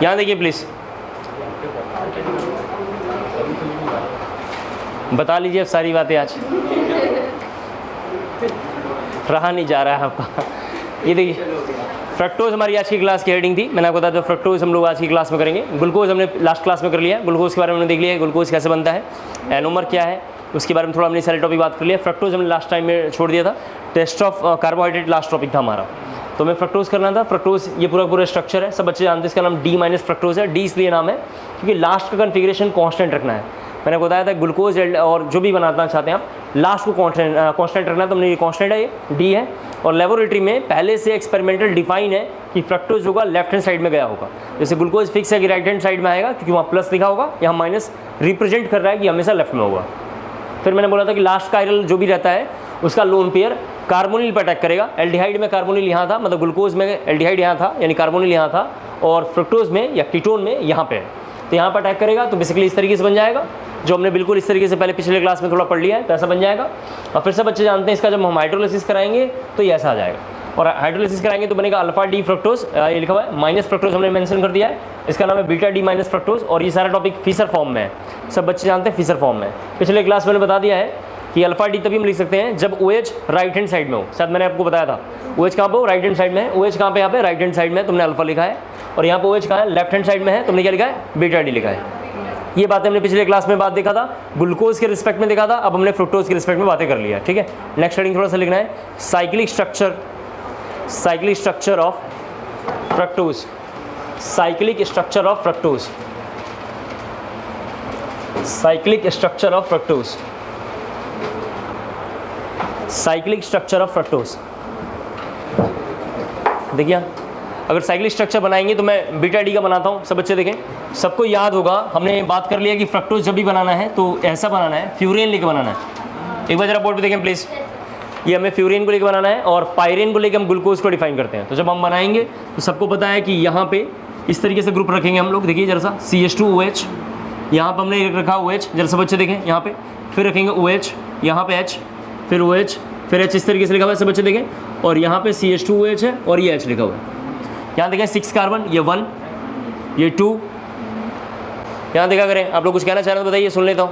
यहाँ देखिए प्लीज़, बता लीजिए अब सारी बातें, आज रहा नहीं जा रहा है आपका। ये देखिए फ्रक्टोज हमारी आज की क्लास की हेडिंग थी, मैंने आपको बताया था फ्रक्टोज हम लोग आज की क्लास में करेंगे। ग्लूकोज हमने लास्ट क्लास में कर लिया, ग्लूकोज के बारे में हमने देख लिया है, ग्लूकोज कैसे बनता है, एनोमर क्या है, उसके बारे में थोड़ा हमने सारे टॉपिक बात कर लिया। फ्रक्टोज हमने लास्ट टाइम में छोड़ दिया था, test of carbohydrate last topic था हमारा, तो हमें फ्रक्टोज करना था। फ्रक्टोज ये पूरा स्ट्रक्चर है, सब बच्चे जानते हैं, इसका नाम डी माइनस फ्रक्टोज है। डी इसलिए नाम है क्योंकि लास्ट का कन्फिग्रेशन कॉन्स्टेंट रखना है। मैंने बताया था ग्लूकोज और जो भी बनाना चाहते हैं आप, लास्ट को कॉन्स्टेंट रखना है, तो हमने ये कॉन्स्टेंट है, ये डी है। और लेबोरेटरी में पहले से एक्सपेरिमेंटल डिफाइन है कि फ्रक्टोज होगा लेफ्ट हैंड साइड में गया होगा। जैसे ग्लूकोज फिक्स है कि राइट हैंड साइड में आएगा क्योंकि वहाँ प्लस लिखा होगा, यहाँ माइनस रिप्रेजेंट कर रहा है कि हमेशा लेफ्ट में होगा। फिर मैंने बोला था कि लास्ट कायरल जो भी रहता है उसका लोन पेयर कार्बोनिल पर अटैक करेगा। एल्डिहाइड में कार्बोनिल यहाँ था, मतलब ग्लूकोज में एल्डिहाइड यहाँ था यानी कार्बोनिल यहाँ था, और फ्रक्टोज में या कीटोन में यहाँ पे है, तो यहाँ पर अटैक करेगा। तो बेसिकली इस तरीके से बन जाएगा, जो हमने बिल्कुल इस तरीके से पहले पिछले क्लास में थोड़ा पढ़ लिया है, तो ऐसा बन जाएगा। और फिर सब बच्चे जानते हैं इसका जब हम हाइड्रोलिसिस कराएंगे तो ये ऐसा आ जाएगा, और हाइड्रोलिसिस कराएंगे तो बनेगा अल्फा डी फ्रक्टोज, ये लिखा हुआ है, माइनस फ्रक्टोज हमने मेंशन कर दिया है, इसका नाम है बीटा डी माइनस फ्रक्टोज। और ये सारा टॉपिक फीसर फॉर्म में है, सब बच्चे जानते हैं फीसर फॉर्म में। पिछले क्लास मैंने बता दिया है कि अल्फा डी तभी हम लिख सकते हैं जब OH राइट हैंड साइड में हो। शायद मैंने आपको बताया था OH कहाँ पे हो, राइट हैंड साइड में है। OH कहाँ पे, यहाँ पे राइट हैंड साइड में है, तुमने अल्फा लिखा है। और यहाँ पे OH कहाँ है, लेफ्ट हैंड साइड में है, तुमने क्या लिखा है, बीटा डी लिखा है। ये बातें हमने पिछले क्लास में बात देखा था, ग्लूकोज के रिस्पेक्ट में देखा था, अब हमने फ्रुक्टोज के रिस्पेक्ट में बातें कर लिया। ठीक है, नेक्स्ट हेडिंग थोड़ा सा लिखना है, cyclic structure of fructose, cyclic structure of fructose, cyclic structure of fructose, cyclic structure of fructose. देखिए अगर साइक्लिक स्ट्रक्चर बनाएंगे तो मैं बीटा डी का बनाता हूँ, सब बच्चे देखें, सबको याद होगा, हमने बात कर लिया कि फ्रक्टोज जब भी बनाना है तो ऐसा बनाना है, फ्यूरेन लेके बनाना है। एक बार जरा बोर्ड पे देखें प्लीज़, ये हमें फ्यूरेन को लेकर बनाना है और पायरेन को लेकर हम ग्लूकोज को डिफाइन करते हैं। तो जब हम बनाएंगे तो सबको पता है कि यहाँ पे इस तरीके से ग्रुप रखेंगे हम लोग। देखिए जरा सा CH2OH, यहाँ पर हमने रखा OH, जरा सा बच्चे देखें यहाँ पे, फिर रखेंगे OH, यहाँ पे H, फिर OH, फिर H, इस तरीके से लिखा हुआ है, सब बच्चे देखें। और यहाँ पे CH2OH है और ये H लिखा हुआ है। यहाँ देखें 6 कार्बन, ये 1, ये 2, यहाँ देखा करें। आप लोग कुछ कहना चाह रहे हैं तो बताइए, सुन लेता हूँ।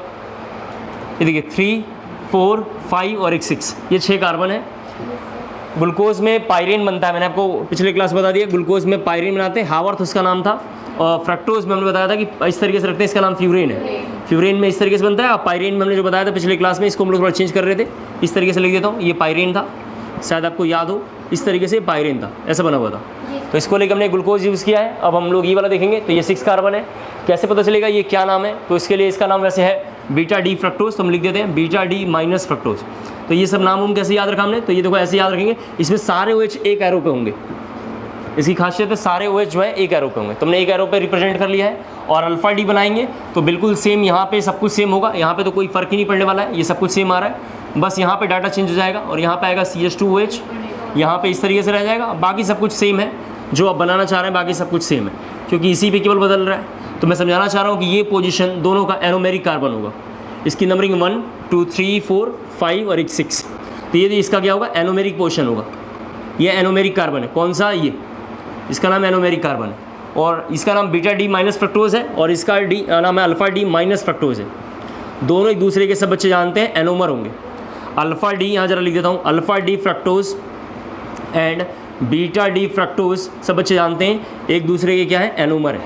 ये देखिए 3, 4, 5 और एक 6, ये 6 कार्बन है। ग्लूकोज में पायरेन बनता है, मैंने आपको पिछले क्लास बता दिया, ग्लूकोज में पायरेन बनाते हैं, हावर्थ उसका नाम था। और फ्रक्टोज में हमने बताया था कि इस तरीके से रखते हैं, इसका नाम फ्यूरेन है। फ्यूरेन में इस तरीके से बनता है, और पायरेन में हमने जो बताया था पिछले क्लास में, इसको हम लोग थोड़ा चेंज कर रहे थे, इस तरीके से लिख देता हूँ। ये पायरेन था, शायद आपको याद हो, इस तरीके से पायरेन था, ऐसा बना हुआ था। तो इसको लेकर हमने ग्लूकोज यूज़ किया है। अब हम लोग ये वाला देखेंगे, तो ये 6 कार्बन है, कैसे पता चलेगा ये क्या नाम है, तो इसके लिए इसका नाम वैसे है बीटा डी फ्रक्टोज, तो हम लिख देते हैं बीटा डी माइनस फ्रक्टोज। तो ये सब नाम हम कैसे याद रखा हमने, तो ये देखो ऐसे याद रखेंगे, इसमें सारे OH एक एरो पे होंगे, इसकी खासियत है सारे OH जो है एक एरो पे होंगे, तुमने एक एरो पे रिप्रेजेंट कर लिया है। और अल्फा डी बनाएंगे तो बिल्कुल सेम, यहाँ पे सब कुछ सेम होगा, यहाँ पे तो कोई फ़र्क ही नहीं पड़ने वाला है, ये सब कुछ सेम आ रहा है, बस यहाँ पे डाटा चेंज हो जाएगा और यहाँ पे आएगा CH2OH, यहाँ पे इस तरीके से रह जाएगा। बाकी सब कुछ सेम है, जो आप बनाना चाह रहे हैं बाकी सब कुछ सेम है, क्योंकि इसी पे केवल बदल रहा है। तो मैं समझाना चाह रहा हूँ कि ये पोजीशन दोनों का एनोमेरिक कार्बन होगा, इसकी नंबरिंग 1, 2, 3, 4, 5 और एक 6, तो ये इसका क्या होगा, एनोमेरिक पोजीशन होगा। ये एनोमेरिक कार्बन है, कौन सा, ये, इसका नाम एनोमेरिक कार्बन है, और इसका नाम बीटा डी माइनस फ्रक्टोज है, और इसका डी नाम है अल्फा डी माइनस फ्रक्टोज है। दोनों एक दूसरे के सब बच्चे जानते हैं एनोमर होंगे। अल्फा डी यहाँ जरा लिख देता हूँ, alpha D fructose and beta D fructose सब बच्चे जानते हैं एक दूसरे के क्या है, एनोमर है।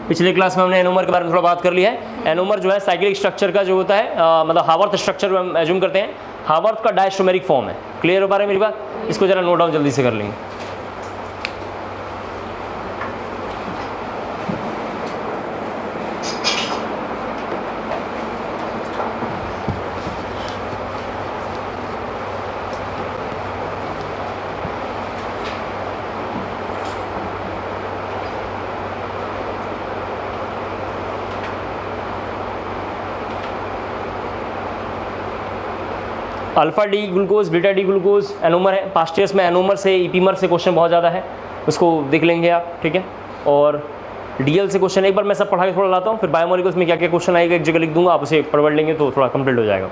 पिछले क्लास में हमने एनोमर के बारे में थोड़ा बात कर लिया है। एनोमर जो है साइक्लिक स्ट्रक्चर का जो होता है, मतलब हावर्थ स्ट्रक्चर हम एज्यूम करते हैं, हावर्थ का डायस्टोमेरिक फॉर्म है। क्लियर हो पा रहा है मेरी बात, इसको जरा नोट डाउन जल्दी से कर लेंगे। Alpha D glucose, beta D glucose anomer है। पास्ट ईयर्स में एनोमर से ईपीमर से क्वेश्चन बहुत ज़्यादा है, उसको देख लेंगे आप, ठीक है। और डीएल से क्वेश्चन एक बार मैं सब पढ़ा के थोड़ा लाता हूँ, फिर बायोमोलिकुल्स में क्या क्या क्वेश्चन आएगा एक जगह लिख दूंगा, आप उसे पढ़ लेंगे तो थोड़ा कंप्लीट हो जाएगा।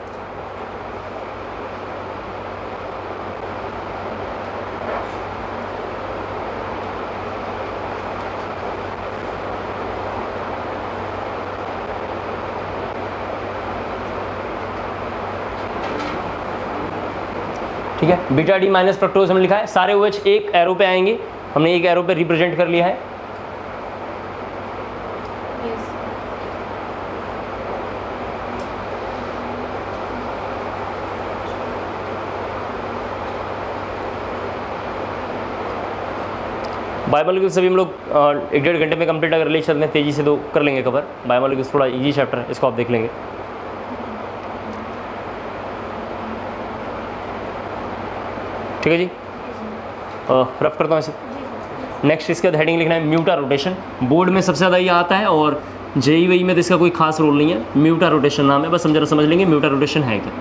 ठीक है। बीटा डी माइनस फ्रक्टोज हमने लिखा है, सारे OH एक एरो पे आएंगे, हमने एक एरो पे रिप्रेजेंट कर लिया है। बायोमोलिक्यूल्स सभी हम लोग 1-1.5 घंटे में कंप्लीट अगर ले चलते हैं तेज़ी से तो कर लेंगे कवर। बायोमोलिक्यूल्स थोड़ा इजी चैप्टर है, इसको आप देख लेंगे। ठीक है जी, रफ करता हूँ इसे। नेक्स्ट इसका हेडिंग लिखना है म्यूटा रोटेशन। बोर्ड में सबसे ज़्यादा ये आता है और JEE में तो इसका कोई खास रोल नहीं है। म्यूटा रोटेशन नाम है, बस हम जरा समझ लेंगे म्यूटा रोटेशन है क्या।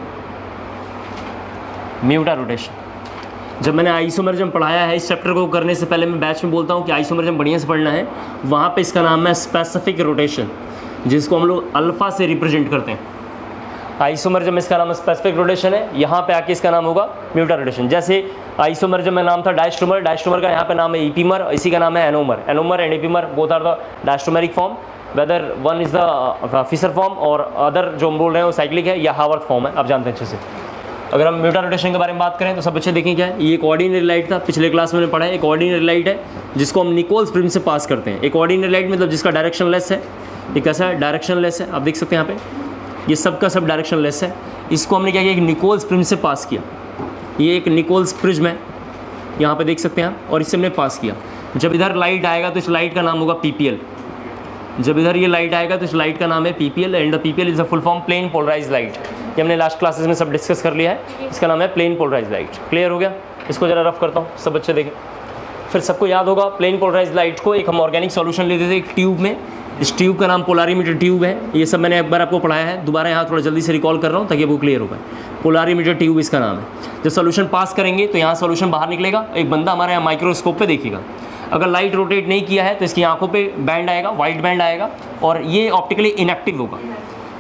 म्यूटा रोटेशन जब मैंने आइसोमरिज्म पढ़ाया है, इस चैप्टर को करने से पहले मैं बैच में बोलता हूँ कि आइसोमरिज्म बढ़िया से पढ़ना है। वहाँ पे इसका नाम है स्पेसिफिक रोटेशन, जिसको हम लोग अल्फा से रिप्रेजेंट करते हैं। आइसोमरिज्म इसका नाम स्पेसिफिक रोटेशन है, यहाँ पे आके इसका नाम होगा म्यूटा रोटेशन। जैसे आइसोमरिज्म में नाम था डायस्ट्रोमर, डायस्ट्रोमर का यहाँ पे नाम है ईपीमर, इसी का नाम है anomer. Anomer and epimer both are the diastereomeric form, whether one is the Fischer form और अदर जो हम बोल रहे हैं वो साइक्लिक है या हावर्थ फॉर्म है, आप जानते हैं अच्छे से। अगर हम म्यूटा रोटेशन के बारे में बात करें तो सब बच्चे देखें क्या है, ये एक ऑर्डिनरी लाइट था, पिछले क्लास में पढ़ा है। एक ऑर्डिनरी लाइट है जिसको हम निकोल्स प्रिज्म से पास करते हैं। एक ऑर्डिनरी लाइट मतलब जिसका डायरेक्शन लेस है, ये कैसा है, डायरेक्शन लेस है। आप देख सकते हैं यहाँ पे ये सब का सब डायरेक्शन लेस है। इसको हमने क्या किया, एक निकोल्स प्रिज्म से पास किया। ये एक निकोल्स प्रिज्म है, यहाँ पे देख सकते हैं आप, और इससे हमने पास किया। जब इधर लाइट आएगा तो इस लाइट का नाम होगा PPL। जब इधर ये लाइट आएगा तो इस लाइट का नाम है PPL and the PPL is the full form plane polarize light. ये हमने लास्ट क्लासेस में सब डिस्कस कर लिया है, इसका नाम है प्लेन पोलराइज लाइट। क्लियर हो गया। इसको जरा रफ करता हूँ, सब बच्चे देखें। फिर सबको याद होगा प्लेन पोलराइज लाइट को एक हम ऑर्गेनिक सॉल्यूशन लेते थे एक ट्यूब में। इस ट्यूब का नाम पोलारीमीटर ट्यूब है। ये सब मैंने एक बार आपको पढ़ाया है, दोबारा यहाँ थोड़ा जल्दी से रिकॉल कर रहा हूँ ताकि वो क्लियर हो पाए। पोलारीमीटर ट्यूब इसका नाम है। जब सोल्यूशन पास करेंगे तो यहाँ सोल्यूशन बाहर निकलेगा, एक बंदा हमारे यहाँ माइक्रोस्कोप पे देखेगा। अगर लाइट रोटेट नहीं किया है तो इसकी आंखों पे बैंड आएगा, वाइट बैंड आएगा, और ये ऑप्टिकली इनएक्टिव होगा।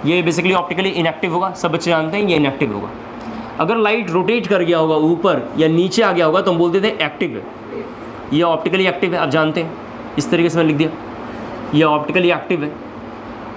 ये बेसिकली ऑप्टिकली इनएक्टिव होगा, सब बच्चे जानते हैं ये इनएक्टिव होगा। अगर लाइट रोटेट कर गया होगा ऊपर या नीचे आ गया होगा तो हम बोलते थे एक्टिव है, ये ऑप्टिकली एक्टिव है। आप जानते हैं, इस तरीके से मैंने लिख दिया, ये ऑप्टिकली एक्टिव है।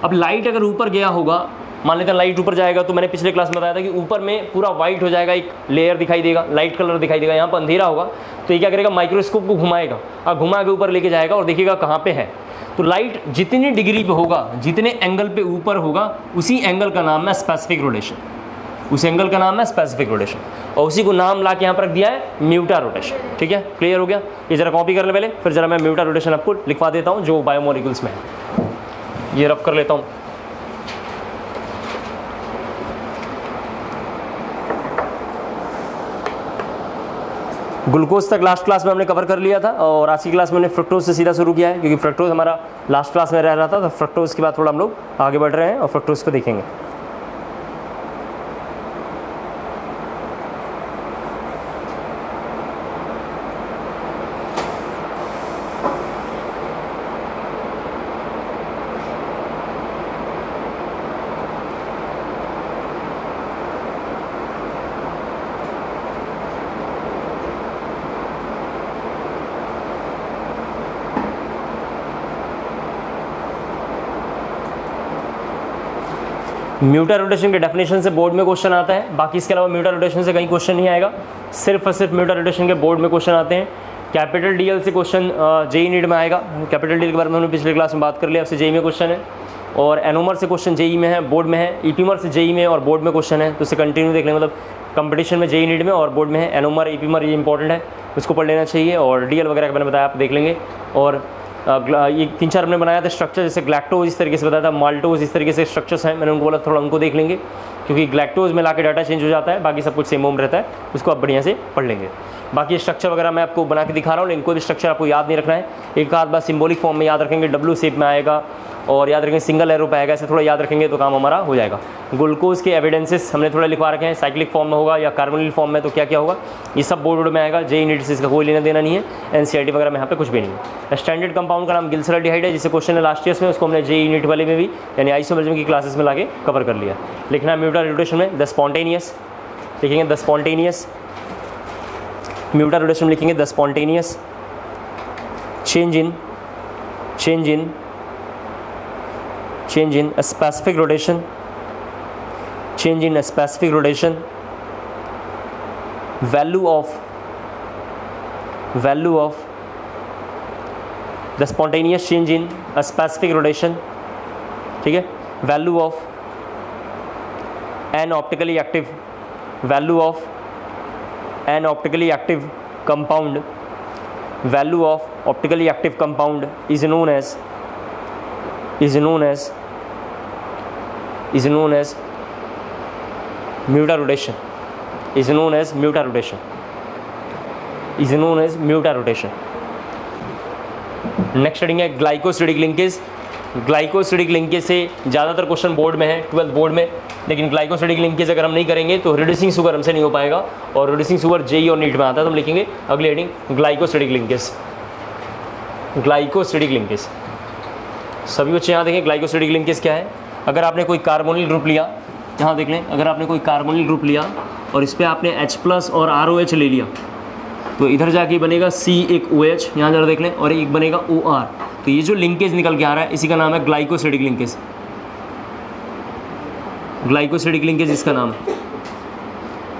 अब लाइट अगर ऊपर गया होगा, मान लेते हैं लाइट ऊपर जाएगा, तो मैंने पिछले क्लास में बताया था कि ऊपर में पूरा वाइट हो जाएगा, एक लेयर दिखाई देगा, लाइट कलर दिखाई देगा। यहाँ पर अंधेरा होगा तो ये क्या करेगा, माइक्रोस्कोप को घुमाएगा और घुमा के ऊपर लेके जाएगा और देखिएगा कहाँ पे है। तो लाइट जितनी डिग्री पे होगा, जितने एंगल पे ऊपर होगा, उसी एंगल का नाम है स्पेसिफिक रोटेशन। उस एंगल का नाम है स्पेसिफिक रोटेशन, और उसी को नाम ला के यहाँ पर रख दिया है म्यूटा रोटेशन। ठीक है, क्लियर हो गया। ये जरा कॉपी कर ले पहले, फिर जरा मैं म्यूटा रोटेशन आपको लिखवा देता हूँ जो बायोमोलिक्यूल्स में है। ये रफ कर लेता हूँ। ग्लूकोज तक लास्ट क्लास में हमने कवर कर लिया था, और आज की क्लास में हमने फ्रक्टोज से सीधा शुरू किया है, क्योंकि फ्रक्टोज हमारा लास्ट क्लास में रह रहा था। तो फ्रक्टोज के बाद थोड़ा हम लोग आगे बढ़ रहे हैं और फ्रक्टोज को देखेंगे। म्यूटा रोटेशन के डेफिनेशन से बोर्ड में क्वेश्चन आता है, बाकी इसके अलावा म्यूटा रोटेशन से कहीं क्वेश्चन नहीं आएगा। सिर्फ और सिर्फ म्यूटा रोटेशन के बोर्ड में क्वेश्चन आते हैं। कैपिटल DL से क्वेश्चन JEE नीट में आएगा। कैपिटल DL के बारे में हमने पिछले क्लास में बात कर लिया, आपसे JEE में क्वेश्चन है। और एनोमर से क्वेश्चन JEE में है, बोर्ड में है। ईपीमर से JEE में और बोर्ड में क्वेश्चन है, तो उसे कंटिन्यू देख लें, मतलब कंपटीशन में JEE नीट में और बोर्ड में है। एनोमर, ईपीमर ये इंपॉर्टेंट है, उसको पढ़ लेना चाहिए। और DL वगैरह का मैंने बताया, आप देख लेंगे। और ये 3-4 हमने बनाया था स्ट्रक्चर, जैसे ग्लैक्टोज इस तरीके से बताया था, माल्टोज इस तरीके से स्ट्रक्चर्स हैं। मैंने उनको बोला थोड़ा उनको देख लेंगे, क्योंकि ग्लैक्टोज में लाके डाटा चेंज हो जाता है, बाकी सब कुछ सेम रहता है, उसको आप बढ़िया से पढ़ लेंगे। बाकी स्ट्रक्चर वगैरह मैं आपको बना के दिखा रहा हूँ, लेकिन कोई भी स्ट्रक्चर आपको याद नहीं रखना है। एक आध बार सिंबॉलिक फॉर्म में याद रखेंगे, W शेप में आएगा, और याद रखेंगे सिंगल एरो पे आएगा, ऐसे थोड़ा याद रखेंगे तो काम हमारा हो जाएगा। ग्लूकोज के एविडेंसेस हमने थोड़ा लिखवा रखे हैं, साइक्लिक फॉर्म में होगा या कार्बोनिल फॉर्म में, तो क्या क्या होगा ये सब बोर्ड में आएगा। JEE नीट से इसका कोई लेना देना नहीं है, NCERT वगैरह में यहाँ पे कुछ भी नहीं है। स्टैंडर्ड कंपाउंड का नाम ग्लिसरॉल्डिहाइड है, जिसे क्वेश्चन है लास्ट ईयर्स में, उसको हमने JEE नीट वाले में भी यानी आइसोमरिज्म की क्लासेस में लाके कवर कर लिया। लिखना है म्यूटा रोटेशन में द स्पॉन्टेनियस, लिखेंगे द स्पॉन्टेनियस। म्यूटा रोटेशन में लिखेंगे the spontaneous change in a specific rotation, change in a specific rotation, value of the spontaneous change in a specific rotation, ठीक है, value of N optically active, value of N optically active compound, value of optically active compound is known as muta rotation, is known as muta rotation. Next heading है glycosidic linkage. Glycosidic linkage से ज़्यादातर question board में है, 12th board में, लेकिन glycosidic linkage अगर हम नहीं करेंगे तो रिड्यूसिंग शुगर हमसे नहीं हो पाएगा, और रिड्यूसिंग शुगर जेई और नीट में आता है, तो हम लिखेंगे अगली heading glycosidic linkage. Glycosidic linkage सभी बच्चे यहाँ देखें, ग्लाइकोसिडिक लिंकेज क्या है। अगर आपने कोई कार्बोनिल ग्रुप लिया, यहाँ देख लें, अगर आपने कोई कार्बोनिल ग्रुप लिया और इस पर आपने H+ और ROH ले लिया, तो इधर जाके बनेगा C एक OH, यहाँ जरा देख लें, और एक बनेगा OR। तो ये जो लिंकेज निकल के आ रहा है इसी का नाम है ग्लाइकोसिडिक लिंकेज। ग्लाइकोसिडिक लिंकेज इसका नाम है,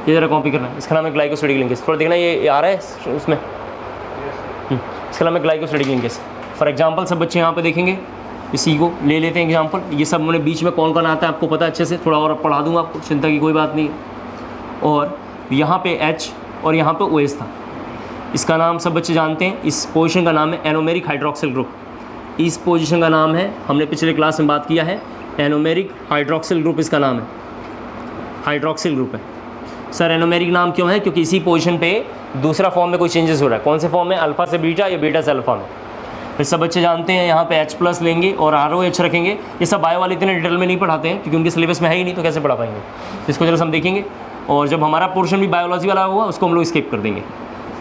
ये जरा कॉपी करना है, इसका नाम है ग्लाइकोसिडिक लिंकेज। थोड़ा देखना ये आ रहा है उसमें, इसका नाम है ग्लाइकोसिडिक लिंकेज। फॉर एग्जाम्पल सब बच्चे यहाँ पे देखेंगे, इसी को ले लेते हैं एग्जाम्पल। ये सब मैंने बीच में कौन कौन आता है आपको पता है अच्छे से, थोड़ा और पढ़ा दूंगा आपको, चिंता की कोई बात नहीं है। और यहाँ पे H और यहाँ पे OH था, इसका नाम सब बच्चे जानते हैं, इस पोजीशन का नाम है एनोमेरिक हाइड्रोक्सिल ग्रुप। इस पोजीशन का नाम है, हमने पिछले क्लास में बात किया है, एनोमेरिक हाइड्रोक्सिल ग्रुप इसका नाम है, हाइड्रोक्सिल ग्रुप है। सर एनोमेरिक नाम क्यों है? क्योंकि इसी पोजीशन पे दूसरा फॉर्म में कोई चेंजेस हो रहा है। कौन से फॉर्म में? अल्फा से बीटा या बीटा से अल्फा में। फिर सब बच्चे जानते हैं यहाँ पे H+ लेंगे और ROH रखेंगे। ये सब बायो वाले इतने डिटेल में नहीं पढ़ाते हैं क्योंकि उनके सिलेबस में है ही नहीं, तो कैसे पढ़ा पाएंगे। इसको जरा हम देखेंगे, और जब हमारा पोर्शन भी बायोलॉजी वाला होगा उसको हम लोग स्किप कर देंगे।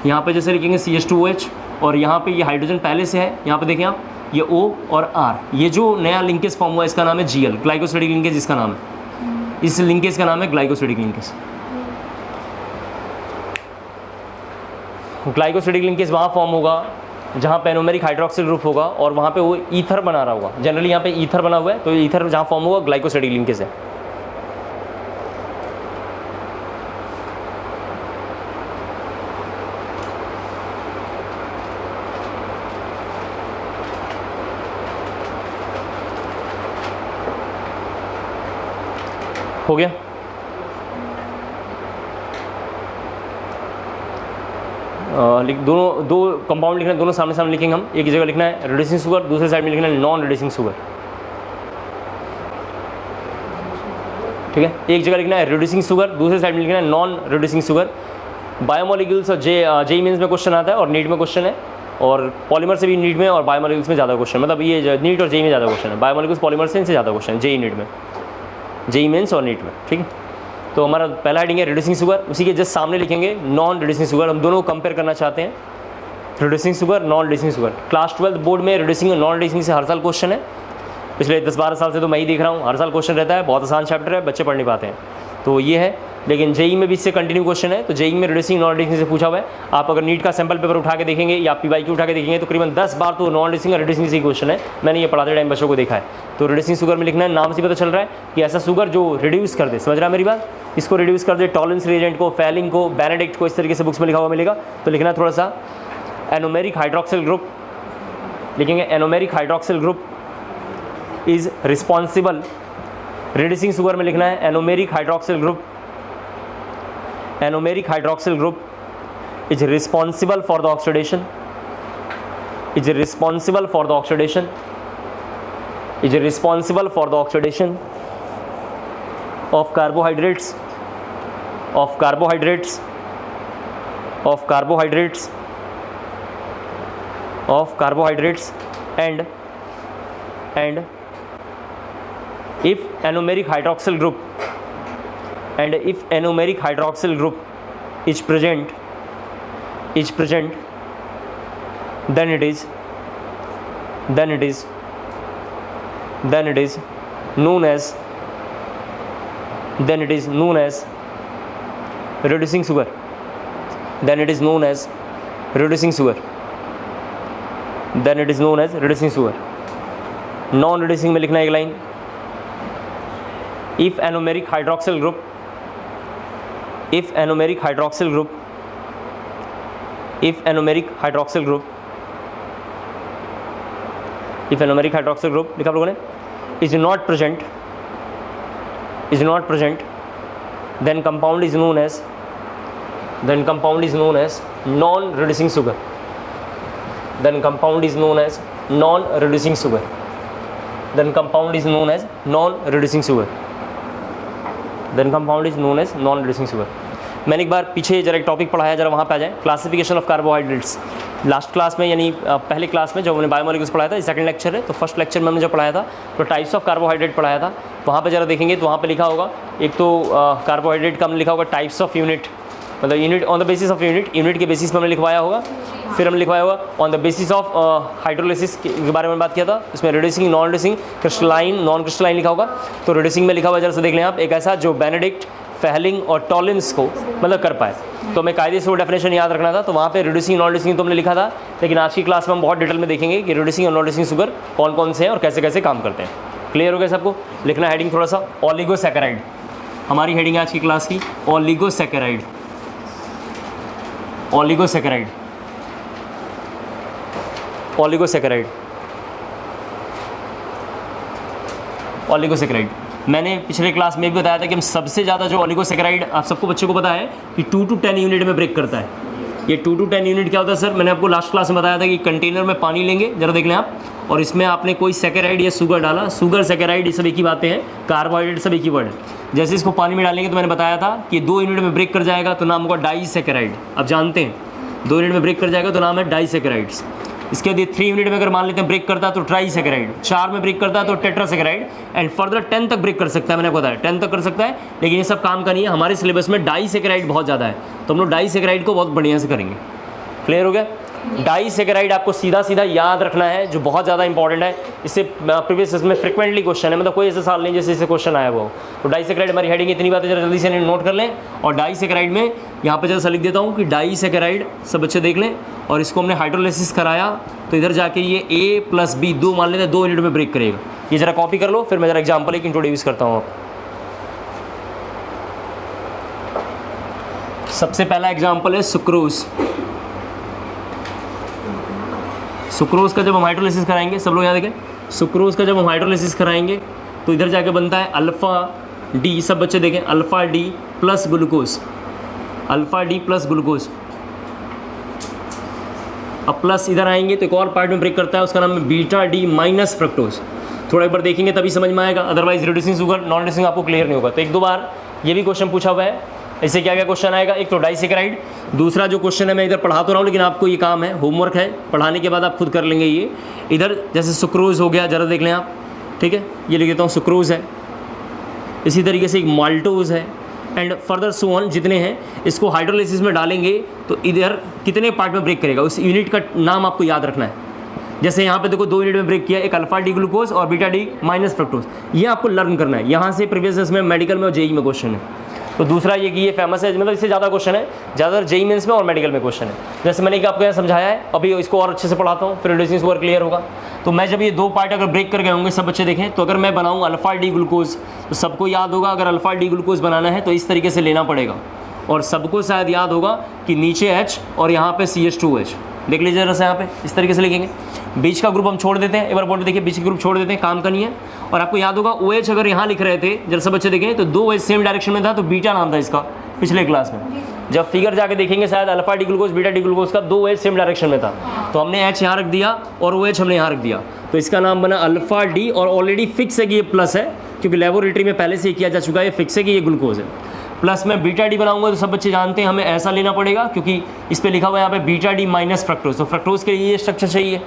यहाँ पे जैसे लिखेंगे CH2OH, और यहाँ पे ये हाइड्रोजन पहले से है, यहाँ पे देखें आप, ये O और R, ये जो नया लिंकेज फॉर्म हुआ है इसका नाम है GL, ग्लाइकोसिडिक लिंकेज इसका नाम है। इस लिंकेज का नाम है ग्लाइकोसिडिक लिंकेज। ग्लाइकोसिडिक लिंकेज वहाँ फॉर्म होगा जहाँ पे एनोमेरिक हाइड्रोक्सिल ग्रुप होगा और वहाँ पे वो ईथर बना रहा होगा। जनरली यहाँ पे ईथर बना हुआ है, तो ईथर जहाँ फॉर्म होगा ग्लाइकोसिडिक लिंकेज है। हो गया? दोनों दो कंपाउंड लिखना है, दोनों सामने सामने लिखेंगे हम। एक जगह लिखना है रिड्यूसिंग शुगर, दूसरे साइड में लिखना है नॉन रिड्यूसिंग शुगर, ठीक है। एक जगह लिखना है रिड्यूसिंग शुगर, दूसरे साइड में लिखना है नॉन रिड्यूसिंग शुगर। बायोमोलिक्यूल्स और जेई मेंस में क्वेश्चन आता है और नीट में क्वेश्चन है, और पॉलीमर से भी नीट में और बायोमोलिक्यूल्स में ज़्यादा क्वेश्चन, मतलब ये नीट और जेई में ज़्यादा क्वेश्चन है। बायोमोलिक्यूल्स पॉलीमर से इनसे ज़्यादा क्वेश्चन है जेई नीट में, जेई मेंस और नीट में, ठीक है। तो हमारा पहला हेडिंग है रिड्यूसिंग शुगर, उसी के जस्ट सामने लिखेंगे नॉन रिड्यूसिंग शुगर। हम दोनों कंपेयर करना चाहते हैं, reducing sugar, non reducing sugar. Class 12 board में रिड्यूसिंग और नॉन रिड्यूसिंग से हर साल क्वेश्चन है। पिछले 10-12 साल से तो मैं ही देख रहा हूँ, हर साल क्वेश्चन रहता है। बहुत आसान चैप्टर है, बच्चे पढ़ नहीं पाते हैं, तो ये है। लेकिन जेई में भी इससे कंटिन्यू क्वेश्चन है, तो जेई में रिड्यूसिंग नॉन रिड्यूसिंग से पूछा हुआ है। आप अगर नीट का सैंपल पेपर उठा के देखेंगे या PYQ उठा के देखेंगे तो करीबन 10 बार तो नॉन रिड्यूसिंग और रिड्यूसिंग से क्वेश्चन है। मैंने ये पढ़ाते टाइम बच्चों को देखा है। तो रिड्यूसिंग शुगर में लिखना है, नाम से पता चल रहा है कि ऐसा शुगर जो रिड्यूस कर दे, समझ रहा है मेरी बात, इसको रिड्यूस कर दे। टॉलरेंस रिएजेंट को, फैलिंग को, बेनेडिक्ट को, इस तरीके से बुक्स में लिखा हुआ मिलेगा। तो लिखना थोड़ा सा एनोमेरिक हाइड्रोक्सिल ग्रुप लिखेंगे। Anomeric hydroxyl group is responsible, reducing sugar में लिखना है anomeric hydroxyl group, anomeric hydroxyl group is responsible for the oxidation, is responsible for the oxidation, is responsible for the oxidation of carbohydrates, of carbohydrates, of carbohydrates, of carbohydrates, and if anomeric hydroxyl group, and if anomeric hydroxyl group is present, then it is known as reducing sugar, then it is known as reducing sugar, then it is known as reducing sugar। Non reducing में लिखना एक line, if anomeric hydroxyl group if anomeric hydroxyl group लिखा आप लोगों ने, is not present, then compound is known as non-reducing sugar. Then compound is known as non-reducing sugar. मैंने एक बार पीछे जरा एक टॉपिक पढ़ाया, जरा वहाँ पे आ जाए, classification of carbohydrates. Last class में यानी पहले क्लास में जब हमने बायोमोलिक्यूल्स पढ़ाया था, सेकंड लेक्चर है, तो फर्स्ट लेक्चर में हमने जब पढ़ाया था तो टाइप्स ऑफ कार्बोहाइड्रेट पढ़ाया था। वहाँ पे जरा देखेंगे तो वहाँ पे लिखा होगा, एक तो कार्बोहाइड्रेट का हमने लिखा होगा टाइप्स ऑफ यूनिट, मतलब unit on the basis of unit के बेसिस पर हमने लिखवाया होगा। फिर हमने लिखवाया होगा on the basis of hydrolysis के बारे में बात किया था, इसमें reducing, non reducing, crystalline, non crystalline लिखा होगा। तो रिड्यूसिंग में लिखा हुआ जरा से देख लें आप, एक ऐसा जो बेनेडिक्ट, फेहलिंग और टॉलिंस को मतलब कर पाए। तो हमें कायदे से वो डेफिनेशन याद रखना था, तो वहाँ पे रिड्यूसिंग, नॉन रिड्यूसिंग तो हमने लिखा था, लेकिन आज की क्लास में हम बहुत डिटेल में देखेंगे कि रिड्यूसिंग और नॉन रिड्यूसिंग शुगर कौन कौन से हैं और कैसे कैसे काम करते हैं। क्लियर हो गया सबको? लिखना हेडिंग थोड़ा सा, ओलिगोसैकेराइड हमारी हेडिंग है आज की क्लास की, ओलिगोसैकेराइड। मैंने पिछले क्लास में भी बताया था कि हम सबसे ज़्यादा जो ओलिगोसैकेराइड आप सबको बच्चों को पता है कि 2 to 10 यूनिट में ब्रेक करता है। ये 2 to 10 यूनिट क्या होता है सर? मैंने आपको लास्ट क्लास में बताया था कि कंटेनर में पानी लेंगे, जरा देख लें आप, और इसमें आपने कोई सैकेराइड या शुगर डाला, शुगर सैकेराइड ये सब एक ही बातें हैं, कार्बोहाइड्रेट सब एक ही वर्ड है। जैसे इसको पानी में डालेंगे तो मैंने बताया था कि 2 यूनिट में ब्रेक कर जाएगा तो नाम होगा डाईसैकेराइड। आप जानते हैं 2 यूनिट में ब्रेक कर जाएगा तो नाम है डाईसैकेराइड्स। इसके बाद 3 यूनिट में अगर मान लेते हैं ब्रेक करता है तो ट्राईसैकेराइड, 4 में ब्रेक करता है तो टेट्रासैकेराइड, एंड फर्दर 10 तक ब्रेक कर सकता है। मैंने आपको बताया 10 तक कर सकता है, लेकिन ये सब काम का नहीं है। हमारे सिलेबस में डाईसैकेराइड बहुत ज़्यादा है, तो हम लोग डाईसैकेराइड को बहुत बढ़िया से करेंगे। क्लियर हो गया? डाईसैकेराइड आपको सीधा सीधा याद रखना है, जो बहुत ज़्यादा इंपॉर्टेंट है। इससे प्रीवियस इसमें फ्रिक्वेंटली क्वेश्चन है, मतलब कोई ऐसा साल नहीं जैसे इससे क्वेश्चन आया वो। तो डाईसैकेराइड हमारी हेडिंग, इतनी बातें जरा जल्दी से नोट कर लें। और डाईसैकेराइड में यहाँ पे जैसा लिख देता हूँ कि डाईसैकेराइड सब बच्चे देख लें, और इसको हमने हाइड्रोलिसिस कराया तो इधर जाके ये A+B 2 मान लेते हैं, 2 यूनिट में ब्रेक करेगा। ये जरा कॉपी कर लो, फिर मैं जरा एग्जाम्पल एक इंट्रोड्यूस करता हूँ। सबसे पहला एग्जाम्पल है सुक्रोज। सुक्रोज का जब हम हाइड्रोलिसिस कराएंगे, सब लोग यहाँ देखें, सुक्रोज का जब हम हाइड्रोलिसिस कराएंगे तो इधर जाके बनता है अल्फ़ा डी, सब बच्चे देखें, अल्फ़ा डी प्लस ग्लूकोज, अब प्लस इधर आएंगे तो एक और पार्ट में ब्रेक करता है, उसका नाम है बीटा डी माइनस फ्रक्टोज। थोड़ा एक बार देखेंगे तभी समझ में आएगा, otherwise reducing sugar, non reducing आपको क्लियर नहीं होगा। तो 1-2 बार ये भी क्वेश्चन पूछा हुआ है। इससे क्या क्या क्वेश्चन आएगा? एक तो डाईसैकेराइड, दूसरा जो क्वेश्चन है मैं इधर पढ़ा तो रहा हूँ, लेकिन आपको ये काम है, होमवर्क है, पढ़ाने के बाद आप खुद कर लेंगे। ये इधर जैसे सुक्रोज हो गया, जरा देख लें आप, ठीक है, ये लिख देता हूँ, सुक्रोज है। इसी तरीके से एक माल्टोज है, एंड फर्दर सो ऑन जितने हैं। इसको हाइड्रोलिसिस में डालेंगे तो इधर कितने पार्ट में ब्रेक करेगा, उस यूनिट का नाम आपको याद रखना है। जैसे यहाँ पे देखो 2 यूनिट में ब्रेक किया, एक अल्फा डी ग्लूकोज और बीटा डी माइनस फ्रक्टोज, ये आपको लर्न करना है। यहाँ से प्रीवियस में मेडिकल में और जेई में क्वेश्चन है। तो दूसरा ये कि ये फेमस है, मतलब इससे ज़्यादा क्वेश्चन है, ज़्यादातर जेई मेंस में और मेडिकल में क्वेश्चन है। जैसे मैंने आपको यहाँ समझाया है, अभी इसको और अच्छे से पढ़ाता हूँ, फिर रिड्यूसिंग शुगर क्लियर होगा। तो मैं जब ये 2 पार्ट अगर ब्रेक कर गए होंगे, सब बच्चे देखें, तो अगर मैं बनाऊँ अल्फा डी ग्लूकोज, तो सबको याद होगा अगर अल्फा डी ग्लूकोज बनाना है तो इस तरीके से लेना पड़ेगा, और सबको शायद याद होगा कि नीचे H और यहाँ पे CH2H। देख लीजिए जरा से, यहाँ पे इस तरीके से लिखेंगे। बीच का ग्रुप हम छोड़ देते हैं, एक बार बोर्ड देखिए, बीच का ग्रुप छोड़ देते हैं, काम का नहीं है। और आपको याद होगा OH अगर यहाँ लिख रहे थे, जरा सब बच्चे देखें, तो 2 OH सेम डायरेक्शन में था, तो बीटा नाम था इसका पिछले क्लास में। जब फिगर जाके देखेंगे शायद alpha D glucose beta D glucose का 2 OH सेम डायरेक्शन में था, तो हमने H यहाँ रख दिया और OH हमने यहाँ रख दिया, तो इसका नाम बना अल्फा डी। और ऑलरेडी फिक्स है कि ये प्लस है, क्योंकि लेबोरेटरी में पहले से ही किया जा चुका है, ये फिक्स है कि ये ग्लूकोज है। प्लस में बीटा डी बनाऊंगा तो सब बच्चे जानते हैं हमें ऐसा लेना पड़ेगा, क्योंकि इस पे लिखा हुआ है यहाँ पे बीटा डी माइनस फ्रक्टोज, तो फ्रक्टोज के लिए ये स्ट्रक्चर चाहिए,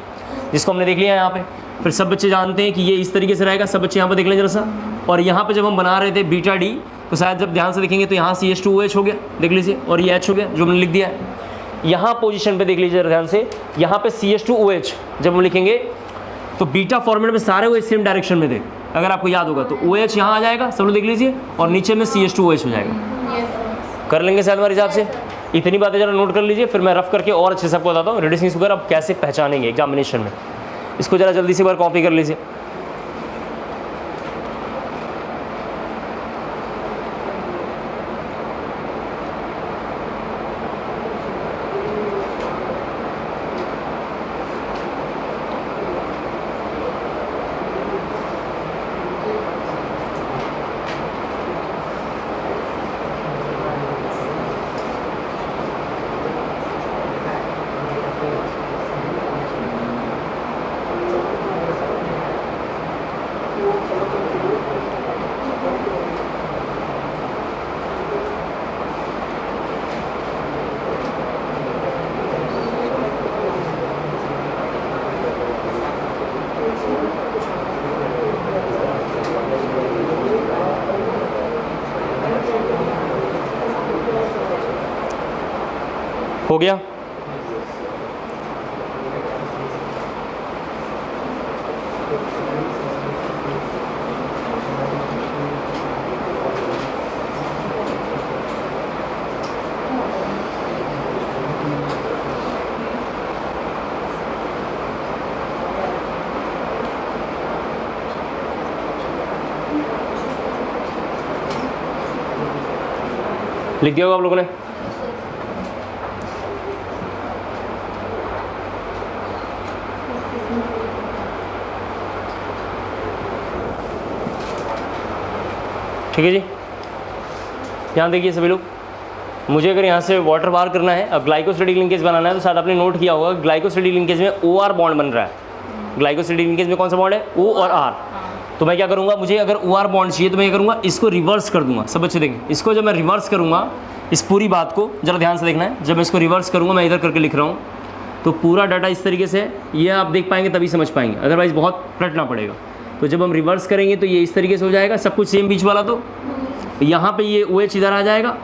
जिसको हमने देख लिया यहाँ पे। फिर सब बच्चे जानते हैं कि ये इस तरीके से रहेगा, सब बच्चे यहाँ पे देख लें जरा सा। और यहाँ पे जब हम बना रहे थे बीटा डी, तो शायद जब ध्यान से देखेंगे तो यहाँ CH2OH हो गया, देख लीजिए, और ये H हो गया जो हमने लिख दिया है। यहाँ पोजीशन पे देख लीजिए ध्यान से, यहाँ पे CH2OH जब हम लिखेंगे तो बीटा फॉर्मेट में सारे OH सेम डायरेक्शन में थे, अगर आपको याद होगा तो OH यहाँ आ जाएगा, सब लोग देख लीजिए, और नीचे में CH2OH हो जाएगा। कर लेंगे शायद हमारे हिसाब से। इतनी बातें जरा नोट कर लीजिए, फिर मैं रफ करके और अच्छे से आपको बताता हूँ रिड्यूसिंग शुगर अब कैसे पहचानेंगे एग्जामिनेशन में। इसको जरा जल्दी से एक बार कॉपी कर लीजिए। हो गया। लिख दिया होगा आप लोगों ने? ठीक है जी, यहाँ देखिए सभी लोग, मुझे अगर यहाँ से वाटर बाहर करना है, अब ग्लाइकोसिडिक लिंकेज बनाना है, तो शायद आपने नोट किया होगा ग्लाइकोसिडिक लिंकेज में OR बॉन्ड बन रहा है। ग्लाइकोसिडिक लिंकेज में कौन सा बॉन्ड है? O और R। तो मैं क्या करूँगा, मुझे अगर OR बॉन्ड चाहिए तो मैं क्या करूँगा, इसको रिवर्स कर दूंगा। सब बच्चे देखें, इसको जब मैं रिवर्स करूँगा, इस पूरी बात को जरा ध्यान से देखना है, जब मैं इसको रिवर्स करूँगा, मैं इधर करके लिख रहा हूँ, तो पूरा डाटा इस तरीके से, ये आप देख पाएंगे तभी समझ पाएंगे, अदरवाइज़ बहुत रटना पड़ेगा। तो जब हम रिवर्स करेंगे तो ये इस तरीके से हो जाएगा, सब कुछ सेम बीच वाला। तो यहाँ पे ये OH इधर आ जाएगा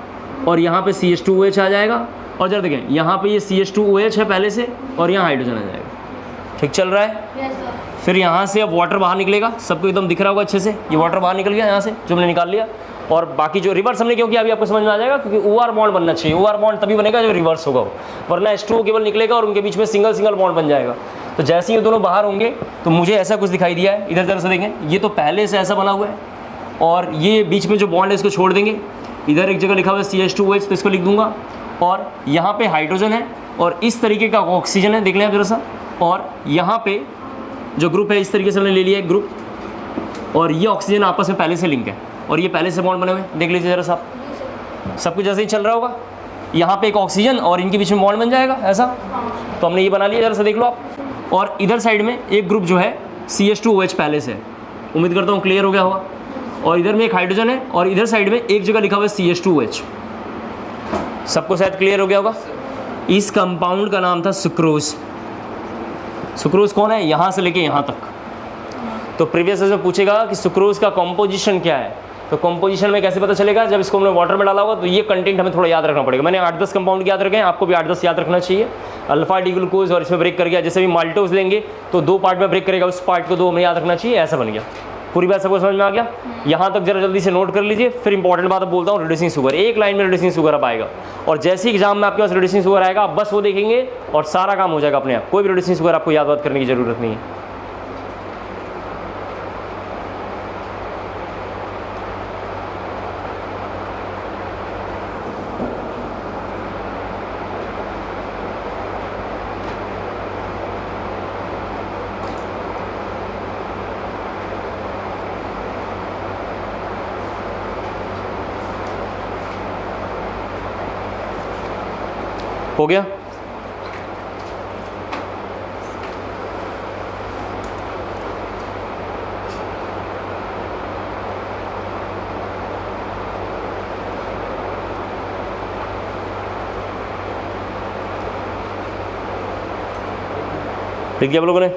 और यहाँ पे CH2OH आ जाएगा, और जरा देखें यहाँ पे ये CH2OH है पहले से, और यहाँ हाइड्रोजन आ जाएगा। ठीक चल रहा है? yes, फिर यहाँ से अब वाटर बाहर निकलेगा, सबको एकदम दिख रहा होगा अच्छे से, ये वाटर बाहर निकल गया यहाँ से जो हमने निकाल लिया। और बाकी जो रिवर्स हमने क्यों किया अभी आपको समझ में आ जाएगा, क्योंकि OR बॉन्ड बनना चाहिए। OR बॉन्ड तभी बनेगा जब रिवर्स होगा, वरना H2O केवल निकलेगा और उनके बीच में सिंगल सिंगल बॉन्ड बन जाएगा। तो जैसे ये दोनों बाहर होंगे तो मुझे ऐसा कुछ दिखाई दिया है, इधर जरा से देखें, ये तो पहले से ऐसा बना हुआ है, और ये बीच में जो बॉन्ड है इसको छोड़ देंगे। इधर एक जगह लिखा हुआ है CH2OH, तो इसको लिख दूंगा, और यहाँ पे हाइड्रोजन है और इस तरीके का ऑक्सीजन है, देख लें आप जरा सा, और यहाँ पे जो ग्रुप है इस तरीके से हमने ले लिया एक ग्रुप, और ये ऑक्सीजन आपस में पहले से लिंक है, और ये पहले से बॉन्ड बने हुए, देख लीजिए जरा साहब, सब कुछ जैसे ही चल रहा होगा। यहाँ पे एक ऑक्सीजन और इनके बीच में बॉन्ड बन जाएगा ऐसा, तो हमने ये बना लिया, जरा सा देख लो आप। और इधर साइड में एक ग्रुप जो है CH2OH पहले से है, उम्मीद करता हूँ क्लियर हो गया होगा। और इधर में एक हाइड्रोजन है, और इधर साइड में एक जगह लिखा हुआ है CH2OH, सबको शायद क्लियर हो गया होगा। इस कंपाउंड का नाम था सुक्रोज। सुक्रोज कौन है? यहाँ से लेके यहाँ तक। तो प्रीवियस में पूछेगा कि सुक्रोज का कॉम्पोजिशन क्या है, तो कॉम्पोजिशन में कैसे पता चलेगा, जब इसको हमने वाटर में डाला होगा। तो ये कंटेंट हमें थोड़ा याद रखना पड़ेगा। मैंने 8-10 कंपाउंड याद रखे हैं, आपको भी 8-10 याद रखना चाहिए। अल्फा डी ग्लूकोज, और इसमें ब्रेक कर गया, जैसे भी माल्टोज लेंगे तो 2 पार्ट में ब्रेक करेगा, उस पार्ट को 2 हमें याद रखना चाहिए, ऐसा बन गया। पूरी बात सबको समझ में आ गया? यहाँ तक जरा जल्दी से नोट कर लीजिए। फिर इंपॉर्टेंट बात अब बोलता हूँ, रिड्यूसिंग शुगर, एक लाइन में रिड्यूसिंग शुगर अब आएगा, और जैसे ही एग्जाम में आपके पास रिड्यूसिंग शुगर आएगा, आप बस वो देखेंगे और सारा काम हो जाएगा अपने आप। कोई भी रिड्यूसिंग शुगर आपको याद बात करने की जरूरत नहीं है। हो गया? लिख दिया आप लोगों ने?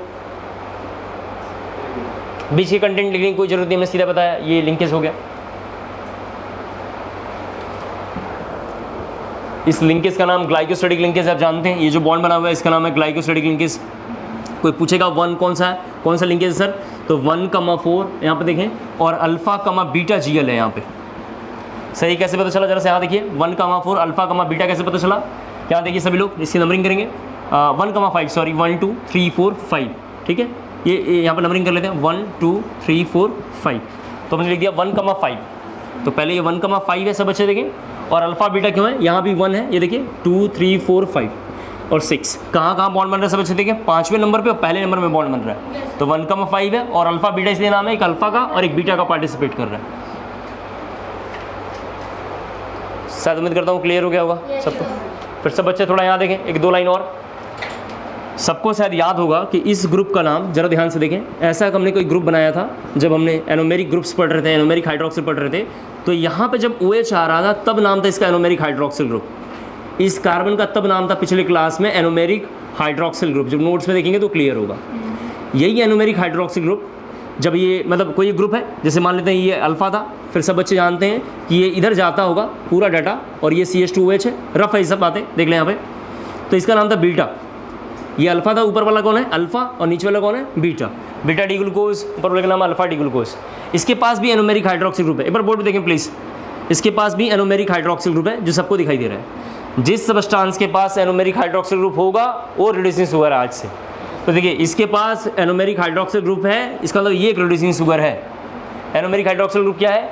बीच के कंटेंट लिखने की कोई जरूरत नहीं, हमने सीधा बताया, ये लिंकेज हो गया। इस लिंकेज का नाम ग्लाइकोसिडिक लिंकेज, आप जानते हैं, ये जो बॉन्ड बना हुआ है इसका नाम है ग्लाइकोसिडिक लिंकेज। कोई पूछेगा 1 कौन सा है, कौन सा लिंकेज है सर, तो 1,4 यहाँ पे देखें, और अल्फा, बीटा GL है यहाँ पे। सही कैसे पता चला, जरा से यहाँ देखिए, 1,4 अल्फा, बीटा कैसे पता चला? यहाँ देखिए सभी लोग, इसकी नंबरिंग करेंगे 1,5 सॉरी 1 2 3 4 5, ठीक है, ये यहाँ पर नंबरिंग कर लेते हैं 1 2 3 4 5। तो हमने लिख दिया 1,5। तो पहले ये 1,5 है, सब बच्चे देखें, और अल्फा बीटा क्यों है, यहाँ भी 1 है, ये देखिए 2 3 4 5 और 6। कहाँ कहाँ बॉन्ड बन रहा है सब बच्चे देखें, 5वें नंबर पे और पहले नंबर में बॉन्ड बन रहा है। तो 1,5 है, और अल्फा बीटा इसलिए नाम है, एक अल्फा का और एक बीटा का पार्टिसिपेट कर रहा है। शायद उम्मीद करता हूँ क्लियर हो गया होगा सबको। फिर सब बच्चे थोड़ा यहाँ देखें, 1-2 लाइन और। सबको शायद याद होगा कि इस ग्रुप का नाम, जरा ध्यान से देखें, ऐसा हमने कोई ग्रुप बनाया था जब हमने एनोमेरिक ग्रुप्स पढ़ रहे थे, एनोमेरिक हाइड्रोक्सिल पढ़ रहे थे। तो यहाँ पे जब OH आ रहा था तब नाम था इसका एनोमेरिक हाइड्रोक्सिल ग्रुप। इस कार्बन का तब नाम था पिछले क्लास में एनोमेरिक हाइड्रोक्सिल ग्रुप। जब नोट्स में देखेंगे तो क्लियर होगा। यही एनोमेरिक हाइड्रोक्सिल ग्रुप, जब ये मतलब कोई ग्रुप है, जैसे मान लेते हैं ये अल्फा था, फिर सब बच्चे जानते हैं कि ये इधर जाता होगा पूरा डाटा, और ये CH2OH है, रफ है सब बातें देख लें यहाँ पे। तो इसका नाम था बीटा। ये अल्फा था, ऊपर वाला कौन है अल्फा, और नीचे वाला कौन है बीटा। बीटा डी ग्लूकोज, ऊपर वाले का नाम अल्फा डी ग्लूकोज। इसके पास भी एनोमेरिक हाइड्रोक्सिल ग्रुप है, एक बार बोर्ड पे देखें प्लीज़। इसके पास भी एनोमेरिक हाइड्रोक्सिल ग्रुप है जो सबको दिखाई दे रहा है। जिस सब्सटेंस के पास एनोमेरिक हाइड्रोक्सिल ग्रुप होगा वो रिड्यूसिंग शुगर है आज से। तो देखिए इसके पास एनोमेरिक हाइड्रोक्सिल ग्रुप है, इसका मतलब ये एक रिड्यूसिंग शुगर है। एनोमेरिक हाइड्रोक्सिल ग्रुप क्या है,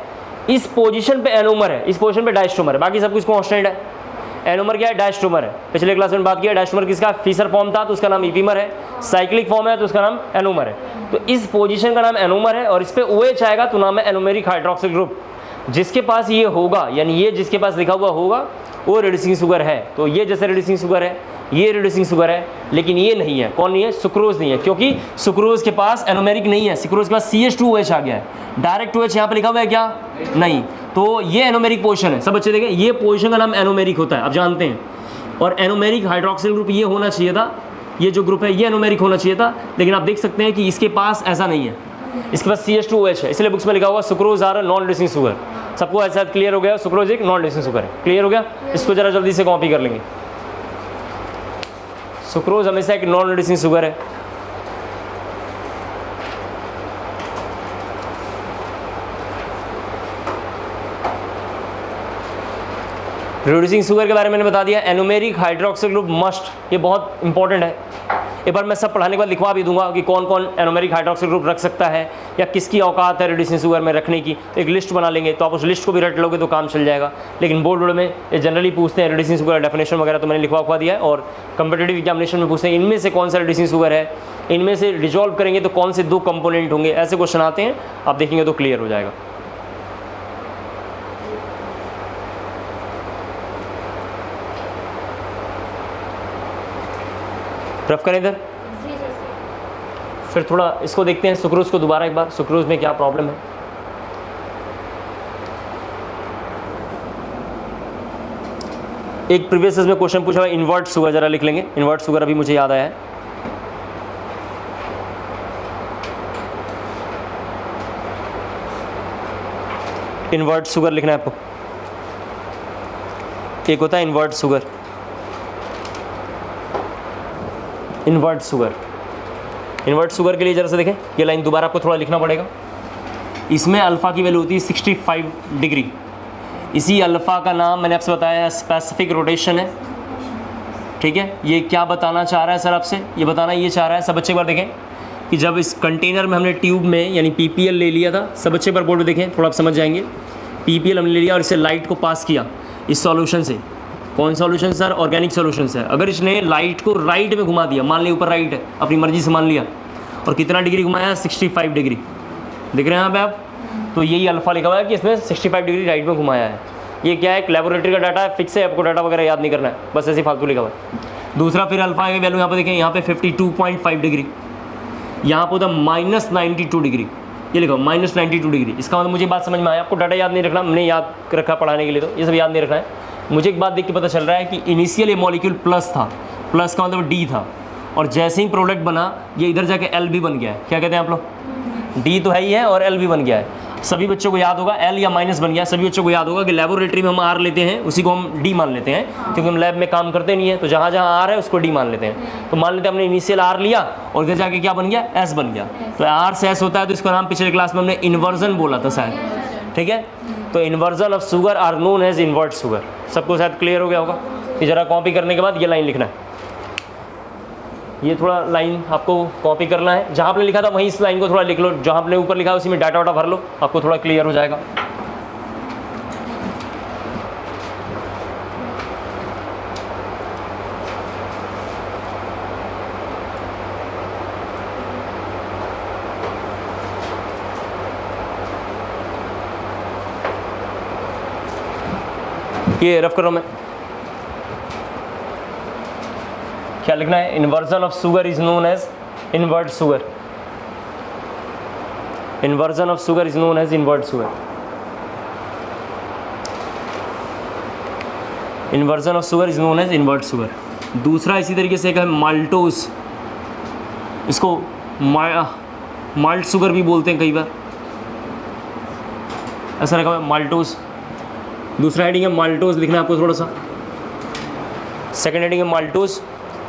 इस पोजीशन पे एनोमर है, इस पोजीशन पे डायस्ट्रोमर है, बाकी सब कुछ कांस्टेंट है। एनोमर क्या है, डायस्ट्रोमर है। पिछले क्लास में बात किया डायस्ट्रोमर किसका, फिशर फॉर्म था तो उसका नाम ईपीमर है, साइक्लिक फॉर्म है तो उसका नाम एनोमर है। तो इस पोजीशन का नाम एनोमर है और इस पे OH आएगा तो नाम है एनोमेरिक हाइड्रोक्सिल ग्रुप। जिसके पास ये होगा, यानी ये जिसके पास लिखा हुआ होगा वो रिड्यूसिंग शुगर है। तो ये जैसे रिड्यूसिंग शुगर है, ये रिड्यूसिंग शुगर है, लेकिन ये नहीं है। कौन नहीं है, सुक्रोज नहीं है, क्योंकि सुक्रोज के पास एनोमेरिक नहीं है, सुक्रोज के पास CH2OH आ गया है। डायरेक्ट OH यहाँ पे लिखा हुआ है क्या, नहीं। तो ये एनोमेरिक पोजीशन है। सब बच्चे देखें, ये पोजीशन का नाम एनोमेरिक होता है, आप जानते हैं। और एनोमेरिक हाइड्रोक्सिल ग्रुप ये होना चाहिए था, ये जो ग्रुप है ये एनोमेरिक होना चाहिए था, लेकिन आप देख सकते हैं कि इसके पास ऐसा नहीं है, इसके पास CH2OH है। इसलिए बुक्स में लिखा हुआ sucrose are non reducing sugar. सबको ऐसा क्लियर हो गया, सुक्रोज एक नॉन रिड्यूसिंग शुगर है। क्लियर हो गया, इसको जरा जल्दी से कॉपी कर लेंगे। सुक्रोज हमेशा एक नॉन रिड्यूसिंग शुगर है। रिड्यूसिंग शुगर के बारे में मैंने बता दिया। एनोमेरिक हाइड्रोक्सिल ग्रुप मस्ट, ये बहुत इंपॉर्टेंट है। एक बार मैं सब पढ़ाने के बाद लिखवा भी दूंगा कि कौन कौन एनोमेरिक हाइड्रोक्सिल ग्रुप रख सकता है या किसकी औकात है रिड्यूसिंग शुगर में रखने की। एक लिस्ट बना लेंगे, तो आप उस लिस्ट को भी रट लोगे तो काम चल जाएगा। लेकिन बोर्ड में ये जनरली पूछते हैं रिड्यूसिंग शुगर डेफिनेशन वगैरह, तो मैंने लिखवा दिया है। और कंपीटिटिव एग्जामिनेशन में पूछते हैं इनमें से कौन सा रिड्यूसिंग शुगर है, इनमें से डिजॉल्व करेंगे तो कौन से 2 कंपोनेंट होंगे, ऐसे क्वेश्चन आते हैं। आप देखेंगे तो क्लियर हो जाएगा। रफ करें इधर, फिर थोड़ा इसको देखते हैं सुक्रोज को दोबारा एक बार, सुक्रोज में क्या प्रॉब्लम है। एक प्रीवियस में क्वेश्चन पूछा हुआ इन्वर्ट शुगर, जरा लिख लेंगे। इन्वर्ट शुगर अभी मुझे याद आया है। इन्वर्ट शुगर लिखना है आपको। एक होता है invert sugar, invert sugar. Invert sugar के लिए जरा से देखें, ये लाइन दोबारा आपको थोड़ा लिखना पड़ेगा। इसमें अल्फ़ा की वैल्यू होती है 65 डिग्री। इसी अल्फ़ा का नाम मैंने आपसे बताया है स्पेसिफिक रोटेशन है, ठीक है। ये क्या बताना चाह रहा है सर आपसे, ये बताना ये चाह रहा है। सब बच्चे एक बार देखें कि जब इस कंटेनर में हमने ट्यूब में यानी PPL ले लिया था, सब बच्चे एक बार बोर्ड में देखें, थोड़ा आप समझ जाएंगे। PPL हमने ले लिया और इसे लाइट को पास किया इस सॉल्यूशन से। कौन सॉल्यूशन सर, ऑर्गेनिक सॉल्यूशन है। अगर इसने लाइट को राइट में घुमा दिया, मान लिया ऊपर राइट है, अपनी मर्जी से मान लिया, और कितना डिग्री घुमाया, 65 डिग्री, दिख रहे हैं यहाँ पे आप। तो यही अल्फ़ा लिखा हुआ है कि इसमें 65 डिग्री राइट में घुमाया है। ये क्या है, एक लेबोरेटरी का डाटा है, फिक्स है, आपको डाटा वगैरह याद नहीं करना है, बस ऐसे फालतू लिखा हुआ है। दूसरा फिर अल्फ़ा की वैल्यू यहाँ पे देखें, यहाँ पे 52.5 डिग्री, यहाँ पे होता -92 डिग्री, ये लिखो -92 डिग्री। इसका मतलब मुझे बात समझ में आया। आपको डाटा याद नहीं रखना, मैंने याद रखा पढ़ाने के लिए, तो ये सब याद नहीं रखना है। मुझे एक बात देख के पता चल रहा है कि इनिशियल ये मॉलिक्यूल प्लस था, प्लस का मतलब D था, और जैसे ही प्रोडक्ट बना ये इधर जाके L भी बन गया है। क्या कहते हैं आप लोग, D तो है ही है और L भी बन गया है। सभी बच्चों को याद होगा L या माइनस बन गया, सभी बच्चों को याद होगा कि लेबोरेटरी में हम R लेते हैं, उसी को हम D मान लेते हैं, क्योंकि हम लैब में काम करते नहीं है, तो जहाँ जहाँ R है उसको D मान लेते हैं। तो मान लेते हैं हमने इनिशियल R लिया और इधर जाके क्या बन गया, S बन गया। तो R से S होता है, तो इसका नाम पिछले क्लास में हमने इन्वर्जन बोला था शायद, ठीक है। तो inversion of sugar are known as invert sugar. सबको शायद क्लियर हो गया होगा। कि जरा कॉपी करने के बाद ये लाइन लिखना है, ये थोड़ा लाइन आपको कॉपी करना है। जहाँ आपने लिखा था वहीं इस लाइन को थोड़ा लिख लो, जहाँ आपने ऊपर लिखा है उसी में डाटा वाटा भर लो, आपको थोड़ा क्लियर हो जाएगा। ये रफ करो, मैं क्या लिखना है, inversion of sugar is known as invert sugar. Inversion of sugar is known as invert sugar. Inversion of sugar is known as invert sugar. दूसरा इसी तरीके से एक है माल्टोज, इसको माल्ट शुगर भी बोलते हैं कई बार, ऐसा रखा हुआ है माल्टोज। दूसरा हेडिंग है माल्टोज, लिखना है आपको थोड़ा सा। सेकंड हेडिंग है माल्टोज,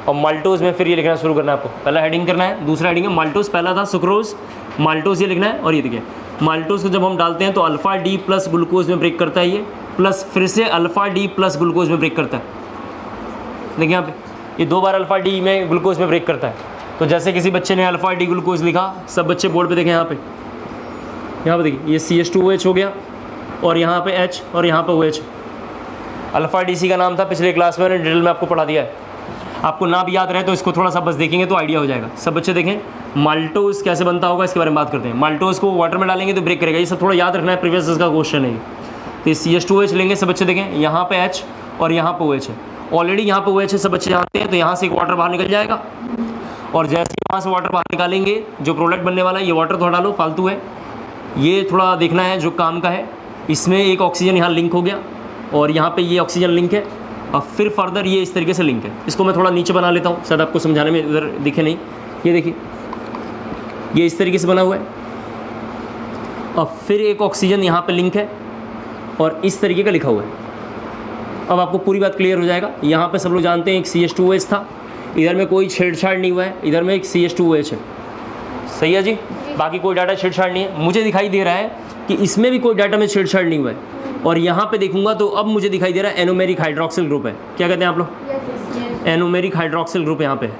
और माल्टोज में फिर ये लिखना शुरू करना है आपको। पहला हेडिंग करना है, दूसरा हेडिंग है माल्टोज, पहला था सुक्रोज, माल्टोज ये लिखना है। और ये देखिए माल्टोज को जब हम डालते हैं तो अल्फा डी प्लस ग्लूकोज में ब्रेक करता है ये, प्लस फिर से अल्फा डी प्लस ग्लूकोज में ब्रेक करता है। देखिए यहाँ पे ये 2 बार अल्फा डी में ग्लूकोज में ब्रेक करता है। तो जैसे किसी बच्चे ने अल्फा डी ग्लूकोज लिखा, सब बच्चे बोर्ड पे देखें यहाँ पे देखिए ये CH2OH हो गया, और यहाँ पे H और यहाँ पे OH। अल्फा डी सी का नाम था, पिछले क्लास में मैंने डिटेल में आपको पढ़ा दिया है। आपको ना भी याद रहे तो इसको थोड़ा सा बस देखेंगे तो आइडिया हो जाएगा। सब बच्चे देखें माल्टोज कैसे बनता होगा इसके बारे में बात करते हैं। माल्टोज को वाटर में डालेंगे तो ब्रेक करेगा, ये सब थोड़ा याद रखना है, प्रीवियस का क्वेश्चन है। तो CH2OH लेंगे, सब बच्चे देखें यहाँ पे H और यहाँ पे OH है। ऑलरेडी यहाँ पे OH है, सब बच्चे जानते हैं, तो यहाँ से एक वाटर बाहर निकल जाएगा, और जैसे यहाँ से वाटर बाहर निकालेंगे जो प्रोडक्ट बनने वाला है, ये वाटर थोड़ा डालो, फालतू है, ये थोड़ा देखना है जो काम का है। इसमें एक ऑक्सीजन यहाँ लिंक हो गया, और यहाँ पे ये ऑक्सीजन लिंक है, और फिर फर्दर ये इस तरीके से लिंक है। इसको मैं थोड़ा नीचे बना लेता हूँ, शायद आपको समझाने में इधर दिखे नहीं। ये देखिए ये इस तरीके से बना हुआ है, और फिर एक ऑक्सीजन यहाँ पे लिंक है, और इस तरीके का लिखा हुआ है। अब आपको पूरी बात क्लियर हो जाएगा। यहाँ पे सब लोग जानते हैं एक CH2OH था, इधर में कोई छेड़छाड़ नहीं हुआ है, इधर में एक CH2OH है। सही है जी, बाकी कोई डाटा छेड़छाड़ नहीं है। मुझे दिखाई दे रहा है कि इसमें भी कोई डाटा में छेड़छाड़ नहीं हुआ है, और यहाँ पे देखूंगा तो अब मुझे दिखाई दे रहा है एनोमेरिक हाइड्रोक्सिल ग्रुप है। क्या कहते हैं आप लोग? एनोमेरिक हाइड्रोक्सिल ग्रुप यहाँ पे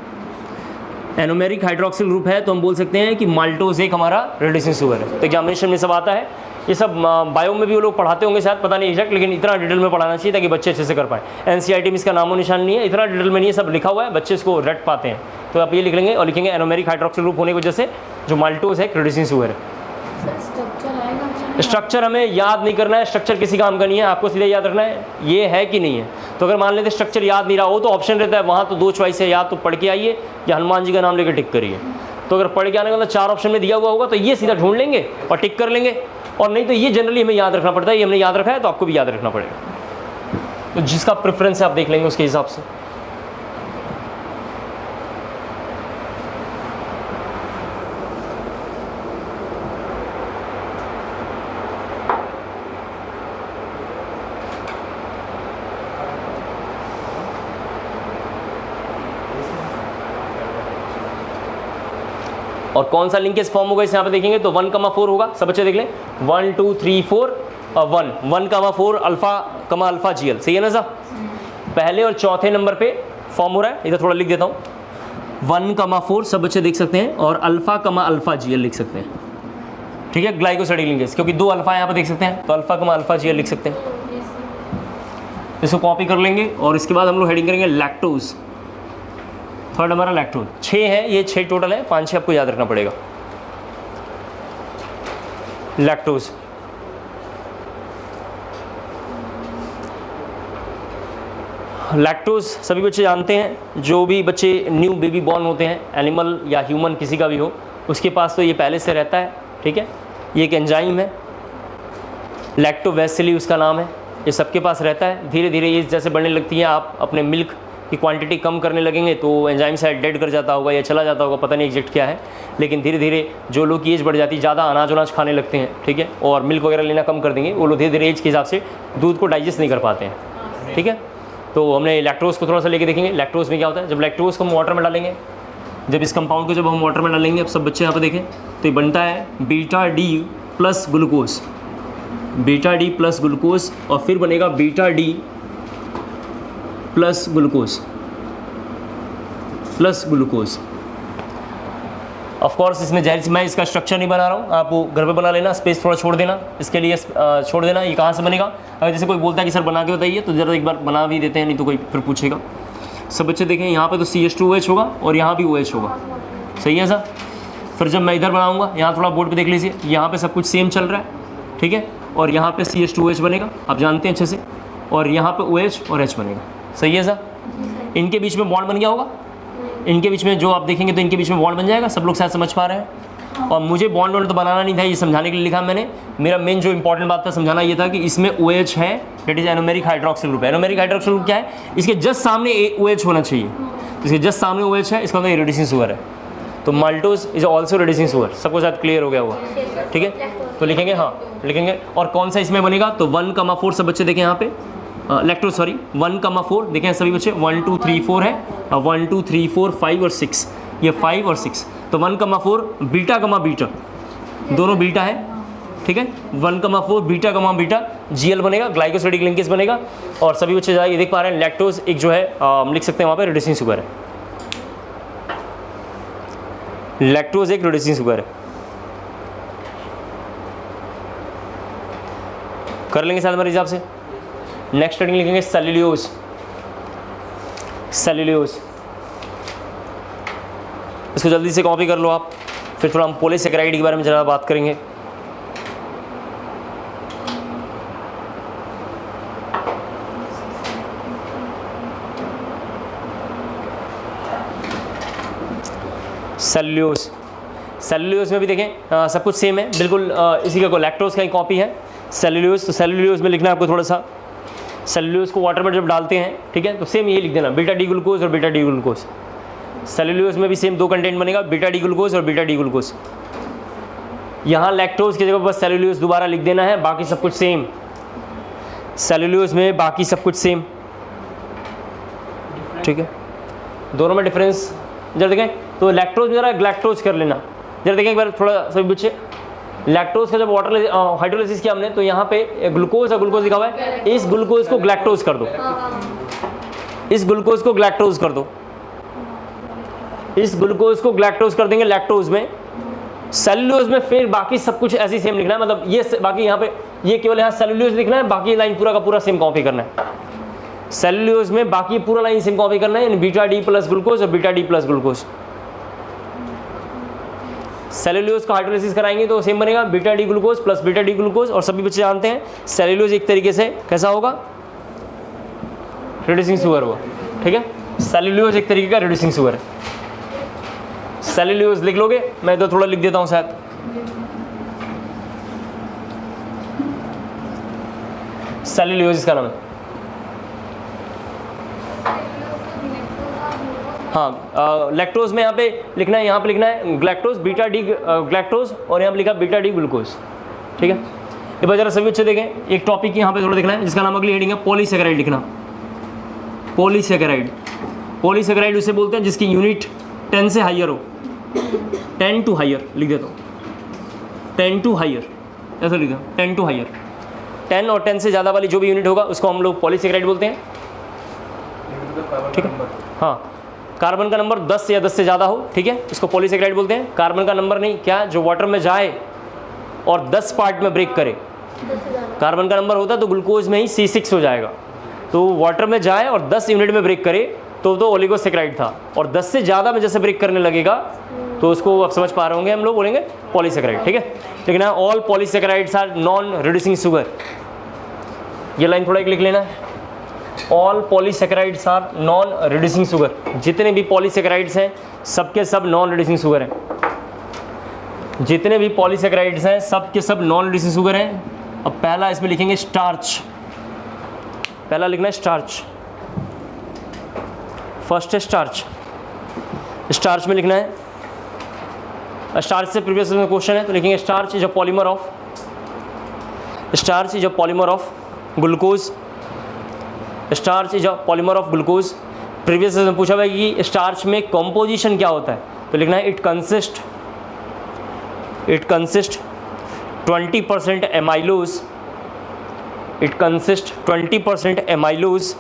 एनोमेरिक हाइड्रोक्सिल ग्रुप है, तो हम बोल सकते हैं कि माल्टोज एक हमारा रिड्यूसिंग शुगर है। तो एग्जामिनेशन में सब आता है, ये सब बायो में भी वो लोग पढ़ाते होंगे शायद, पता नहीं एग्जैक्ट, लेकिन इतना डिटेल में पढ़ाना चाहिए ताकि बच्चे अच्छे से कर पाए। NCERT में इसका नामो निशान नहीं है, इतना डिटेल में नहीं है, सब लिखा हुआ है, बच्चे इसको रट पाते हैं। तो आप ये लिख लेंगे और लिखेंगे एनोमेरिक हाइड्रोक्सिल ग्रुप होने की वजह से जो माल्टोज है रिड्यूसिंग शुगर है। स्ट्रक्चर हमें याद नहीं करना है, स्ट्रक्चर किसी काम का नहीं है, आपको सीधे याद रखना है ये है कि नहीं है। तो अगर मान लेते स्ट्रक्चर याद नहीं रहा हो तो ऑप्शन रहता है वहाँ, तो 2 चॉइस है, या तो पढ़ के आइए या हनुमान जी का नाम लेकर टिक करिए। तो अगर पढ़ के आने का मतलब 4 ऑप्शन में दिया हुआ होगा तो ये सीधा ढूंढ लेंगे और टिक कर लेंगे, और नहीं तो ये जनरली हमें याद रखना पड़ता है। ये हमने याद रखा है तो आपको भी याद रखना पड़ेगा। तो जिसका प्रेफरेंस है आप देख लेंगे उसके हिसाब से। और कौन सा लिंकेज फॉर्म होगा इस यहाँ पे देखेंगे तो 1,4 होगा। सब बच्चे देख लें 1 2 3 4 और 1,4 अल्फा अल्फा GL। सही है ना सर? पहले और चौथे नंबर पे फॉर्म हो रहा है, इधर थोड़ा लिख देता हूँ 1,4 सब बच्चे देख सकते हैं, और अल्फा अल्फा GL लिख सकते हैं। ठीक है, ग्लाइकोसाइडिक लिंकेज, क्योंकि 2 अल्फा यहाँ पे देख सकते हैं, तो अल्फा अल्फा GL लिख सकते हैं। इसको कॉपी कर लेंगे, और इसके बाद हम लोग हेडिंग करेंगे लैक्टोज। थर्ड हमारा लैक्टोज 6 है, ये 6 टोटल है, 5-6 आपको याद रखना पड़ेगा। लैक्टोज लैक्टोज सभी बच्चे जानते हैं, जो भी बच्चे न्यू बेबी बॉर्न होते हैं, एनिमल या ह्यूमन किसी का भी हो, उसके पास तो ये पहले से रहता है। ठीक है, ये एक एंजाइम है, लैक्टोबैसिली उसका नाम है, ये सबके पास रहता है। धीरे धीरे ये जैसे बढ़ने लगती है, आप अपने मिल्क की क्वांटिटी कम करने लगेंगे तो एंजाइम शायद डेड कर जाता होगा या चला जाता होगा, पता नहीं एग्जैक्ट क्या है, लेकिन धीरे धीरे जो लोग की एज बढ़ जाती है, ज़्यादा अनाज खाने लगते हैं, ठीक है, और मिल्क वगैरह लेना कम कर देंगे, वो लोग धीरे धीरे एज के हिसाब से दूध को डाइजेस्ट नहीं कर पाते हैं। ठीक है, तो हमने लैक्टोज को थोड़ा सा लेके देखेंगे। लैक्टोज में क्या होता है, जब लैक्टोज को हम वाटर में डालेंगे, जब इस कंपाउंड को जब हम वाटर में डालेंगे, अब सब बच्चे यहाँ पर देखें तो ये बनता है beta D plus glucose, beta D plus glucose, और फिर बनेगा beta D plus glucose plus glucose. Of course इसमें जाहिर सी मैं इसका स्ट्रक्चर नहीं बना रहा हूँ, आप वो घर पे बना लेना, स्पेस थोड़ा छोड़ देना इसके लिए, छोड़ देना। ये कहाँ से बनेगा, अगर जैसे कोई बोलता है कि सर बना के बताइए तो ज़रा एक बार बना भी देते हैं, नहीं तो कोई फिर पूछेगा। सब बच्चे देखें यहाँ पे तो CH2OH होगा और यहाँ भी OH होगा। सही है सर? फिर जब मैं इधर बनाऊँगा, यहाँ थोड़ा बोर्ड पर देख लीजिए, यहाँ पर सब कुछ सेम चल रहा है, ठीक है, और यहाँ पर CH2OH बनेगा, आप जानते हैं अच्छे से, और यहाँ पर OH और H बनेगा। सही है सर? इनके बीच में बॉन्ड बन गया होगा, इनके बीच में जो आप देखेंगे तो इनके बीच में बॉन्ड बन जाएगा। सब लोग शायद समझ पा रहे हैं। और मुझे बॉन्ड तो बनाना नहीं था, ये समझाने के लिए लिखा मैंने। मेरा मेन जो इंपॉर्टेंट बात था समझाना ये था कि इसमें OH है, that is anomeric hydroxyl group. Anomeric hydroxyl group क्या है, इसके जस्ट सामने OH होना चाहिए, इसके जस्ट सामने OH है, इसका मतलब रिड्यूसिंग शुगर है। तो maltose is also reducing sugar. सबको शायद क्लियर हो गया हुआ, ठीक है? तो लिखेंगे, हाँ लिखेंगे। और कौन सा इसमें बनेगा, तो 1,4 सब बच्चे देखें यहाँ पे लैक्टोज सॉरी 1,4 देखें सभी बच्चे 1 2 3 4 है, 1 2 3 4 5 और 6, ये 5 और 6, तो 1,4 बीटा कमा बीटा, दोनों बीटा है, ठीक है। 1,4 बीटा कमा बीटा GL बनेगा, ग्लाइकोसिडिक लिंकेज बनेगा। और सभी बच्चे ये देख पा रहे हैं लैक्टोज एक जो है लिख सकते हैं वहाँ पे रिड्यूसिंग शुगर है, लैक्टोज एक रिड्यूसिंग शुगर है। कर लेंगे साथ हमारे हिसाब से। नेक्स्ट हेडिंग लिखेंगे सेल्यूलोज, सेल्यूलोज, इसको जल्दी से कॉपी कर लो आप, फिर थोड़ा हम पॉलीसेकेराइड के बारे में ज़रा बात करेंगे। सेल्यूलोज, सेल्यूलोज में भी देखें सब कुछ सेम है बिल्कुल, इसी का लैक्टोज का ही कॉपी है सेल्यूलोज। तो सेल्यूलोज में लिखना है आपको थोड़ा सा, सेल्यूलोज को वाटर में जब डालते हैं, ठीक है, तो सेम ये लिख देना बीटा डी ग्लूकोज और बीटा डी ग्लूकोज। सेल्यूलोज में भी सेम दो कंटेंट बनेगा, बीटा डी ग्लूकोज और बीटा डी ग्लूकोज। यहाँ लैक्टोज की जगह बस सेल्यूलोज दोबारा लिख देना है, बाकी सब कुछ सेम। सेल्यूलोज में बाकी सब कुछ सेम, ठीक है, दोनों में डिफरेंस जरा देखें। तो लैक्टोज में जरा ग्लैक्टोज कर लेना, जरा देखें एक बार थोड़ा सभी बच्चे। लैक्टोज का जब वाटर हाइड्रोलाइसिस किया हमने तो यहाँ पे ग्लूकोज और ग्लूकोज लिखा हुआ है, इस ग्लूकोज को ग्लैक्टोज कर दो, इस ग्लूकोज को ग्लैक्टोज कर दो, इस ग्लूकोज को ग्लैक्टोज कर देंगे लैक्टोज में। सेल्यूलोज में फिर बाकी सब कुछ ऐसे सेम लिखना है, मतलब ये बाकी यहाँ पे ये केवल यहाँ सेल्यूलोज लिखना है, बाकी लाइन पूरा का पूरा सेम कॉपी करना है। सेल्यूलोज में बाकी पूरा लाइन सेम कॉपी करना है, बीटा डी प्लस ग्लूकोज और beta D plus glucose. Cellulose का हाइड्रोलाइसिस कराएंगे तो सेम बनेगा beta D glucose plus beta D glucose. और सभी बच्चे जानते हैं सेल्यूलोज एक तरीके से कैसा होगा, रिड्यूसिंग शुगर होगा, ठीक है। सेल्यूलोज एक तरीके का रिड्यूसिंग शुगर है। सेल्यूलोज लिख लोगे, मैं इधर थोड़ा लिख देता हूँ शायद। सेल्यूलोज इसका नाम है। हाँ, लैक्टोज में यहाँ पे लिखना है, यहाँ पे लिखना है ग्लैक्टोज बीटा डी ग्लैक्टोज और यहाँ पे लिखा बीटा डी ग्लूकोज, ठीक है। ये बार जरा सभी अच्छे देखें, एक टॉपिक यहाँ पे थोड़ा देखना है जिसका नाम अगली हेडिंग है पॉलीसेकेराइड लिखना। पॉलीसेकेराइड, पॉलीसेकेराइड उसे बोलते हैं जिसकी यूनिट 10 से हाइयर हो, 10 टू हाइयर लिख देता हूँ, 10 टू हाइयर ऐसा लिख दो, 10 टू हाइयर। 10 और 10 से ज़्यादा वाली जो भी यूनिट होगा उसको हम लोग पॉलीसेकेराइड बोलते हैं, ठीक है। हाँ, कार्बन का नंबर 10 या 10 से ज़्यादा हो, ठीक है, इसको पॉलीसेकेराइड बोलते हैं। कार्बन का नंबर नहीं, क्या जो वाटर में जाए और 10 पार्ट में ब्रेक करे। कार्बन का नंबर होता तो ग्लूकोज में ही C6 हो जाएगा, तो वाटर में जाए और 10 यूनिट में ब्रेक करे तो ओलिगोसेकेराइड था, और 10 से ज़्यादा में जैसे ब्रेक करने लगेगा तो उसको आप समझ पा रहे होंगे, हम लोग बोलेंगे पॉलीसेकेराइड, ठीक है। लेकिन all polysaccharides are non reducing sugar, ये लाइन थोड़ा एक लिख लेना है। All polysaccharides are non reducing sugar, जितने भी पॉलीसेकेराइड्स हैं सबके सब नॉन रिड्यूसिंग शुगर हैं, जितने भी पॉलीसेकेराइड्स हैं सबके सब नॉन रिड्यूसिंग शुगर हैं। अब पहला इसमें लिखेंगे स्टार्च, पहला लिखना है स्टार्च, फर्स्ट है स्टार्च। स्टार्च में लिखना है, स्टार्च से प्रीवियस में क्वेश्चन है तो लिखेंगे starch is a polymer of, starch is a polymer of glucose, starch is a polymer of glucose. Previous में पूछा हुआ है कि स्टार्च में कंपोजिशन क्या होता है, तो लिखना है it consist 20% amylose, it consist 20% amylose,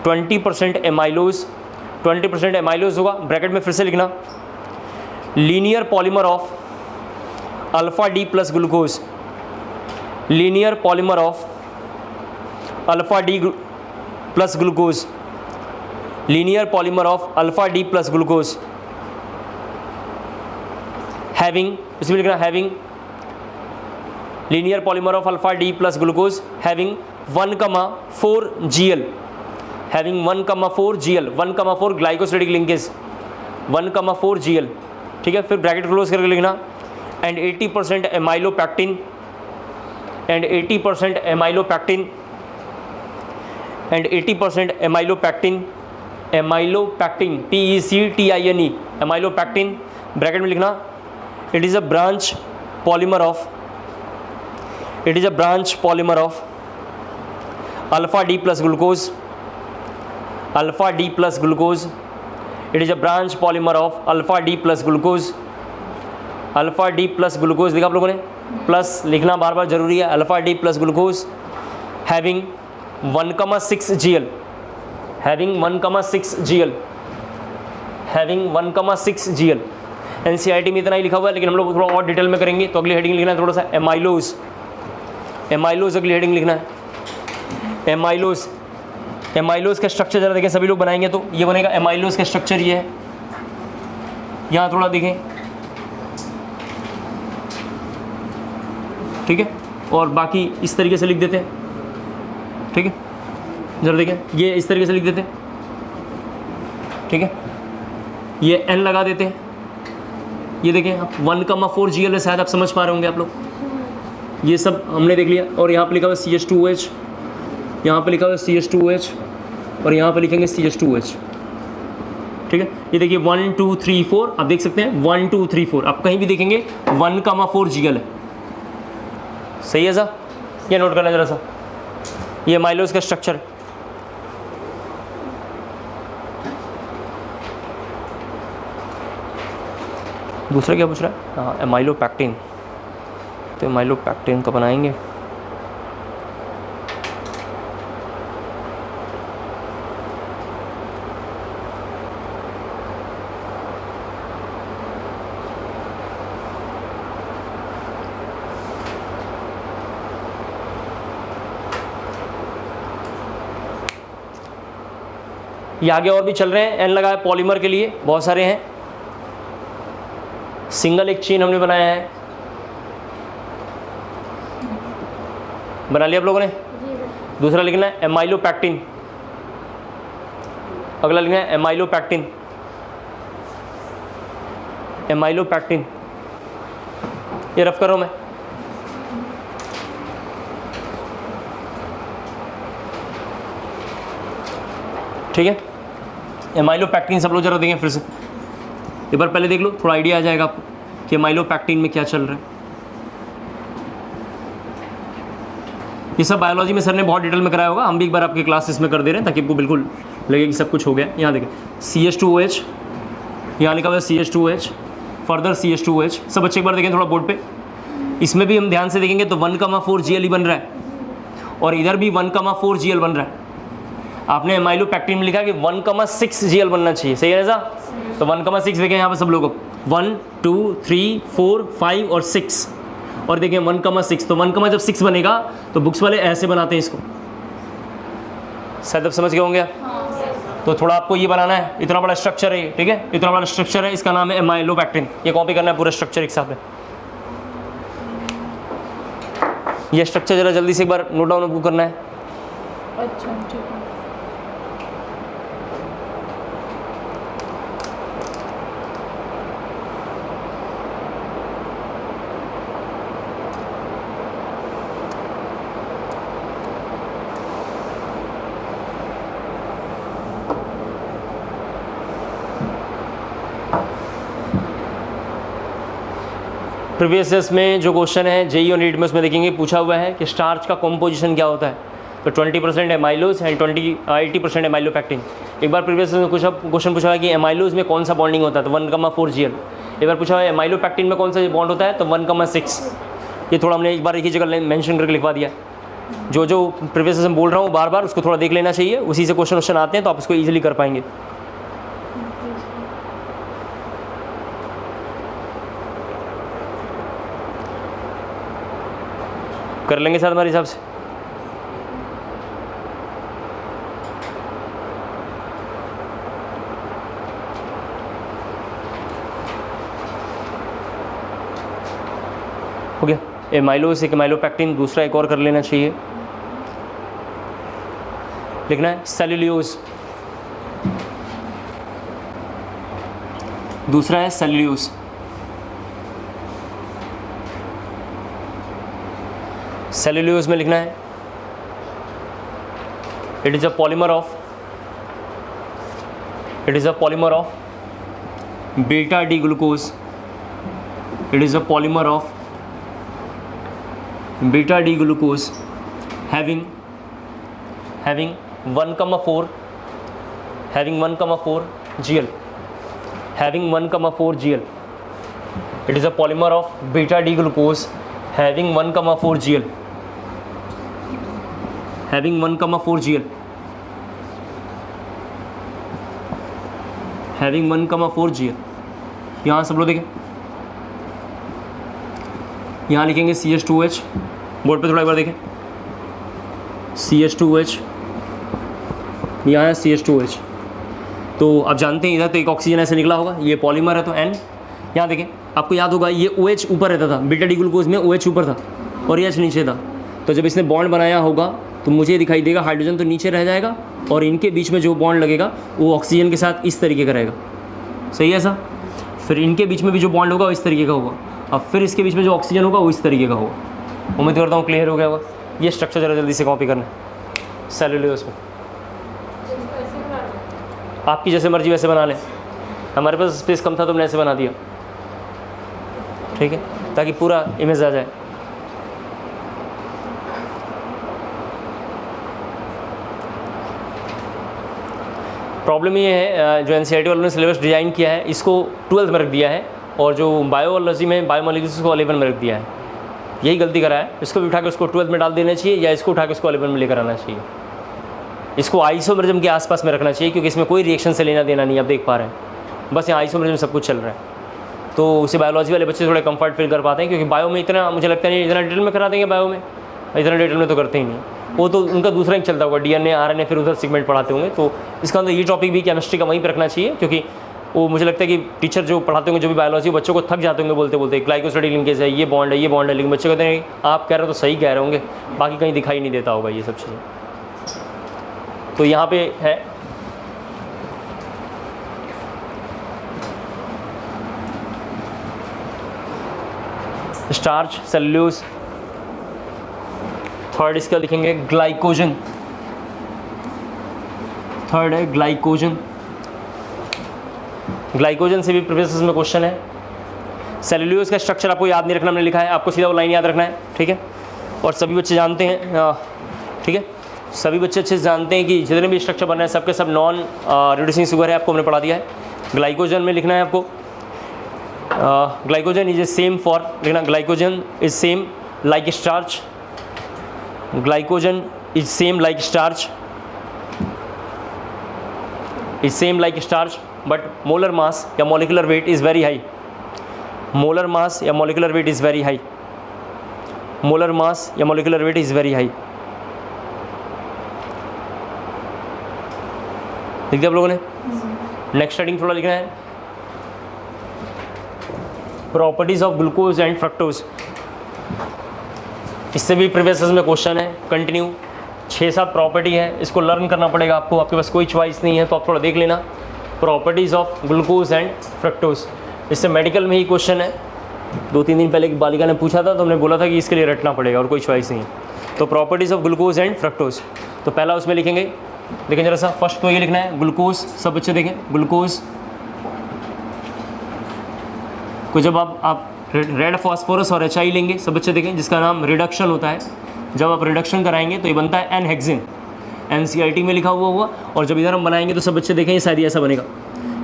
20% amylose, 20% amylose होगा। ब्रैकेट में फिर से लिखना linear polymer of alpha D plus glucose, linear polymer of alpha D plus glucose, linear polymer of alpha D plus glucose, having, इसमें लिखना having linear polymer of alpha D plus glucose having 1,4 GL, having 1,4 GL, 1,4 glycosidic linkage, 1,4 GL, ठीक है। फिर bracket close करके लिखना and 80% amylopectin, and 80% amylopectin, and 80% amylopectin, amylopectin PECTINE, amylopectin. Bracket में लिखना it is a branch polymer of, it is a branch polymer of alpha D plus glucose, alpha D plus glucose, it is a branch polymer of alpha D plus glucose, alpha D plus glucose देखा आप लोगों ने, plus लिखना बार बार जरूरी है, alpha D plus glucose having 1,6 GL, having 1,6 GL, having 1,6 GL। NCERT में इतना ही लिखा हुआ है, लेकिन हम लोग थोड़ा और डिटेल में करेंगे, तो अगली हेडिंग लिखना है थोड़ा सा एमाइलोज, एमाइलोज अगली हेडिंग लिखना है, एमाइलोज। एमाइलोज का स्ट्रक्चर जरा देखें, सभी लोग बनाएंगे तो ये बनेगा एमाइलोज का स्ट्रक्चर, ये है, यहाँ थोड़ा देखें, ठीक है, और बाकी इस तरीके से लिख देते हैं, ठीक है, जरा देखें ये इस तरीके से लिख देते हैं, ठीक है, ये N लगा देते हैं, ये देखें आप 1,4 GL है, शायद आप समझ पा रहे होंगे आप लोग, ये सब हमने देख लिया। और यहाँ पे लिखा हुआ CH2OH, यहाँ पे लिखा हुआ CH2OH, और यहाँ पे लिखेंगे CH2OH, ठीक है। ये देखिए 1 2 3 4, आप देख सकते हैं 1 2 3 4, आप कहीं भी देखेंगे 1,4 GL है, सही है साहब, ये नोट करना जरा सा, ये माइलोज का स्ट्रक्चर है। दूसरा क्या पूछ रहा है, हाँ एमाइलोपैक्टिन, तो एमाइलोपैक्टिन का बनाएंगे, ये आगे और भी चल रहे हैं, N लगा है पॉलीमर के लिए, बहुत सारे हैं, सिंगल एक चेन हमने बनाया है, बना लिया आप लोगों ने। दूसरा लिखना है एमाइलोपैक्टिन, अगला लिखना है एमाइलोपैक्टिन, एमाइलोपैक्टिन, ये रफ कर रहा हूं मैं, ठीक है। एमाइलोपैक्टिन सब लोग जरा देखें फिर से एक बार, पहले देख लो, थोड़ा आइडिया आ जाएगा आपको कि एमाइलोपैक्टिन में क्या चल रहा है। ये सब बायोलॉजी में सर ने बहुत डिटेल में कराया होगा, हम भी एक बार आपकी क्लासेस में कर दे रहे हैं ताकि आपको बिल्कुल लगे कि सब कुछ हो गया। यहाँ देखें CH2OH, यहाँ लिखा हुआ है CH2OH, फर्दर CH2OH, सब बच्चे एक बार देखें थोड़ा बोर्ड पे। इसमें भी हम ध्यान से देखेंगे तो 1,4 GL ही बन रहा है, और इधर भी 1,4 GL बन रहा है। आपने एमाइलोपैक्टिन में लिखा कि 1,6 GL बनना चाहिए, सही है ऐसा, तो 1,6 देखें यहाँ पर सब लोगों को, 1 2 3 4 5 और 6, और देखें 1,6, तो 1,6 बनेगा तो बुक्स वाले ऐसे बनाते हैं इसको, शायद अब समझ गए होंगे। तो थोड़ा आपको ये बनाना है, इतना बड़ा स्ट्रक्चर है, ठीक है, इतना बड़ा स्ट्रक्चर है, इसका नाम है एमाइलोपैक्टिन, ये कॉपी करना है पूरा स्ट्रक्चर एक साथ में। ये स्ट्रक्चर जरा जल्दी से एक बार नोट डाउन आपको करना है। अच्छा ठीक है। प्रीवियस ईयर्स में जो क्वेश्चन है जेईई और नीट में, उसमें देखेंगे पूछा हुआ है कि स्टार्च का कॉम्पोजिशन क्या होता है, तो 20% एमाइलोज एंड 80% एमाइलोपैक्टिन। एक बार प्रीवियस में क्वेश्चन पूछा है कि एमाइलोज में कौन सा बॉन्डिंग होता है, तो 1,4 GL। एक बार पूछा है एमाइलोपैक्टिन में कौन सा बॉन्ड होता है, तो 1,6। ये थोड़ा हमने एक बार एक ही जगह मेंशन करके लिखवा दिया। जो प्रीवियस में बोल रहा हूँ बार बार, उसको थोड़ा देख लेना चाहिए, उसी से क्वेश्चन आते हैं तो आप उसको ईजिली कर पाएंगे। कर लेंगे सर हमारे हिसाब से। हो गया एमाइलोज एक एमाइलोपैक्टिन, दूसरा एक और कर लेना चाहिए, लिखना है सेल्यूलोज, दूसरा है सेल्यूलोज। सेल्यूलोज में लिखना है it is a polymer of beta D glucose, it is a polymer of beta D glucose having having 1,4 Gl, having 1,4 Gl. It is a polymer of beta D glucose having 1,4 Gl, having 1,4 Gl, having 1,4 Gl. यहाँ सब लोग देखें, यहाँ लिखेंगे CH2H, board पे थोड़ा एक बार देखें, CH2H, यहाँ है CH2H. तो आप जानते हैं इधर तो एक ऑक्सीजन ऐसे निकला होगा, ये पॉलीमर है तो N. यहाँ देखें, आपको याद होगा ये OH ऊपर रहता था, बीटा डी ग्लूकोज में OH ऊपर था और H नीचे था. तो जब इसने बॉन्ड बनाया होगा तो मुझे दिखाई देगा हाइड्रोजन तो नीचे रह जाएगा और इनके बीच में जो बॉन्ड लगेगा वो ऑक्सीजन के साथ इस तरीके का रहेगा. सही है ऐसा? फिर इनके बीच में भी जो बॉन्ड होगा वो इस तरीके का होगा. अब फिर इसके बीच में जो ऑक्सीजन होगा वो इस तरीके का होगा. उम्मीद करता हूँ क्लियर हो गया होगा. ये स्ट्रक्चर ज़रा जल्दी से कॉपी करना है सेलुलोज में. आपकी जैसे मर्जी वैसे बना लें, हमारे पास स्पेस कम था तो हमने ऐसे बना दिया. ठीक है, ताकि पूरा इमेज आ जाए. प्रॉब्लम ये है जो NCERT वालों ने सिलेबस डिज़ाइन किया है इसको 12th में रख दिया है और जो बायोलॉजी में बायोमोलिक्यूल्स को 11 में रख दिया है. यही गलती करा है. इसको भी उठा के उसको 12th में डाल देना चाहिए या इसको उठा के उसको 11 में लेकर आना चाहिए. इसको आइसोमरिज्म के आसपास में रखना चाहिए क्योंकि इसमें कोई रिएक्शन से लेना देना नहीं. आप देख पा रहे हैं बस यहाँ आइसोमरिज्म सब कुछ चल रहा है. तो उसे बायोलॉजी वाले बच्चे थोड़े कंफर्ट फील कर पाते हैं क्योंकि बायो में इतना मुझे लगता नहीं इतना डिटेल में करा देंगे. बायो में इतना डिटेल में तो करते ही नहीं. वो तो उनका दूसरा ही चलता होगा, DNA RNA, फिर उधर सेगमेंट पढ़ाते होंगे. तो इसका अंदर ये टॉपिक भी केमिस्ट्री का वहीं पर रखना चाहिए क्योंकि वो मुझे लगता है कि टीचर जो पढ़ाते होंगे जो भी बायोलॉजी बच्चों को थक जाते होंगे बोलते बोलते ग्लाइकोसिडेटिक लिंकेज है, ये बॉन्ड है, ये बॉन्ड है. लेकिन बच्चे कहते हैं आप कह रहे हो तो सही कह रहे होंगे, बाकी कहीं दिखाई नहीं देता होगा ये सब चीज़ें. तो यहाँ पे है स्टार्च, सेल्यूलोज. थर्ड इसका लिखेंगे ग्लाइकोजन. थर्ड है ग्लाइकोजन. ग्लाइकोजन से भी प्रीवियस में क्वेश्चन है. सेल्यूलोज का स्ट्रक्चर आपको याद नहीं रखना, हमने लिखा है, आपको सीधा वो लाइन याद रखना है. ठीक है, और सभी बच्चे जानते हैं. ठीक है, सभी बच्चे अच्छे से जानते हैं कि जितने भी स्ट्रक्चर बन रहे हैं सबके सब नॉन रिड्यूसिंग शुगर है. आपको हमने पढ़ा दिया है. ग्लाइकोजन में लिखना है आपको glycogen is a same for लिखना. Glycogen is same like starch. Glycogen is same like starch. Is same like starch but molar mass या molecular weight is very high. Molar mass या molecular weight is very high. Molar mass या molecular weight is very high. लिख दिया आप लोगों ने. Next heading थोड़ा लिखना है properties of glucose and fructose. इससे भी प्रीवियस में क्वेश्चन है कंटिन्यू. 6-7 प्रॉपर्टी है, इसको लर्न करना पड़ेगा आपको. आपके पास कोई चॉइस नहीं है तो आप थोड़ा देख लेना. Properties of glucose and fructose, इससे मेडिकल में ही क्वेश्चन है. 2-3 दिन पहले एक बालिका ने पूछा था तो हमने बोला था कि इसके लिए रटना पड़ेगा और कोई चॉइस नहीं है. तो properties of glucose and fructose, तो पहला उसमें लिखेंगे, देखें जरा सा, फर्स्ट तो ये लिखना है ग्लूकोज. सब बच्चे देखें ग्लूकोज को जब आप रेड फॉस्फोरस और HI लेंगे, सब बच्चे देखें, जिसका नाम रिडक्शन होता है. जब आप रिडक्शन कराएंगे तो ये बनता है N-हेक्सिन. NCERT में लिखा हुआ होगा. और जब इधर हम बनाएंगे तो सब बच्चे देखें ये शायद ऐसा बनेगा.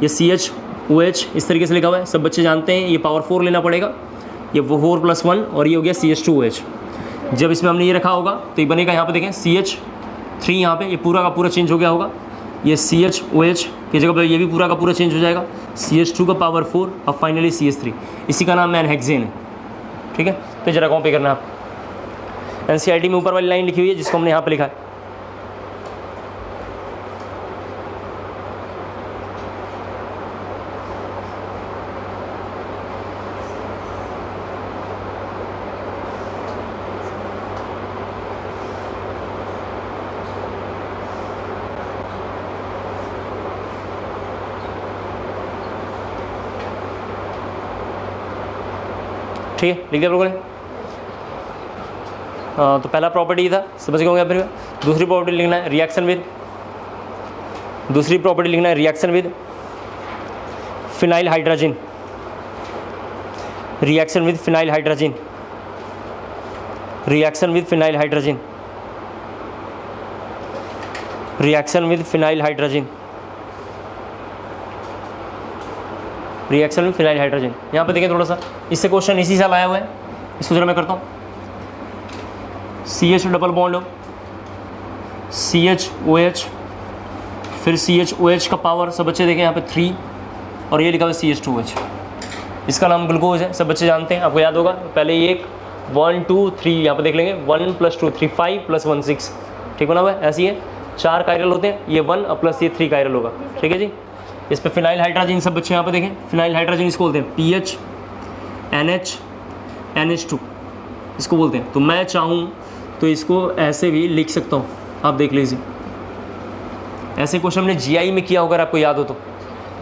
ये CH2OH इस तरीके से लिखा हुआ है. सब बच्चे जानते हैं ये पावर 4 लेना पड़ेगा. ये 4+1 और ये हो गया CH2OH. जब इसमें हमने ये रखा होगा तो ये बनेगा, यहाँ पे देखें CH3, यहाँ पे ये पूरा का पूरा चेंज हो गया होगा. ये CH2OH की जगह पर ये भी पूरा का पूरा चेंज हो जाएगा. CH2 का पावर 4 और फाइनली CH3. इसी का नाम N-हेक्सेन है. ठीक है, तो जरा कॉपी करना आप. NCERT में ऊपर वाली लाइन लिखी हुई है जिसको हमने यहाँ पे लिखा है. ठीक है, लिख दिया लोगों ने. तो पहला प्रॉपर्टी था, समझ गए होंगे आप. फिर दूसरी प्रॉपर्टी लिखना है रिएक्शन विद. दूसरी प्रॉपर्टी लिखना है reaction with phenyl hydrogen. Reaction with phenyl hydrogen. Reaction with phenyl hydrogen. Reaction with phenyl hydrogen, reaction with phenyl hydrogen. यहाँ पे देखें थोड़ा सा, इससे क्वेश्चन इसी साल आया हुआ है, इसको जरा मैं करता हूँ। CH डबल बॉन्ड हो, CHOH, फिर CHOH का पावर सब बच्चे देखें यहाँ पे 3, और ये लिखा हुआ है CH2OH। इसका नाम ग्लूकोज है, सब बच्चे जानते हैं, आपको याद होगा। पहले ये एक 1 2 3 यहाँ पे देख लेंगे, 1 + 2 3 5 + 1 6, ठीक बना हुआ है। ऐसी है 4 कायरल होते हैं, ये 1 प्लस ये 3 कायरल होगा, ठीक है जी। इस पर फिनाइल हाइड्रोजन सब बच्चे यहाँ पे देखें, फिनाइल हाइड्रोजन इसको बोलते हैं PH NH NH2 इसको बोलते हैं। तो मैं चाहूँ तो इसको ऐसे भी लिख सकता हूँ, आप देख लीजिए। ऐसे क्वेश्चन हमने GI में किया होगा, आपको याद हो तो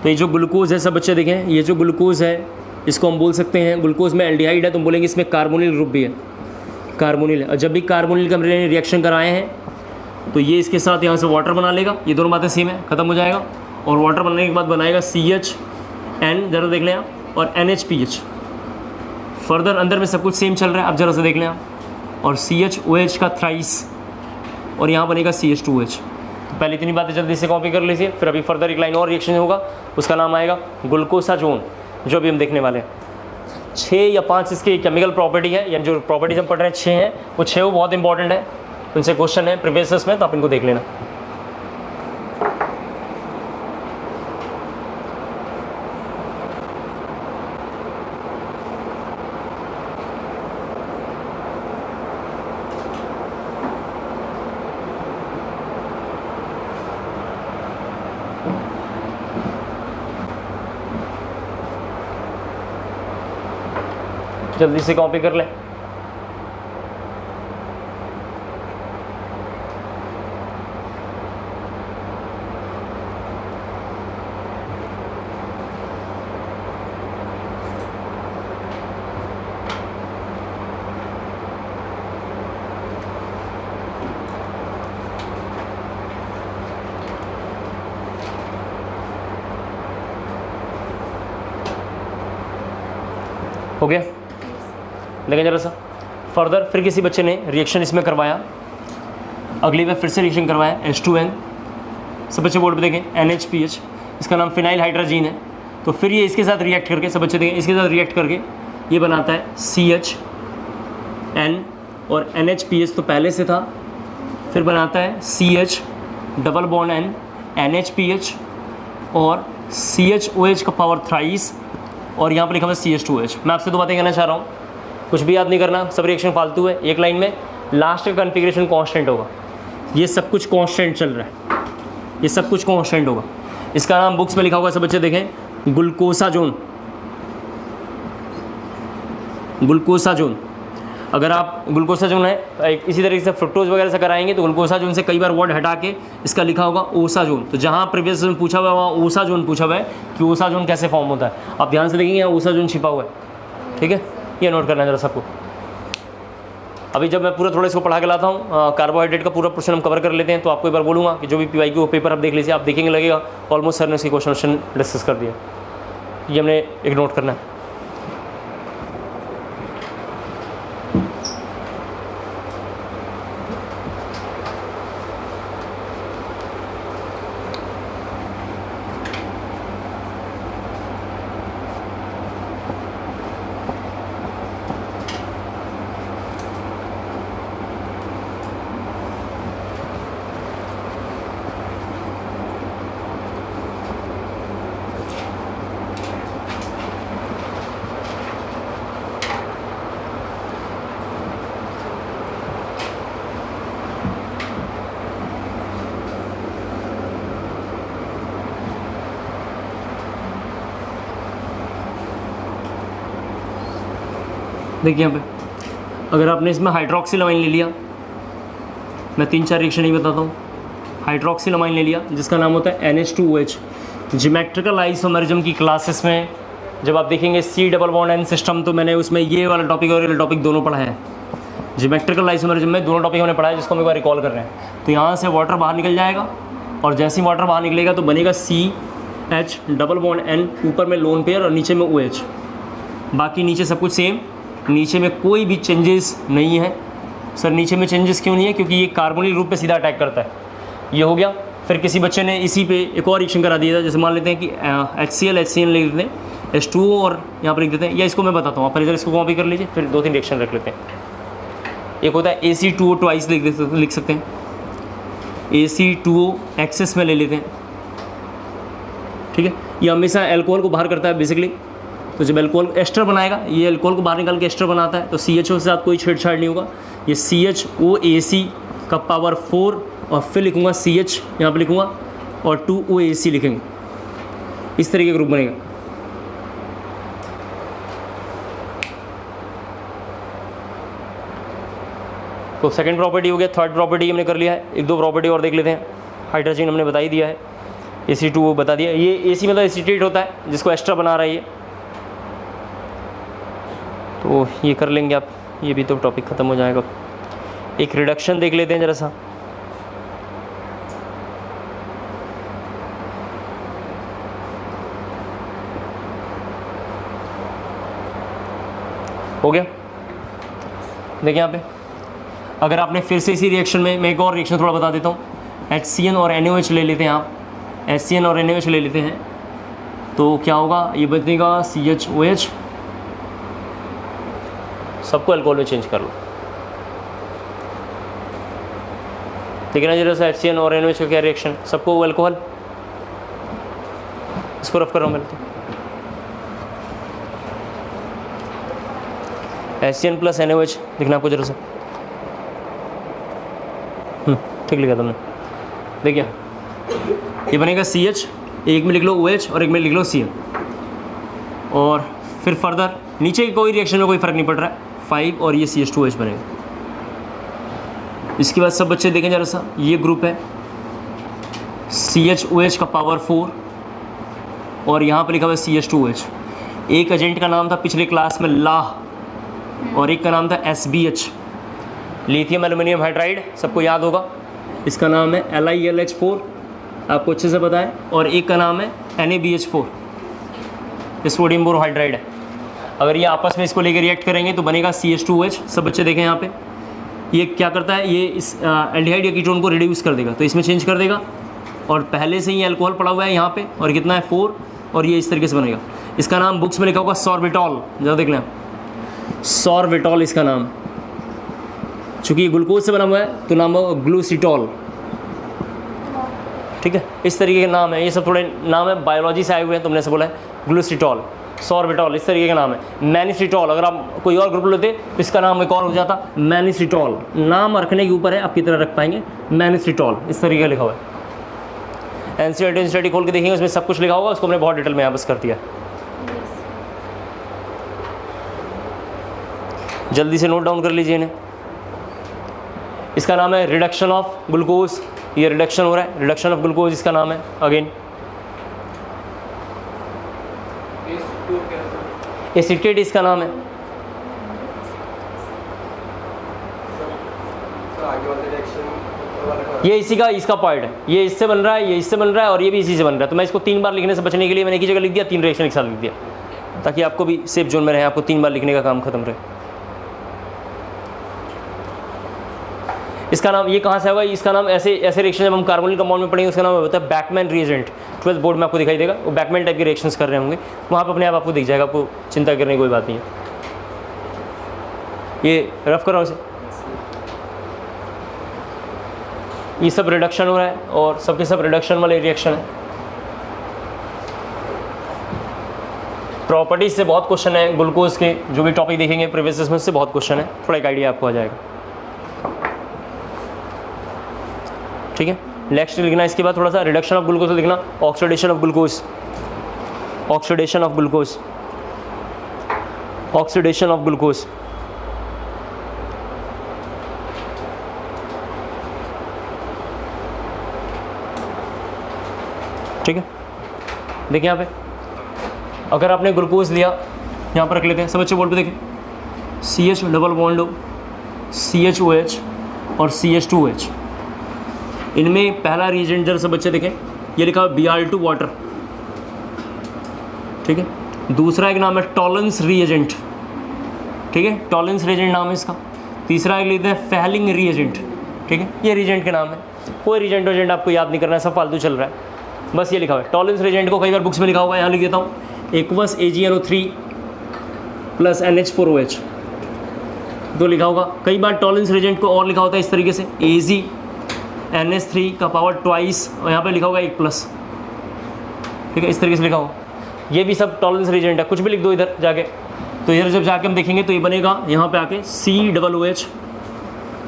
ये जो ग्लूकोज है सब बच्चे देखें, ये जो ग्लूकोज है इसको हम बोल सकते हैं, ग्लूकोज में एल्डिहाइड है तो हम बोलेंगे इसमें कार्बोनिल ग्रुप भी है, कार्बोनिल है। और जब भी कार्बोनिल का हमने रिएक्शन कराए हैं तो ये इसके साथ यहाँ से वाटर बना लेगा, ये दोनों बातें सेम है, ख़त्म हो जाएगा। और वाटर बनने के बाद बनाएगा CHN, ज़रा देख लें आप, और NHPH। फर्दर अंदर में सब कुछ सेम चल रहा है, अब ज़रा से देख लें आप, और CHOH का थ्राइस, और यहाँ बनेगा CH2OH। तो पहले इतनी बातें जल्दी से कॉपी कर लीजिए, फिर अभी फर्दर एक लाइन और रिएक्शन होगा, उसका नाम आएगा ग्लूकोसाजोन, जो अभी हम देखने वाले हैं। 6 या 5 इसकी केमिकल प्रॉपर्टी है, यानी जो प्रॉपर्टीज हम पढ़ रहे हैं 6 हैं, वो 6 बहुत इंपॉर्टेंट है, उनसे क्वेश्चन है प्रीवियस में, तो आप इनको देख लेना। जल्दी से कॉपी कर लें। हो गया, लेकिन जरा सा फर्दर फिर किसी बच्चे ने रिएक्शन इसमें करवाया, अगली बार फिर से रिएक्शन करवाया H2N, सब बच्चे बोर्ड पे देखें NHPH, इसका नाम फिनाइल हाइड्रोजन है। तो फिर ये इसके साथ रिएक्ट करके, सब बच्चे देखें, इसके साथ रिएक्ट करके ये बनाता है CHN, और NHPH तो पहले से था, फिर बनाता है CH double bond N NHPH, और CHOH का पावर थ्राइस, और यहाँ पर लिखा हुआ है CH2OH। मैं आपसे 2 बातें कहना चाह रहा हूँ, कुछ भी याद नहीं करना, सब रिएक्शन फालतू है। एक लाइन में लास्ट का कन्फिग्रेशन कांस्टेंट होगा, ये सब कुछ कांस्टेंट चल रहा है, ये सब कुछ कांस्टेंट होगा। इसका नाम बुक्स में लिखा होगा, सब बच्चे देखें, ग्लूकोसाजोन, ग्लूकोसाजोन। अगर आप ग्लूकोसाजोन है इसी तरीके से फ्रुक्टोज वगैरह से कराएंगे तो ग्लूकोसाजोन से कई बार वर्ड हटा के इसका लिखा होगा ओसाजोन। तो जहाँ प्रीवियस में पूछा हुआ है वहाँ ओसाजोन पूछा हुआ है कि ओसाजोन कैसे फॉर्म होता है, आप ध्यान से देखेंगे यहाँ ओसाजोन छिपा हुआ है, ठीक है, ये नोट करना है जरा सबको। अभी जब मैं पूरा थोड़ा इसको पढ़ा के लाता हूँ, कार्बोहाइड्रेट का पूरा पोर्शन हम कवर कर लेते हैं, तो आपको एक बार बोलूँगा कि जो भी PYQ पेपर आप देख लीजिए, आप देखेंगे लगेगा ऑलमोस्ट सर ने उसकी क्वेश्चन डिस्कस कर दिया, ये हमने एक नोट करना है। देखिए यहाँ पे अगर आपने इसमें हाइड्रोक्सिलामाइन ले लिया, मैं 3-4 रिएक्शन ही बताता हूँ। हाइड्रोक्सिलामाइन ले लिया जिसका नाम होता है NH2OH। ज्योमेट्रिकल आइसोमरिज्म की क्लासेस में जब आप देखेंगे C double bond N system, तो मैंने उसमें ये वाला टॉपिक और ये टॉपिक दोनों पढ़ा है। ज्योमेट्रिकल आइसोमरिज्म में दोनों टॉपिक हमने पढ़ा है, जिसको हम एक बार रिकॉल कर रहे हैं। तो यहाँ से वाटर बाहर निकल जाएगा, और जैसे ही वाटर बाहर निकलेगा तो बनेगा CH डबल बॉन्ड N, ऊपर में लोन पेयर और नीचे में OH। बाकी नीचे सब कुछ सेम, नीचे में कोई भी चेंजेस नहीं है। सर नीचे में चेंजेस क्यों नहीं है? क्योंकि ये कार्बोनिल ग्रुप पे सीधा अटैक करता है। ये हो गया। फिर किसी बच्चे ने इसी पे एक और रिएक्शन करा दिया था, जैसे मान लेते हैं कि HCl लिख देते हैं, H2O और यहाँ पर लिख देते हैं, या इसको मैं बताता हूँ, आप पहले इसको कॉपी कर लीजिए, फिर 2-3 रिएक्शन रख लेते हैं। एक होता है AC2O ट्वाइस लिख सकते हैं, AC2O एक्सेस में ले लेते हैं, ठीक है। ये हमेशा अल्कोहल को बाहर करता है बेसिकली, तो जब अल्कोहल एस्टर बनाएगा, ये अल्कोहल को बाहर निकाल के एस्टर बनाता है, तो CHO के साथ कोई छेड़छाड़ नहीं होगा। ये CHOAC का पावर 4 और फिर लिखूँगा CH यहाँ पर लिखूँगा और 2OAC लिखेंगे, इस तरीके का ग्रुप बनेगा। तो सेकंड प्रॉपर्टी हो गया। थर्ड प्रॉपर्टी हमने कर लिया है, 1-2 प्रॉपर्टी और देख लेते हैं। हाइड्रोजन हमने बता ही दिया है, AC2O बता दिया। ये AC मतलब एसीटेट होता है जिसको एस्टर बना रहा है ये, तो ये कर लेंगे आप, ये भी तो टॉपिक ख़त्म हो जाएगा। एक रिडक्शन देख लेते हैं ज़रा सा। हो गया, देखिए यहाँ पे अगर आपने फिर से इसी रिएक्शन में, मैं एक और रिएक्शन थोड़ा बता देता हूँ, HCN और NaOH ले लेते हैं आप, HCN और NaOH ले लेते हैं, तो क्या होगा, ये बनेगा CHOH, सबको अल्कोहल में चेंज कर लो। ठीक है ना, जरा सा HCN और NaOH का क्या रिएक्शन, सबको अल्कोहल, इसको रफ कर रहा हूँ मैं, HCN प्लस NaOH लिखना आपको जरा सा, ठीक लिखा तुमने। देखिए ये बनेगा CH, एक में लिख लो OH और एक में लिख लो CN, और फिर फर्दर नीचे की कोई रिएक्शन में कोई फ़र्क नहीं पड़ रहा है, 5 और ये CH2OH बनेगा। इसके बाद सब बच्चे देखें जरा सा, ये ग्रुप है CHOH का पावर 4 और यहाँ पर लिखा हुआ है CH2OH। एक एजेंट का नाम था पिछले क्लास में लाह, और एक का नाम था SBH, लिथियम एल्युमिनियम हाइड्राइड, सबको याद होगा। इसका नाम है LiLH4, आपको अच्छे से पता है, और एक का नाम है NaBH4, ये सोडियम बोरोहाइड्राइड है। अगर ये आपस में इसको लेकर रिएक्ट करेंगे तो बनेगा CH2OH। सब बच्चे देखें यहाँ पे, ये क्या करता है, ये इस एल्डिहाइड या कीटोन को रिड्यूस कर देगा, तो इसमें चेंज कर देगा, और पहले से ही अल्कोहल पड़ा हुआ है यहाँ पे, और कितना है 4, और ये इस तरीके से बनेगा। इसका नाम बुक्स में लिखा होगा सॉर्बिटॉल, ज़रा देख लें, सॉर्बिटॉल इसका नाम, चूँकि ये ग्लूकोज से बना हुआ है तो नाम होगा ग्लूसिटॉल, ठीक है। इस तरीके के नाम है, ये सब थोड़े नाम है बायोलॉजी से आए हुए हैं, तुमने से बोला है ग्लूसिटॉल, सॉर्बिटॉल, इस तरीके का नाम है। मैनिसिटॉल, अगर आप कोई और ग्रुप लेते तो इसका नाम एक और हो जाता मैनिसिटॉल, नाम रखने के ऊपर है आप कितना रख पाएंगे, मैनिसिटॉल, इस तरीके का लिखा हुआ है। NCERT स्टडी खोल के देखेंगे, उसमें सब कुछ लिखा होगा, उसको हमने बहुत डिटेल में यहाँ बस कर दिया। जल्दी से नोट डाउन कर लीजिए इन्हें। इसका नाम है रिडक्शन ऑफ ग्लूकोज, ये रिडक्शन हो रहा है, रिडक्शन ऑफ ग्लूकोज इसका नाम है। अगेन एसीटेट इसका नाम है, ये इसी का इसका पार्ट है, ये इससे बन रहा है, ये इससे बन रहा है, और ये भी इसी से बन रहा है। तो मैं इसको 3 बार लिखने से बचने के लिए मैंने एक ही जगह लिख दिया, 3 रिएक्शन एक साथ लिख दिया, ताकि आपको भी सेफ जोन में रहे, आपको 3 बार लिखने का काम खत्म रहे। इसका नाम ये कहाँ से होगा, इसका नाम ऐसे रिएक्शन जब हम कार्बोनिल कंपाउंड में पढ़ेंगे उसका नाम होता है बैकमैन रिएजेंट। 12th बोर्ड में आपको दिखाई देगा, वो बैकमैन टाइप के रिएक्शंस कर रहे होंगे, वहाँ पर अपने आप आपको दिख जाएगा, आपको चिंता करने की कोई बात नहीं है। ये रफ कर रहा हूँ इसे, ये सब रिडक्शन हो रहा है और सबके सब रिडक्शन वाले रिएक्शन है। प्रॉपर्टीज से बहुत क्वेश्चन है, ग्लूकोज के जो भी टॉपिक देखेंगे प्रीवियस में से बहुत क्वेश्चन है, थोड़ा एक आइडिया आपको आ जाएगा। ठीक है, नेक्स्ट लिखना इसके बाद थोड़ा सा रिडक्शन ऑफ ग्लूकोज लिखना, oxidation of glucose, oxidation of glucose, oxidation of glucose. ठीक है, देखिए यहाँ पे अगर आपने ग्लूकोज लिया, यहाँ पर रख लेते हैं, सब अच्छे बोर्ड पे देखें, CH डबल बॉन्ड हो, CHOH और CH2OH। इनमें पहला रिएजेंट जरा सब बच्चे देखें, ये लिखा है Br2 वाटर, ठीक है। दूसरा एक नाम है टॉलेंस रिएजेंट, ठीक है, टॉलेंस रिएजेंट नाम है इसका। तीसरा एक लेते हैं फैलिंग रिएजेंट, ठीक है, ये रिएजेंट के नाम है। कोई रिजेंट वोजेंट आपको याद नहीं करना है, सब फालतू चल रहा है, बस ये लिखा हुआ है। टॉलरेंस रिजेंट को कई बार बुक्स में लिखा हुआ है, यहाँ लिख देता हूँ, एक्वस AgNO3 प्लस NH4OH, तो लिखा होगा। कई बार टॉलरेंस रिजेंट को और लिखा होता है इस तरीके से, AgNH3 का पावर ट्वाइस, और यहाँ पे लिखा होगा 1 प्लस, ठीक है, इस तरीके से लिखा होगा। ये भी सब टॉलरेंस रिजेंट है, कुछ भी लिख दो इधर जाके। तो इधर जब जाके हम देखेंगे तो ये बनेगा यहाँ पे आके COOH,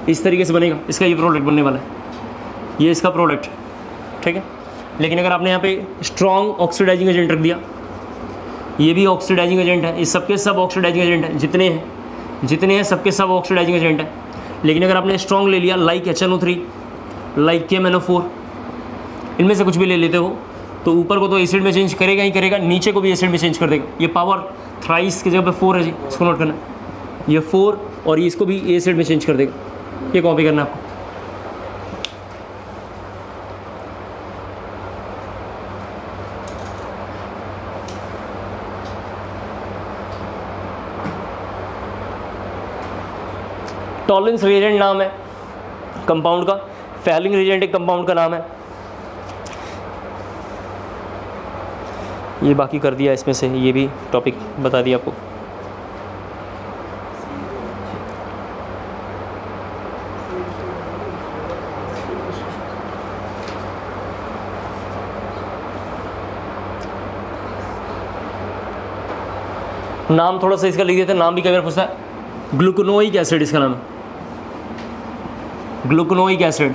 इस तरीके से बनेगा, इसका ये प्रोडक्ट बनने वाला है, ये इसका प्रोडक्ट, ठीक है। लेकिन अगर आपने यहाँ पे स्ट्रॉन्ग ऑक्सीडाइजिंग एजेंट रख दिया, ये भी ऑक्सीडाइजिंग एजेंट है, इस सबके सब ऑक्सीडाइजिंग एजेंट हैं, जितने हैं सबके सब ऑक्सीडाइजिंग एजेंट हैं। लेकिन अगर आपने स्ट्रॉन्ग ले लिया लाइक HNO3, लाइक KMNO4, इनमें से कुछ भी ले लेते हो, तो ऊपर को तो एसिड में चेंज करेगा ही करेगा, नीचे को भी एसिड में चेंज कर देगा। ये पावर थ्राइस की जगह पे 4 है जी, इसको नोट करना, ये 4, और ये इसको भी एसिड में चेंज कर देगा, ये कॉपी करना आपको। टॉलरेंस रिएजेंट नाम है कंपाउंड का, फैलिंग रिएजेंट एक कंपाउंड का नाम है। ये बाकी कर दिया इसमें से, ये भी टॉपिक बता दिया आपको। नाम थोड़ा सा इसका लिख देते हैं, नाम भी कई बार पूछता है। ग्लूकोनोइक एसिड इसका नाम है, ग्लूकोनोइक एसिड,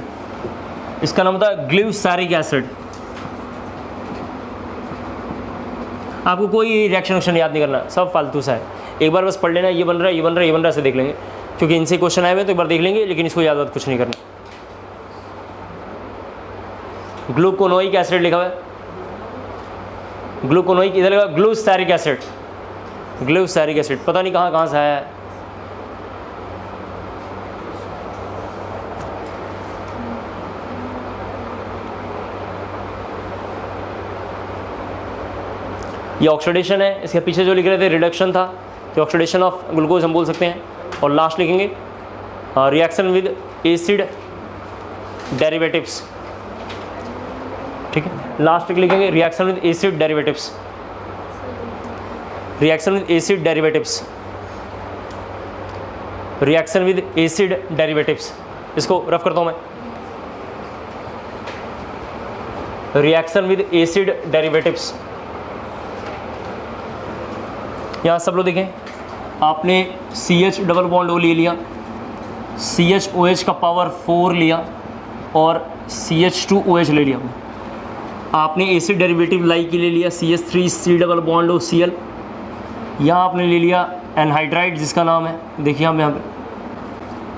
इसका नाम होता है ग्लिसैरिक एसिड। आपको कोई रिएक्शन याद नहीं करना, सब फालतू सा है, एक बार बस पढ़ लेना, ये बन रहा है, ये बन रहा है, ये बन रहा है, ऐसे देख लेंगे, क्योंकि इनसे क्वेश्चन आए हुए तो एक बार देख लेंगे, लेकिन इसको याद कुछ नहीं करना। ग्लूकोनोइक एसिड लिखा हुआ है, ग्लूकोनोइक, इधर लगा ग्लिसैरिक एसिड, ग्लिसैरिक एसिड, पता नहीं कहाँ से आया है। ये ऑक्सीडेशन है, इसके पीछे जो लिख रहे थे रिडक्शन था, तो ऑक्सीडेशन ऑफ ग्लूकोज हम बोल सकते हैं। और लास्ट लिखेंगे रिएक्शन विद एसिड डेरिवेटिव्स, ठीक है, लास्ट लिखेंगे reaction with acid derivatives, reaction with acid derivatives, reaction with acid derivatives, इसको रफ करता हूं मैं, रिएक्शन विद एसिड डेरिवेटिव्स। यहाँ सब लोग देखें, आपने CH डबल बॉन्ड O ले लिया, CHOH का पावर 4 लिया, और CH2OH ले लिया। आपने एसिड डेरिवेटिव लाइक ले लिया, CH3C double bond O Cl। यहाँ आपने ले लिया एनहाइड्राइड जिसका नाम है, देखिए आप यहाँ पे,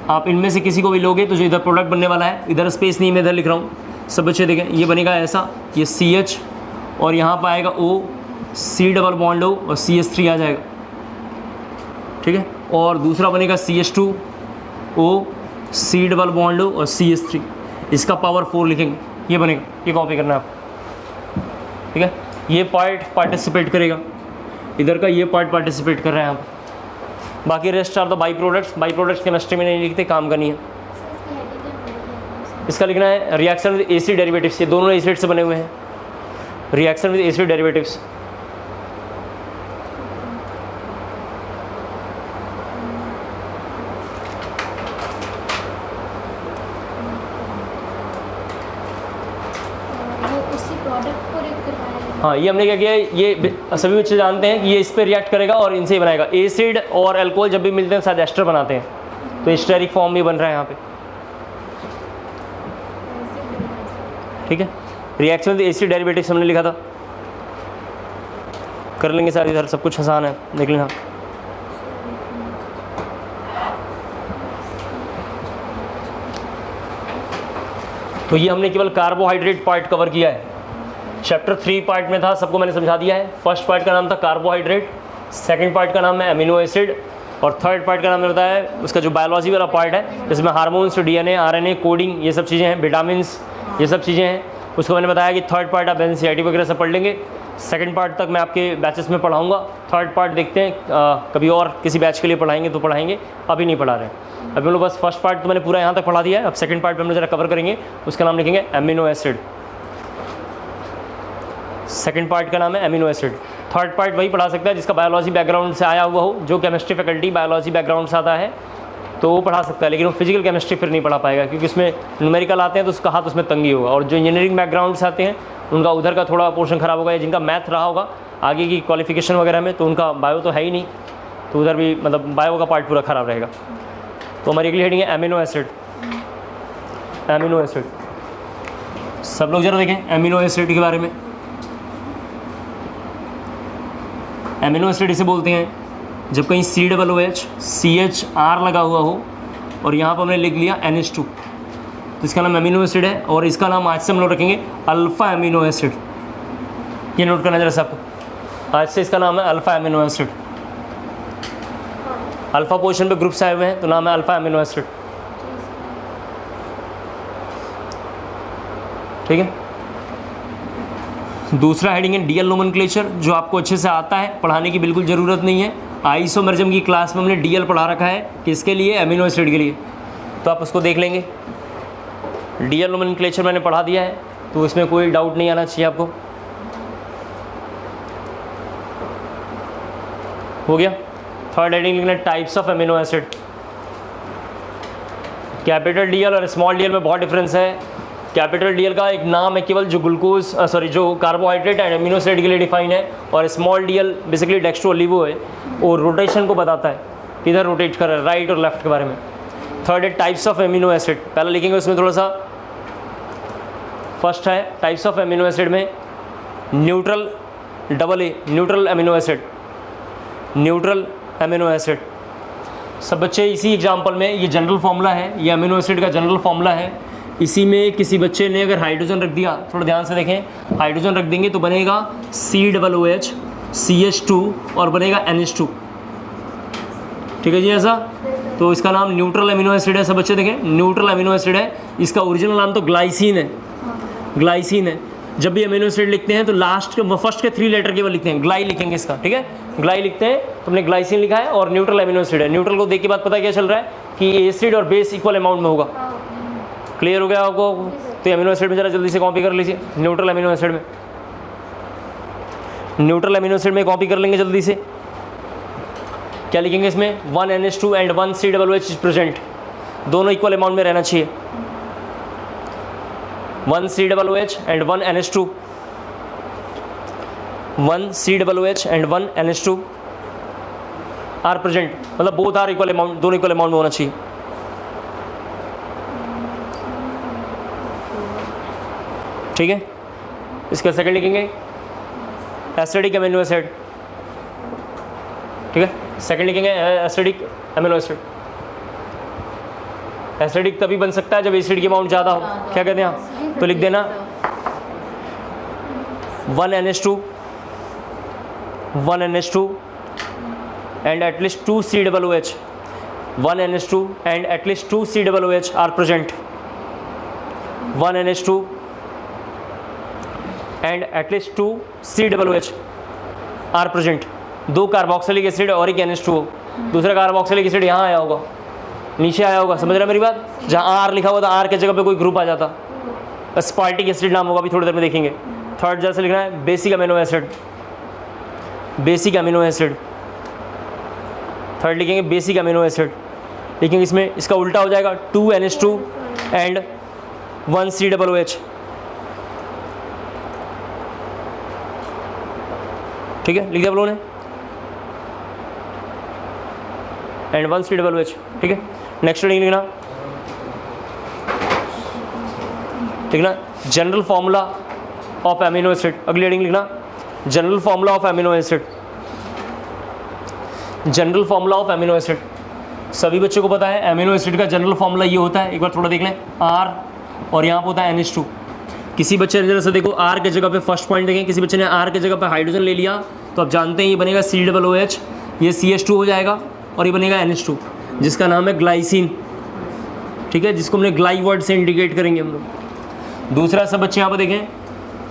आप इनमें से किसी को भी लोगे तो जो इधर प्रोडक्ट बनने वाला है, इधर स्पेस नहीं, मैं इधर लिख रहा हूँ, सब बच्चे देखें, ये बनेगा ऐसा, ये CH, और यहाँ पर आएगा O, C double bond O, और CH3 आ जाएगा, ठीक है। और दूसरा बनेगा CH2O, C double bond O, और CH3, इसका पावर 4 लिखेंगे, ये बनेगा, ये कॉपी करना है आपको, ठीक है। ये पार्ट पार्टिसिपेट करेगा, इधर का ये पार्ट पार्टिसिपेट कर रहे हैं आप, बाकी rest are the by products. By products chemistry में नहीं लिखते, काम का नहीं है। इसका लिखना है रिएक्शन विद एसिड डेरिवेटिव्स, ये दोनों एसिड से बने हुए हैं, रिएक्शन विद एसिड डेरिवेटिव्स। हाँ, ये हमने क्या किया है, ये सभी बच्चे जानते हैं कि ये इस पर रिएक्ट करेगा और इनसे ही बनाएगा। एसिड और अल्कोहल जब भी मिलते हैं साथ एस्टर बनाते हैं, तो एस्टेरिक फॉर्म भी बन रहा है यहाँ पे, ठीक है। रिएक्शन विद एसिड डेरिवेटिव्स हमने लिखा था, कर लेंगे सारे, इधर सब कुछ आसान है, देख लेना। तो ये हमने केवल कार्बोहाइड्रेट पार्ट कवर किया है। चैप्टर 3 पार्ट में था, सबको मैंने समझा दिया है। फर्स्ट पार्ट का नाम था कार्बोहाइड्रेट, सेकंड पार्ट का नाम है अमीनो एसिड, और थर्ड पार्ट का नाम मैंने बताया है उसका जो बायोलॉजी वाला पार्ट है, जिसमें हार्मोन्स, DNA, RNA, कोडिंग, ये सब चीज़ें हैं, विटामिन्स, ये सब चीज़ें हैं। उसको मैंने बताया कि थर्ड पार्ट आप NCERT वगैरह से पढ़ लेंगे। सेकंड पार्ट तक मैं आपके बैचेस में पढ़ाऊंगा। थर्ड पार्ट देखते हैं कभी और किसी बैच के लिए पढ़ाएंगे तो पढ़ाएंगे, अभी नहीं पढ़ा रहे हैं। अभी हम लोग बस फर्स्ट पार्ट तो मैंने पूरा यहाँ तक पढ़ा दिया है। अब सेकंड पार्ट में हम लोग जरा कवर करेंगे, उसका नाम लिखेंगे एमिनो एसिड। सेकंड पार्ट का नाम है एमिनो एसिड। थर्ड पार्ट वही पढ़ा सकता है जिसका बायोलॉजी बैकग्राउंड से आया हुआ हो, जो केमिस्ट्री फैकल्टी बायोलॉजी बैकग्राउंड से आता है तो वो पढ़ा सकता है, लेकिन वो फिजिकल केमिस्ट्री फिर नहीं पढ़ा पाएगा क्योंकि उसमें न्यूमेरिकल आते हैं तो उसका हाथ उसमें तंगी होगा। और जो इंजीनियरिंग बैकग्राउंड से आते हैं उनका उधर का थोड़ा पोर्शन ख़राब होगा, या जिनका मैथ रहा होगा आगे की क्वालिफिकेशन वगैरह में तो उनका बायो तो है ही नहीं, तो उधर भी मतलब बायो का पार्ट पूरा ख़राब रहेगा। तो हमारी अगली हेडिंग है एमिनो एसिड। एमिनो एसिड सब लोग जरा देखें एमिनो एसिड के बारे में। एमिनो एसिड इसे बोलते हैं जब कहीं COOH CHR लगा हुआ हो और यहाँ पर हमने लिख लिया NH2 तो इसका नाम एमिनो एसिड है। और इसका नाम आज से हम लोग रखेंगे अल्फ़ा एमिनो एसिड। ये नोट करना जरा सबको, आज से इसका नाम है alpha amino acid. Alpha position पे ग्रुप्स आए हुए हैं तो नाम है अल्फ़ा एमिनो एसिड। ठीक है। दूसरा हेडिंग है डीएल नोमेनक्लेचर, जो आपको अच्छे से आता है, पढ़ाने की बिल्कुल ज़रूरत नहीं है। आइसोमर्जम की क्लास में हमने डीएल पढ़ा रखा है, किसके लिए? एमिनो एसिड के लिए, तो आप उसको देख लेंगे। डीएल नोमेनक्लेचर मैंने पढ़ा दिया है तो इसमें कोई डाउट नहीं आना चाहिए आपको। हो गया। थर्ड हेडिंग लिखना types of amino acid. Capital DL और स्मॉल डीएल में बहुत डिफरेंस है। कैपिटल डीएल का एक नाम है केवल जो ग्लूकोज जो कार्बोहाइड्रेट एंड एमिनो एसिड के लिए डिफाइन है, और small DL basically dextro Olivo है, वो रोटेशन को बताता है किधर रोटेट कर रहा है, राइट और लेफ्ट के बारे में। थर्ड है टाइप्स ऑफ एमिनो एसिड, पहले लिखेंगे उसमें थोड़ा सा। फर्स्ट है टाइप्स ऑफ एमिनो एसिड में neutral AA neutral amino acid. Neutral amino acid सब बच्चे इसी एग्जाम्पल में, ये जनरल फॉर्मूला है, ये एमिनो एसिड का जनरल फॉर्मूला है। इसी में किसी बच्चे ने अगर हाइड्रोजन रख दिया, थोड़ा ध्यान से देखें, हाइड्रोजन रख देंगे तो बनेगा COOH CH2 और बनेगा NH2। ठीक है जी, ऐसा। तो इसका नाम न्यूट्रल एमिनो एसिड है। सब बच्चे देखें, न्यूट्रल एमिनो एसिड है। इसका ओरिजिनल नाम तो ग्लाइसिन है, ग्लाइसिन है। जब भी एमिनो एसिड लिखते हैं तो लास्ट के फर्स्ट के 3 लेटर केवल लिखते हैं, ग्लाई लिखेंगे इसका। ठीक है, ग्लाई लिखते हैं तो हमने ग्लाइसिन लिखा है और न्यूट्रल एमिनो एसिड है। न्यूट्रल को देख के बाद पता क्या चल रहा है कि एसिड और बेस इक्वल अमाउंट में होगा। क्लियर हो गया आपको? तो एमिनो एसिड में जरा जल्दी से कॉपी कर लीजिए। न्यूट्रल एमिनो एसिड में, न्यूट्रल एमिनो एसिड में कॉपी कर लेंगे जल्दी से। क्या लिखेंगे इसमें? 1 NH2 and 1 COOH is present. दोनों इक्वल अमाउंट में रहना चाहिए। 1 COOH and 1 NH2, 1 COOH and 1 NH2 are present, मतलब बोथ आर इक्वल अमाउंट, दोनों इक्वल अमाउंट में होना चाहिए। ठीक है। इसका सेकंड लिखेंगे एसिडिक एमिनो एसिड। ठीक है, सेकंड लिखेंगे एसिडिक एमिनो एसिड। एसिडिक तभी बन सकता है जब एसिड की अमाउंट ज़्यादा हो। क्या कहते हैं आप? तो लिख देना 1 NH2 and at least 2 COOH। 1 NH2 and at least 2 COOH are present. 1 NH2 and at least 2 COOH are present. 2 carboxylic acid और एक NH2 हो। दूसरा कार्बोक्सिलिक एसिड यहाँ आया होगा, नीचे आया होगा। समझ रहे मेरी बात? जहाँ आर लिखा हुआ था, आर के जगह पे कोई ग्रुप आ जाता, अस्पार्टिक एसिड नाम होगा, अभी थोड़ी देर में देखेंगे। थर्ड जैसे लिखना है basic amino acid. Basic amino acid, third लिखेंगे बेसिक अमीनो एसिड। लिखेंगे इसमें, इसका उल्टा हो जाएगा 2 NH2 एंड 1 COOH। ठीक है, लिख दिया आप लोगों ने, एंड 1 COOH। ठीक है, नेक्स्ट हेडिंग लिखना, general formula of amino acid. अगली हेडिंग लिखना general formula of amino acid. General formula of amino acid सभी बच्चों को पता है। एमिनो एसिड का जनरल फॉर्मूला ये होता है, एक बार थोड़ा देख लें, R और यहाँ पर होता है NH2। किसी बच्चे ने जरा सा देखो, R के जगह पे फर्स्ट पॉइंट देखें, किसी बच्चे ने R के जगह पे हाइड्रोजन ले लिया तो आप जानते हैं ये बनेगा COOH, ये CH2 हो जाएगा और ये बनेगा NH2 जिसका नाम है ग्लाइसिन। ठीक है, जिसको हमने ग्लाई वर्ड से इंडिकेट करेंगे हम लोग। दूसरा सब बच्चे यहाँ पर देखें,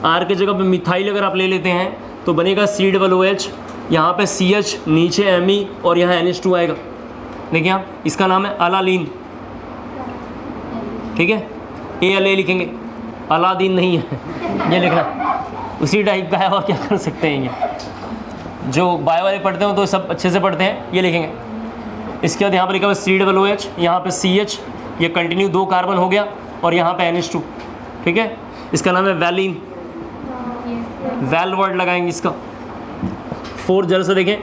R के जगह पे मिथाइल अगर आप ले लेते हैं तो बनेगा C OH, यहाँ पे CH, नीचे Me और यहाँ NH2 आएगा। देखिए आप, इसका नाम है अलालीन, ठीक है, ALA लिखेंगे, अलादीन नहीं है ये लिखना, उसी टाइप का है, और क्या कर सकते हैं ये, जो बायो वाले पढ़ते हो तो सब अच्छे से पढ़ते हैं, ये लिखेंगे। इसके बाद यहाँ पर लिखा हुआ C OH, यहाँ पे CH, ये कंटिन्यू 2 कार्बन हो गया, और यहाँ पे NH2, ठीक है, इसका नाम है वैलीन, वैल वर्ड लगाएंगे इसका। 4 जरा से देखें,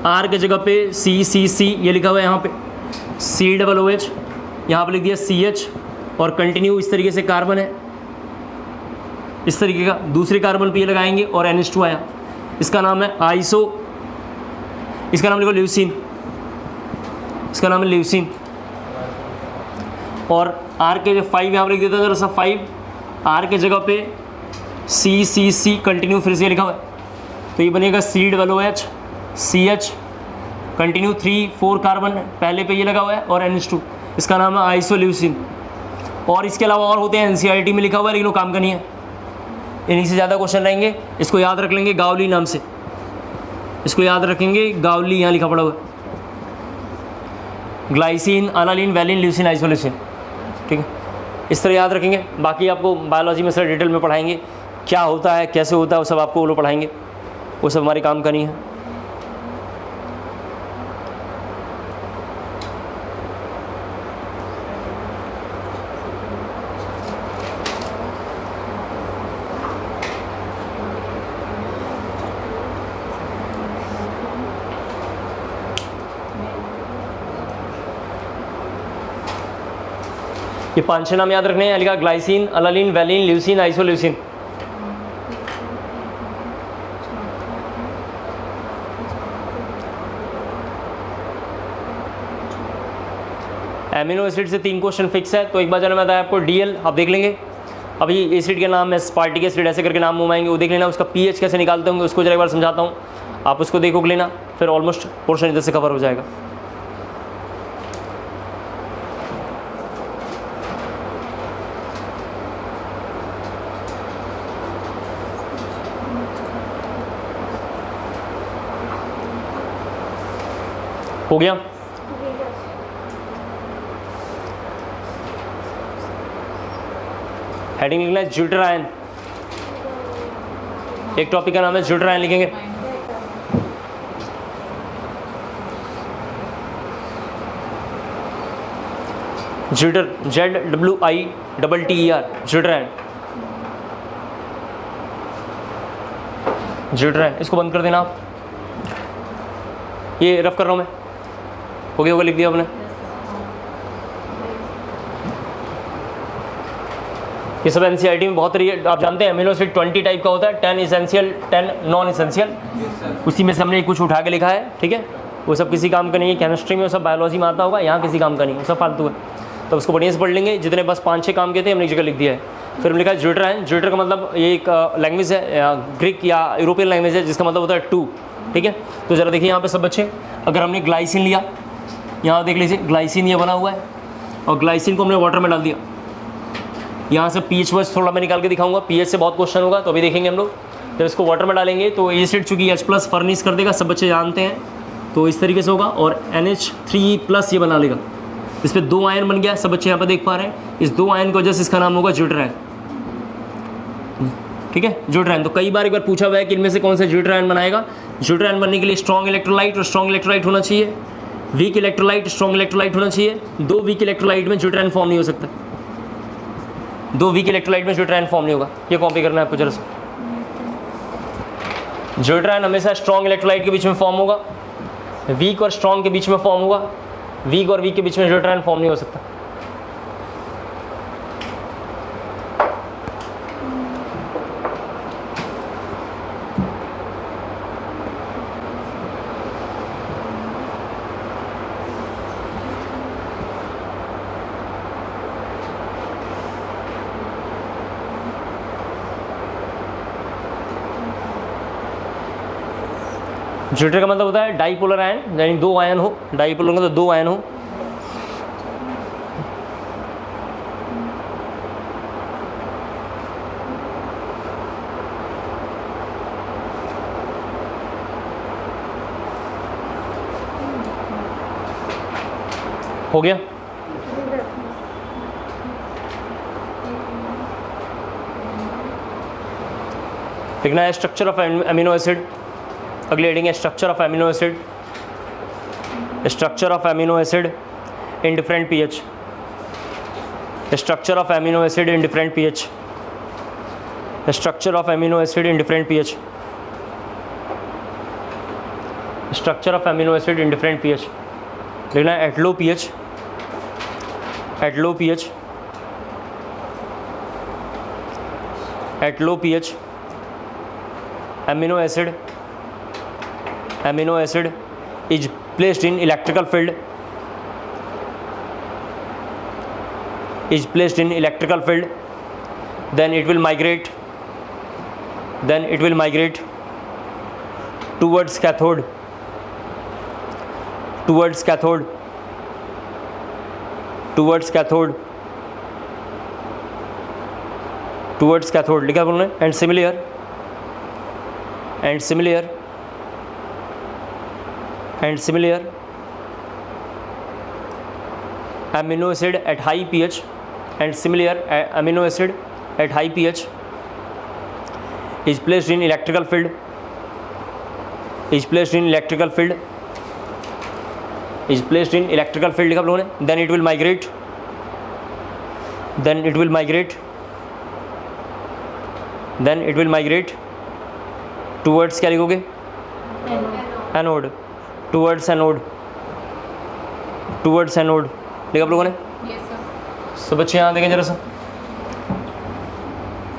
R के जगह पे C ये लिखा हुआ है, यहाँ पे C OH, यहाँ पे लिख दिया CH, और कंटिन्यू इस तरीके से कार्बन है, इस तरीके का, दूसरे कार्बन पे ये लगाएंगे और NH2 आया, इसका नाम है आइसो, इसका नाम लिखो ल्यूसीन, इसका नाम है ल्यूसीन। और R के जो 5 यहाँ पर लिख देता है जरा सा, 5 R के जगह पे C कंटिन्यू फिर से लिखा हुआ है, तो ये बनेगा C CH, कंटिन्यू 3-4 कार्बन पहले पे ये लगा हुआ है, और NH2, इसका नाम है आइसोल्यूसिन। और इसके अलावा और होते हैं, NCERT में लिखा हुआ है, लेकिन वो काम का नहीं है, इन्हीं से ज़्यादा क्वेश्चन रहेंगे, इसको याद रख लेंगे गावली नाम से, इसको याद रखेंगे गावली, यहाँ लिखा पड़ा हुआ है, glycine, alanine, valine, leucine, isoleucine, ठीक है, इस तरह याद रखेंगे। बाकी आपको बायोलॉजी में सर डिटेल में पढ़ाएंगे, क्या होता है, कैसे होता है, वो सब आपको वो लोग पढ़ाएंगे, वो सब हमारे काम का नहीं है। ये 5-6 नाम याद रखने हैं, लिखा glycine, alanine, valine, leucine, isoleucine. Amino acid से 3 क्वेश्चन फिक्स है, तो एक बार जरा मैं बताया आपको DL, आप देख लेंगे। अभी एसिड के नाम है स्पार्टिक एसिड, ऐसे करके नाम घुमाएंगे, वो देख लेना। उसका pH कैसे निकालते होंगे उसको जरा एक बार समझाता हूँ, आप उसको देखो लेना, फिर ऑलमोस्ट पोर्शन इधर से कवर हो जाएगा। हो गया? हेडिंग लिखना है ज्यूटरायन, एक टॉपिक का नाम है ज्यूटरायन लिखेंगे। Zwitter, ZWITTER, ज्यूटरायन, ज्यूटरायन। इसको बंद कर देना आप, ये रफ कर रहा हूँ मैं, हो गया होगा, लिख दिया आपने। ये सब NCERT में बहुत तरीके, आप जानते हैं अमीनो एसिड 20 टाइप का होता है, 10 इसेंशियल, 10 नॉन इसेंशियल, उसी में से हमने कुछ उठा के लिखा है, ठीक है। वो सब किसी काम का नहीं है, केमिस्ट्री में वो सब बायोलॉजी में आता होगा, यहाँ किसी काम का नहीं, वो सब फालतू है। तो उसको बढ़िया से पढ़ लेंगे, जितने बस 5-6 काम के थे हमने एक जगह लिख दिया है। फिर हमने लिखा है ज्यूटरायन, ज्यूटर का मतलब ये एक लैंग्वेज है, ग्रीक या यूरोपियन लैंग्वेज है, जिसका मतलब होता है 2, ठीक है। तो ज़रा देखिए यहाँ पे सब बच्चे, अगर हमने ग्लाइसिन लिया, यहाँ देख लीजिए ग्लाइसिन ये बना हुआ है, और ग्लाइसिन को हमने वाटर में डाल दिया। यहाँ से pH बस थोड़ा मैं निकाल के दिखाऊंगा, pH से बहुत क्वेश्चन होगा, तो अभी देखेंगे हम लोग। जब इसको वाटर में डालेंगे तो एसिड चूँकि H+ फर्निश कर देगा, सब बच्चे जानते हैं, तो इस तरीके से होगा, और NH3+ ये बना लेगा। इस पर 2 आयन बन गया, सब बच्चे यहाँ पर देख पा रहे हैं। इस 2 आयन की वजह से इसका नाम होगा ज्यूटरायन, ठीक है, ज्यूटरायन। तो कई बार एक बार पूछा हुआ है कि इनमें से कौन सा ज्यूटरायन बनाएगा। ज्यूटरायन बनने के लिए स्ट्रॉन्ग इलेक्ट्रोलाइट और स्ट्रॉन्ग इलेक्ट्रोलाइट होना चाहिए, वीक इलेक्ट्रोलाइट, स्ट्रॉन्ग इलेक्ट्रोलाइट होना चाहिए। 2 वीक इलेक्ट्रोलाइट में ज्यूटरायन फॉर्म नहीं हो सकता, 2 वीक इलेक्ट्रोलाइट में ज्यूटरायन फॉर्म नहीं होगा। ये कॉपी करना है आपको जरा से। ज्यूटरायन हमेशा स्ट्रॉन्ग इलेक्ट्रोलाइट के बीच में फॉर्म होगा, वीक और स्ट्रॉन्ग के बीच में फॉर्म होगा, वीक और वीक के बीच में ज्यूटरायन फॉर्म नहीं हो सकता। ज्यूटर का मतलब होता है डाईपोलर आयन, यानी 2 आयन हो, डाईपोलर का तो 2 आयन हो। हो गया? लिखना है स्ट्रक्चर ऑफ अमीनो एसिड। अगली हेडिंग है structure of amino acid. Structure of amino acid in different pH. Structure of amino acid in different pH. Structure of amino acid in different pH. Structure of amino acid in different pH. लिखना है at low pH, at low pH, at low pH amino acid is placed in electrical field, is placed in electrical field, then it will migrate, then it will migrate towards cathode, towards cathode, towards cathode, towards cathode लिखा बोलना है। and similar amino acid at high pH and similar amino acid at high pH is placed in electrical field, is placed in electrical field, is placed in electrical field लिखा आप लोगों ने। then it will migrate, then it will migrate, then it will migrate towards क्या लिखोगे? Anode, towards anode, towards anode लिखा आप लोगों ने। सब बच्चे यहाँ देखें जरा सा,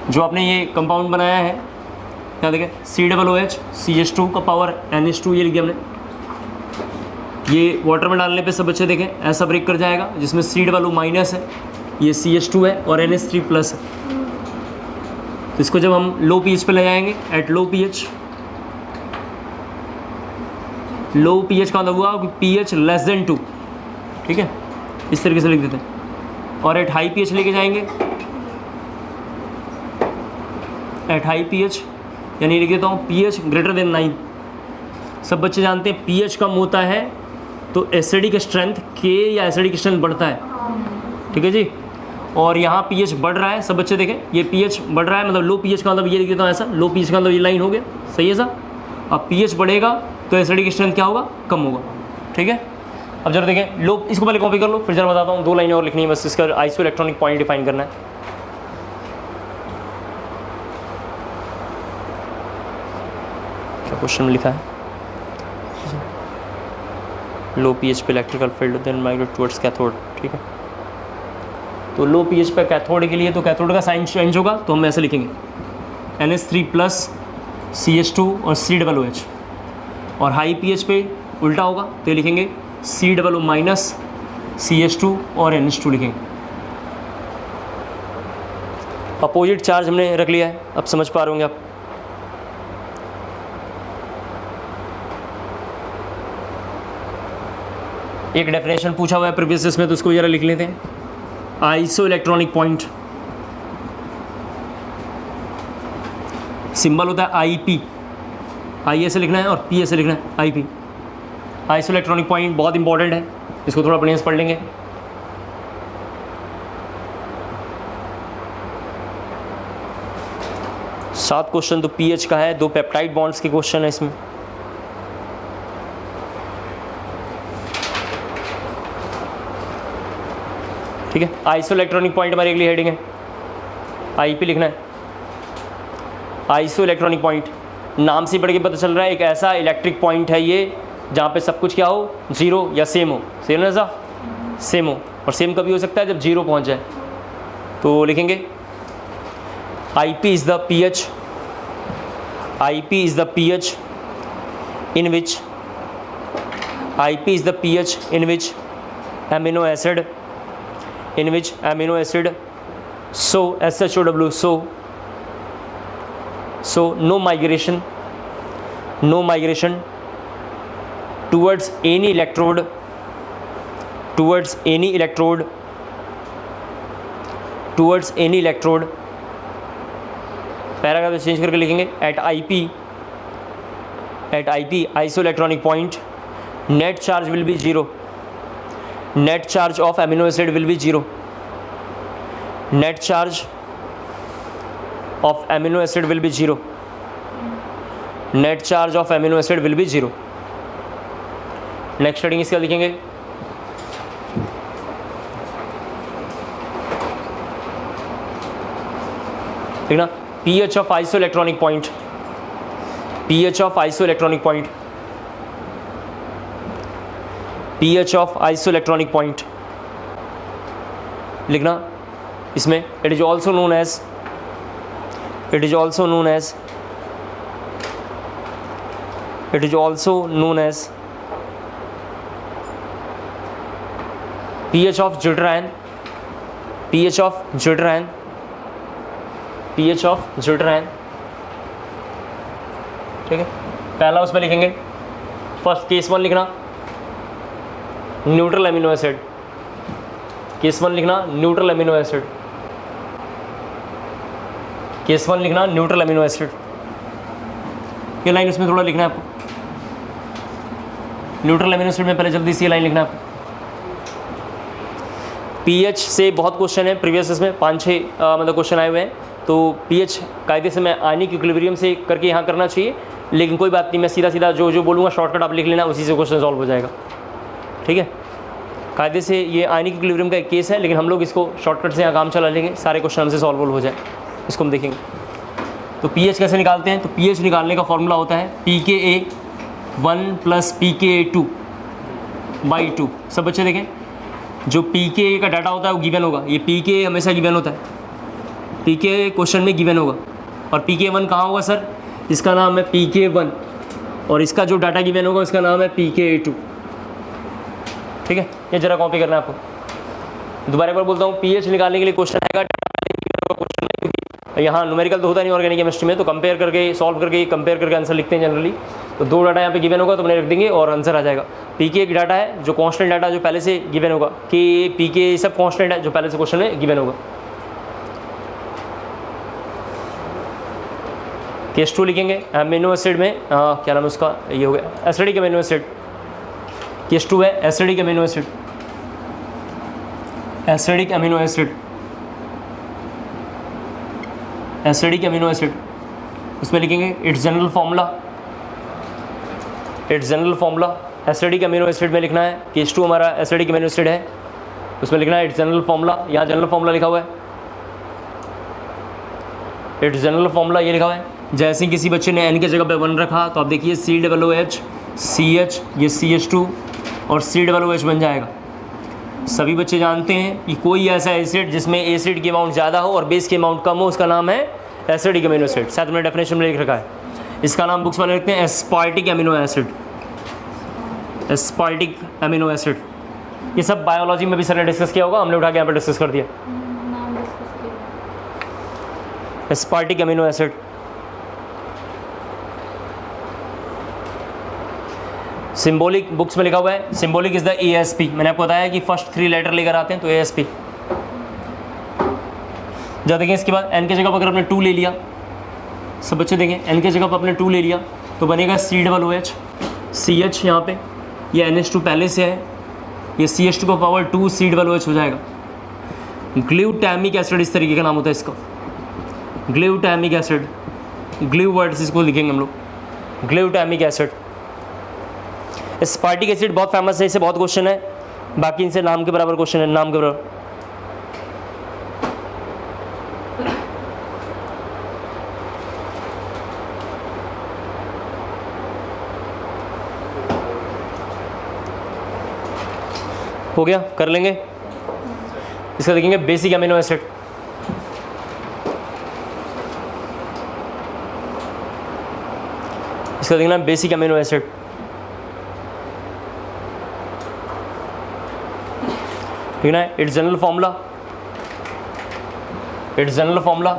जो आपने ये कंपाउंड बनाया है यहाँ देखें COOH CH2 का पावर NH2 ये लिख दिया हमने। ये वाटर में डालने पे सब बच्चे देखें ऐसा ब्रेक कर जाएगा, जिसमें COO- है, ये CH2 है और NH3+ है। तो इसको जब हम लो पीएच पे ले जाएंगे, at low pH, low pH का मतलब हुआ कि पीएच लेस देन 2, ठीक है, इस तरीके से लिख देते हैं। और एट हाई पीएच लेके जाएंगे, एट हाई पीएच यानी लिख देता हूँ पीएच ग्रेटर देन 9। सब बच्चे जानते हैं पीएच कम होता है तो एसिडिक स्ट्रेंथ के या एसिडिक स्ट्रेंथ बढ़ता है, ठीक है जी। और यहाँ पीएच बढ़ रहा है, सब बच्चे देखें ये पीएच बढ़ रहा है, मतलब लो पीएच का मतलब ये लिख देता हूँ ऐसा, लो पीएच का मतलब ये लाइन हो गया, सही है सर। अब पीएच बढ़ेगा तो एसिडिक स्ट्रेंथ क्या होगा? कम होगा, ठीक है। अब जरा देखें लो, इसको पहले कॉपी कर लो, फिर जरा बताता हूँ, 2 लाइनें और लिखनी है बस, इसका आइसो इलेक्ट्रॉनिक पॉइंट डिफाइन करना है। क्या क्वेश्चन में लिखा है? लो पीएच पे electrical field then migrate towards cathode, ठीक है। तो लो पीएच पे कैथोड के लिए तो कैथोड का साइन चेंज होगा, तो हम ऐसे लिखेंगे NH3+ CH2 और COOH। और हाई पीएच पे उल्टा होगा तो ये लिखेंगे COO- CH2 और NH2 लिखेंगे। अपोजिट चार्ज हमने रख लिया है, अब समझ पा रहे होंगे आप। एक डेफिनेशन पूछा हुआ है प्रीवियस इसमें, तो उसको जरा लिख लेते हैं। आइसो इलेक्ट्रॉनिक पॉइंट सिंबल होता है IP, I ऐसे लिखना है और P ऐसे लिखना है, IP। आइसो इलेक्ट्रॉनिक पॉइंट बहुत इंपॉर्टेंट है, इसको थोड़ा बढ़िया से पढ़ लेंगे। सात क्वेश्चन तो पीएच का है, 2 पेप्टाइड बॉन्ड्स के क्वेश्चन है इसमें। ठीक है, आइसो इलेक्ट्रॉनिक पॉइंट हमारी अगली हेडिंग है, IP लिखना है। आइसो इलेक्ट्रॉनिक पॉइंट नाम से पढ़ के पता चल रहा है एक ऐसा इलेक्ट्रिक पॉइंट है ये जहाँ पे सब कुछ क्या हो, 0 या सेम हो, सेम ना सा सेम हो, और सेम कभी हो सकता है जब 0 पहुँच जाए। तो लिखेंगे IP is the pH, IP is the pH in which, IP is the pH in which amino acid, in which amino acid so SHOW so no migration towards any electrode, towards any electrode, towards any electrode। Paragraph change करके लिखेंगे at IP isoelectronic point net charge will be 0, net charge of amino acid will be 0. Net charge of amino acid will be 0. Net charge of amino acid will be 0. Next heading इसका लिखेंगे, ठीक ना, pH of isoelectronic point. pH of isoelectronic point. pH of isoelectronic point लिखना इसमें. It is also known as, it is also known as, it is also known as pH of zwitterion. pH of zwitterion. pH of zwitterion. ठीक है, पहला उसमें लिखेंगे, first case 1 लिखना neutral amino acid. Case 1 लिखना neutral amino acid. Case 1 लिखना neutral amino acid. ये line उसमें थोड़ा लिखना है आपको. न्यूट्रल एमिनो एसिड में पहले जल्दी से ये लाइन लिखना है आपको. pH से बहुत क्वेश्चन है प्रीवियस इसमें 5-6 मतलब क्वेश्चन आए हुए हैं. तो pH कायदे से मैं आयनिक इक्विलिब्रियम से करके यहाँ करना चाहिए, लेकिन कोई बात नहीं, मैं सीधा सीधा जो जो बोलूँगा शॉर्टकट आप लिख लेना, उसी से क्वेश्चन सॉल्व हो जाएगा. ठीक है, कायदे से ये आयनिक इक्विलिब्रियम का एक केस है, लेकिन हम लोग इसको शॉर्टकट से यहाँ काम चला लेंगे, सारे क्वेश्चन हमसे सॉल्व हो जाए, इसको हम देखेंगे. तो pH कैसे निकालते हैं? तो pH निकालने का फॉर्मूला होता है pKa1 + pKa2/2. सब बच्चे देखें, जो pKa का डाटा होता है वो गिवन होगा. ये pKa हमेशा गिवन होता है, pKa क्वेश्चन में गिवन होगा. और pKa1 कहाँ होगा सर? इसका नाम है pKa1, और इसका जो डाटा गिवन होगा उसका नाम है pKa2. ठीक है, ये जरा कॉपी करना है आपको. दोबारा एक बार बोलता हूँ, pH निकालने के लिए क्वेश्चन आएगा, क्वेश्चन में यहाँ न्यूमेरिकल तो होता नहीं ऑर्गेनिक केमिस्ट्री में, तो कंपेयर करके सॉल्व करके कंपेयर करके आंसर लिखते हैं जनरली. तो 2 डाटा यहाँ पे गिवन होगा तो अपने रख देंगे और आंसर आ जाएगा. pK एक डाटा है जो कांस्टेंट डाटा जो पहले से गिवन होगा, कि pK सब कांस्टेंट है जो पहले से क्वेश्चन में गिवन होगा. केस 2 लिखेंगे अमीनो एसिड में, क्या नाम है उसका, ये हो गया एसिडिक अमीनो एसिड. केस 2 है acidic amino acid. Acidic amino acid. Acidic amino acid उसमें लिखेंगे it's general formula. It's general formula acidic amino acid में लिखना है. केस 2 हमारा एसिडिक अमीनो एसिड है, उसमें लिखना है इट्स जनरल फार्मूला. यहाँ जनरल फार्मूला लिखा हुआ है, इट्स जनरल फार्मूला ये लिखा हुआ है. जैसे किसी बच्चे ने n के जगह पे 1 रखा तो आप देखिए COOH CH, ये CH2 और COOH बन जाएगा. सभी बच्चे जानते हैं कि कोई ऐसा एसिड जिसमें एसिड की अमाउंट ज़्यादा हो और बेस की अमाउंट कम हो, उसका नाम है एसिडिक अमीनो एसिड. शायद मैंने डेफिनेशन में लिख रखा है. इसका नाम बुक्स वाले लिखते हैं aspartic amino acid. Aspartic amino acid. ये सब बायोलॉजी में भी सर ने डिस्कस किया होगा, हमने उठा के यहाँ पर डिस्कस कर दिया. Aspartic amino acid. Symbolic books में लिखा हुआ है, सिंबॉलिक इज द ASP. मैंने आपको बताया कि फर्स्ट 3 लेटर लेकर आते हैं तो ASP. जब देखें इसके बाद n के जगह पर अगर आपने 2 ले लिया, सब बच्चे देखें n के जगह पर आपने 2 ले लिया तो बनेगा COOH CH. यहाँ पे ये NH2 पहले से है, ये CH2 का पावर 2 COOH हो जाएगा. ग्लूटामिक एसिड इस तरीके का नाम होता है इसका, ग्लूटामिक एसिड. ग्लू वर्ड्स इसको लिखेंगे हम लोग, ग्लूटामिक एसिड. एस्पार्टिक एसिड बहुत फेमस है, इससे बहुत क्वेश्चन है, बाकी इनसे नाम के बराबर क्वेश्चन है, नाम के बराबर. हो गया, कर लेंगे. इसका देखेंगे बेसिक अमीनो एसिड. इसका देखना बेसिक अमीनो एसिड. ठीक है, it's general formula. It's general formula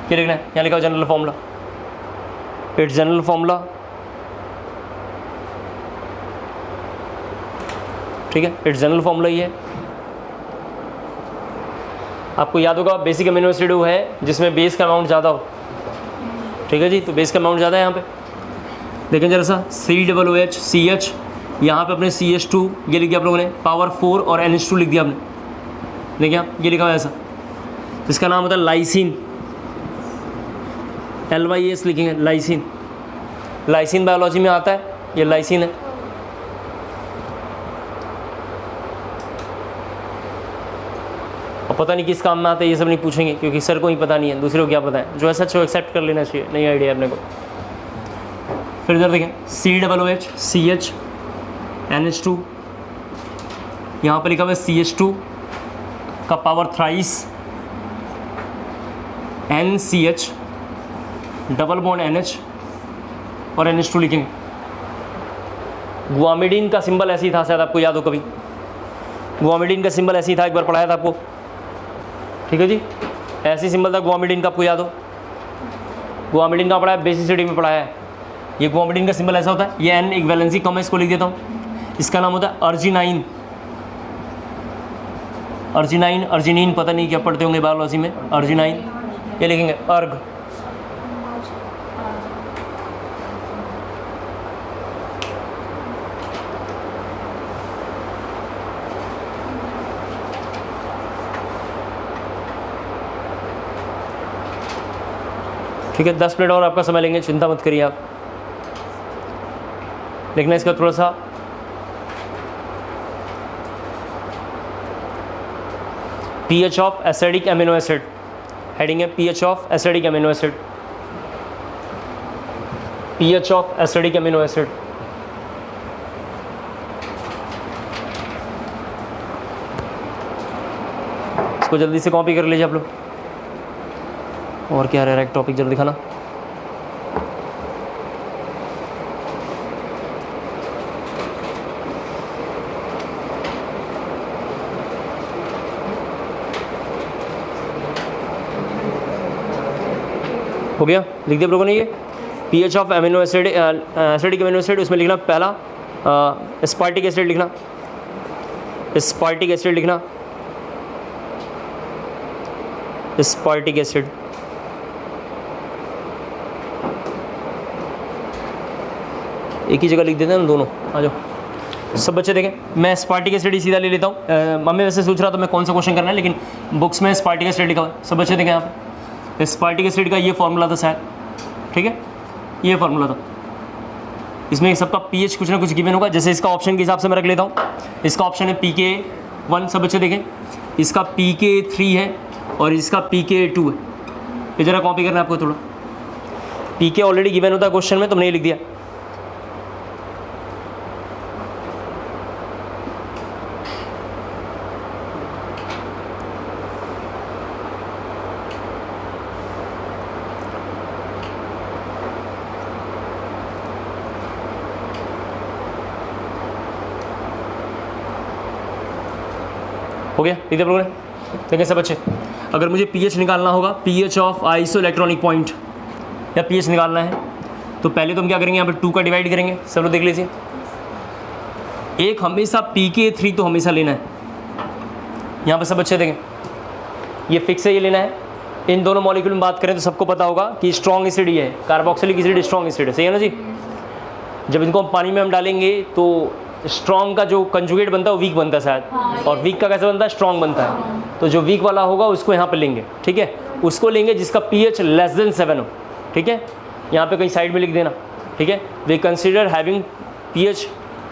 क्या लिखना है? यहाँ लिखा हुआ general formula. It's general formula. ठीक है, इट्स जनरल फार्मूला ही है. आपको याद होगा बेसिक अमीनो एसिड वो है जिसमें बेस का अमाउंट ज़्यादा हो. ठीक है जी, तो बेस का अमाउंट ज़्यादा है यहाँ पे. देखें जरा सा, COOH CH, यहाँ पे अपने CH2 ये लिख दिया आप लोगों ने, पावर 4 और NH2 लिख दिया आपने, देखिए आप ये लिखा हुआ है ऐसा, तो इसका नाम होता है लाइसिन, LYS लिखेंगे लाइसिन। लाइसिन बायोलॉजी में आता है, ये लाइसिन है। और पता नहीं किस काम में आता है ये सब नहीं पूछेंगे, क्योंकि सर को ही पता नहीं है, दूसरे को क्या पता है, जो है सच वो एक्सेप्ट कर लेना चाहिए, नई आइडिया अपने को। फिर इधर देखें COOH CH NH2, यहाँ पर लिखा हुआ है CH2 का power thrice NCH double bond NH और NH2 लिखेंगे। गुआमिडीन का सिंबल ऐसे ही था, शायद आपको याद हो, कभी गुआमिडीन का सिंबल ऐसे ही था, एक बार पढ़ाया था आपको, ठीक है जी, ऐसे सिंबल था गुआमिडीन का, आपको याद हो, गुआमिडीन का पढ़ाया, बेसिसिटी में पढ़ाया है। ये गुआमिडीन का सिंबल ऐसा होता है, ये N एक वैलेंसी कम है, इसको लिख देता हूँ, इसका नाम होता है अर्जिनाइन। अर्जिनाइन, अर्जिनीन पता नहीं क्या पढ़ते होंगे बायोलॉजी में, अर्जिनाइन ये लिखेंगे अर्ग। ठीक है, 10 मिनट और आपका समय लेंगे, चिंता मत करिए आप। देखना इसका थोड़ा सा pH of acidic amino acid, heading है pH of acidic amino acid, pH of acidic amino acid. इसको जल्दी से कॉपी कर लीजिए आप लोग। और क्या रह रहा है, टॉपिक जल्दी दिखाना। हो गया, लिख दिया आप लोगों ने ये pH of amino acid, acidic amino acid, उसमें लिखना पहला एस्पार्टिक एसिड लिखना, एस्पार्टिक एसिड लिखना, एस्पार्टिक एसिड। एक ही जगह लिख देते हैं ना दोनों, आ जाओ सब बच्चे देखें। मैं एस्पार्टिक एसिड ही सीधा ले लेता हूँ। मम्मी वैसे सोच रहा था मैं कौन सा क्वेश्चन करना है, लेकिन बुक्स में एस्पार्टिक एसिड लिखा हुआ है, सब बच्चे देखें यहाँ पे। एस्पार्टिक एसिड का ये फॉर्मूला था शायद, ठीक है, ये फार्मूला था। इसमें सबका pH कुछ ना कुछ गिवन होगा, जैसे इसका ऑप्शन के हिसाब से मैं रख लेता हूँ। इसका ऑप्शन है pK1, सब बच्चे देखें, इसका pK3 है और इसका pK2 है। ये जरा कॉपी करना है आपको थोड़ा, pK ऑलरेडी गिवन होता है क्वेश्चन में, तो मैंने ये लिख दिया। हो गया, ठीक है प्रोग्राम। देखिए सब बच्चे, अगर मुझे pH निकालना होगा, pH of iso electronic point या pH निकालना है, तो पहले तो हम क्या करेंगे, यहाँ पे 2 का डिवाइड करेंगे। सब लोग देख लीजिए, एक हमेशा pK3 तो हमेशा लेना है। यहाँ पे सब बच्चे देखें, ये फिक्स है, ये लेना है। इन दोनों मॉलिक्यूल में बात करें तो सबको पता होगा कि स्ट्रॉन्ग एसिड ये है, कार्बोक्सिलिक एसिड स्ट्रॉन्ग एसिड है, सही है ना जी। जब इनको हम पानी में हम डालेंगे तो स्ट्रॉन्ग का जो कंजुगेट बनता है वो वीक बनता है शायद, और वीक का कैसे बनता है, स्ट्रॉन्ग बनता है। तो जो वीक वाला होगा उसको यहाँ पे लेंगे, ठीक है, उसको लेंगे जिसका pH लेस देन 7 हो, ठीक है। यहाँ पे कहीं साइड में लिख देना, ठीक है। We consider having pH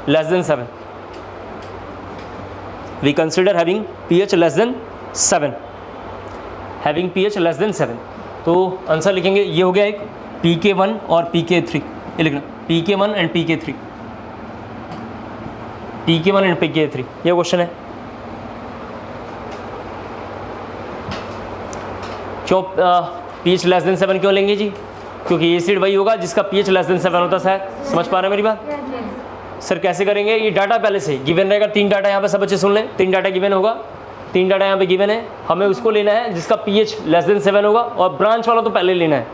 less than 7, we consider having pH less than 7, having pH less than 7। तो आंसर लिखेंगे, ये हो गया एक pK1 और pK3, ये लिखना pK1 and pK3, pK1 and pK3, ये क्वेश्चन है। क्यों pH लेस देन 7 क्यों लेंगे जी, क्योंकि एसिड वही होगा जिसका pH लेस देन 7 होता है। समझ पा रहे हैं मेरी बात। सर कैसे करेंगे, ये डाटा पहले से गिवन रहेगा, 3 डाटा यहाँ पे सब बच्चे सुन लें, 3 डाटा गिवन होगा, 3 डाटा यहाँ पे गिवन है। हमें उसको लेना है जिसका pH लेस देन 7 होगा, और ब्रांच वाला तो पहले लेना है,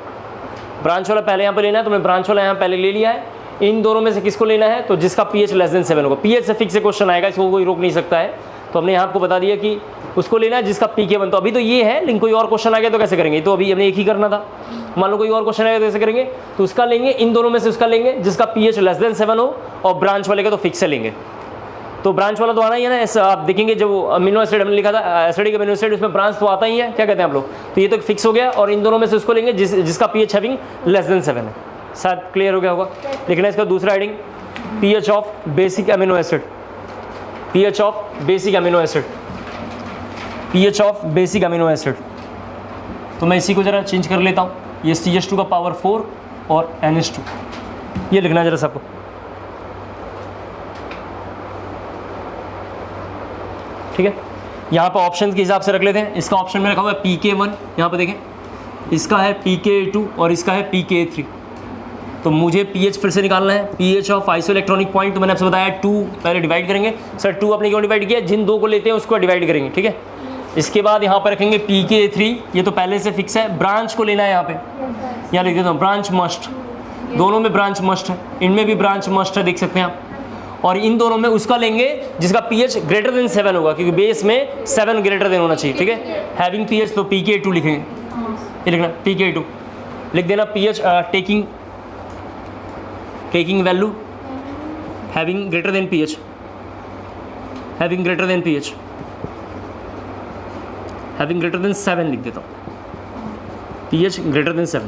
ब्रांच वाला पहले यहाँ पे लेना है, तो मैं ब्रांच वाला यहाँ पहले ले लिया है। इन दोनों में से किसको लेना है, तो जिसका pH लेस देन 7 होगा। pH से फिक्स से क्वेश्चन आएगा, इसको कोई रोक नहीं सकता है। तो हमने यहाँ आपको बता दिया कि उसको लेना है जिसका pK1, तो अभी तो ये है, लेकिन कोई और क्वेश्चन आ गया तो कैसे करेंगे, तो अभी हमने एक ही करना था। मान लो कोई और क्वेश्चन आएगा तो कैसे करेंगे, तो उसका लेंगे, इन दोनों में से उसका लेंगे जिसका pH लेस देन 7 हो, और ब्रांच वाले का तो फिक्स है लेंगे। तो ब्रांच वाला तो आना ही है ना, ऐसा आप देखेंगे जो अमीनो एसिड हमने लिखा था, एसिडिक अमीनो एसिड, उसमें ब्रांच तो आता ही है, क्या कहते हैं आप लोग, तो ये तो फिक्स हो गया, और इन दोनों में से उसको लेंगे जिसका pH हैविंग लेस देन 7 है। शायद क्लियर हो गया होगा। लिखना है इसका दूसरा heading, pH of basic amino acid, pH of basic amino acid, pH of basic amino acid. तो मैं इसी को जरा चेंज कर लेता हूँ, ये CH2 का पावर 4 और NH2, ये लिखना है जरा सबको। ठीक है, यहाँ पर ऑप्शन के हिसाब से रख लेते हैं। इसका ऑप्शन में रखा हुआ है pK1, यहाँ पर देखें, इसका है pK2 और इसका है pK3। तो मुझे pH फिर से निकालना है, pH ऑफ आइसोइलेक्ट्रॉनिक पॉइंट, तो मैंने आपसे बताया 2 पहले डिवाइड करेंगे। सर 2 आपने क्यों डिवाइड किया, जिन दो को लेते हैं उसको डिवाइड करेंगे। ठीक है, इसके बाद यहाँ पर रखेंगे pK3, ये तो पहले से फिक्स है। ब्रांच को लेना है यहाँ पे, यहाँ लिख देता हूँ ब्रांच मस्ट, दोनों में ब्रांच मस्ट है, इनमें भी ब्रांच मस्ट है, देख सकते हैं आप। और इन दोनों में उसका लेंगे जिसका pH ग्रेटर देन 7 होगा, क्योंकि बेस में 7 ग्रेटर देन होना चाहिए। ठीक है, हैविंग pH, तो pK2 लिखेंगे, ये लिखना pK2 लिख देना। pH taking value having greater than pH, having greater than pH, having greater than 7 लिख देता हूँ, pH ग्रेटर देन 7।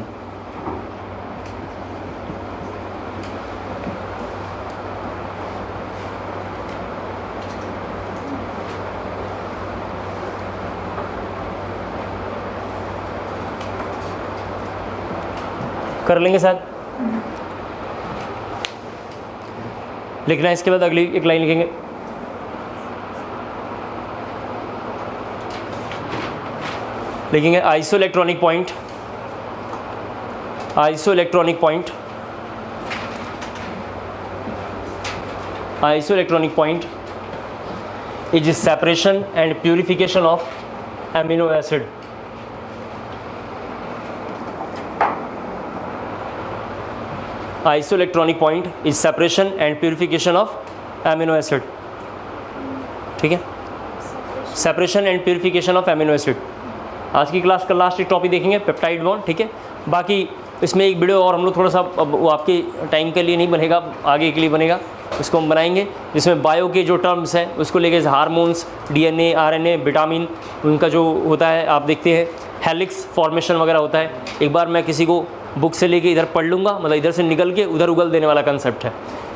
कर लेंगे साथ, लिखना है। इसके बाद अगली एक लाइन लिखेंगे, isoelectronic point, isoelectronic point, isoelectronic point is separation and purification of amino acid. Isoelectronic point is separation and purification of amino acid. ठीक है, separation and purification of amino acid. आज की क्लास का लास्ट एक topic देखेंगे, peptide bond. ठीक है, बाकी इसमें एक वीडियो और हम लोग थोड़ा सा, अब वो आपके टाइम के लिए नहीं बनेगा, आगे के लिए बनेगा, उसको हम बनाएंगे, जिसमें बायो के जो टर्म्स हैं उसको लेके हार्मोन्स, DNA, RNA, विटामिन, उनका जो होता है आप देखते हैं, हेलिक्स फॉर्मेशन वगैरह होता है। एक बार मैं किसी को बुक से लेके इधर पढ़ लूँगा, मतलब इधर से निकल के उधर उगल देने वाला कंसेप्ट है।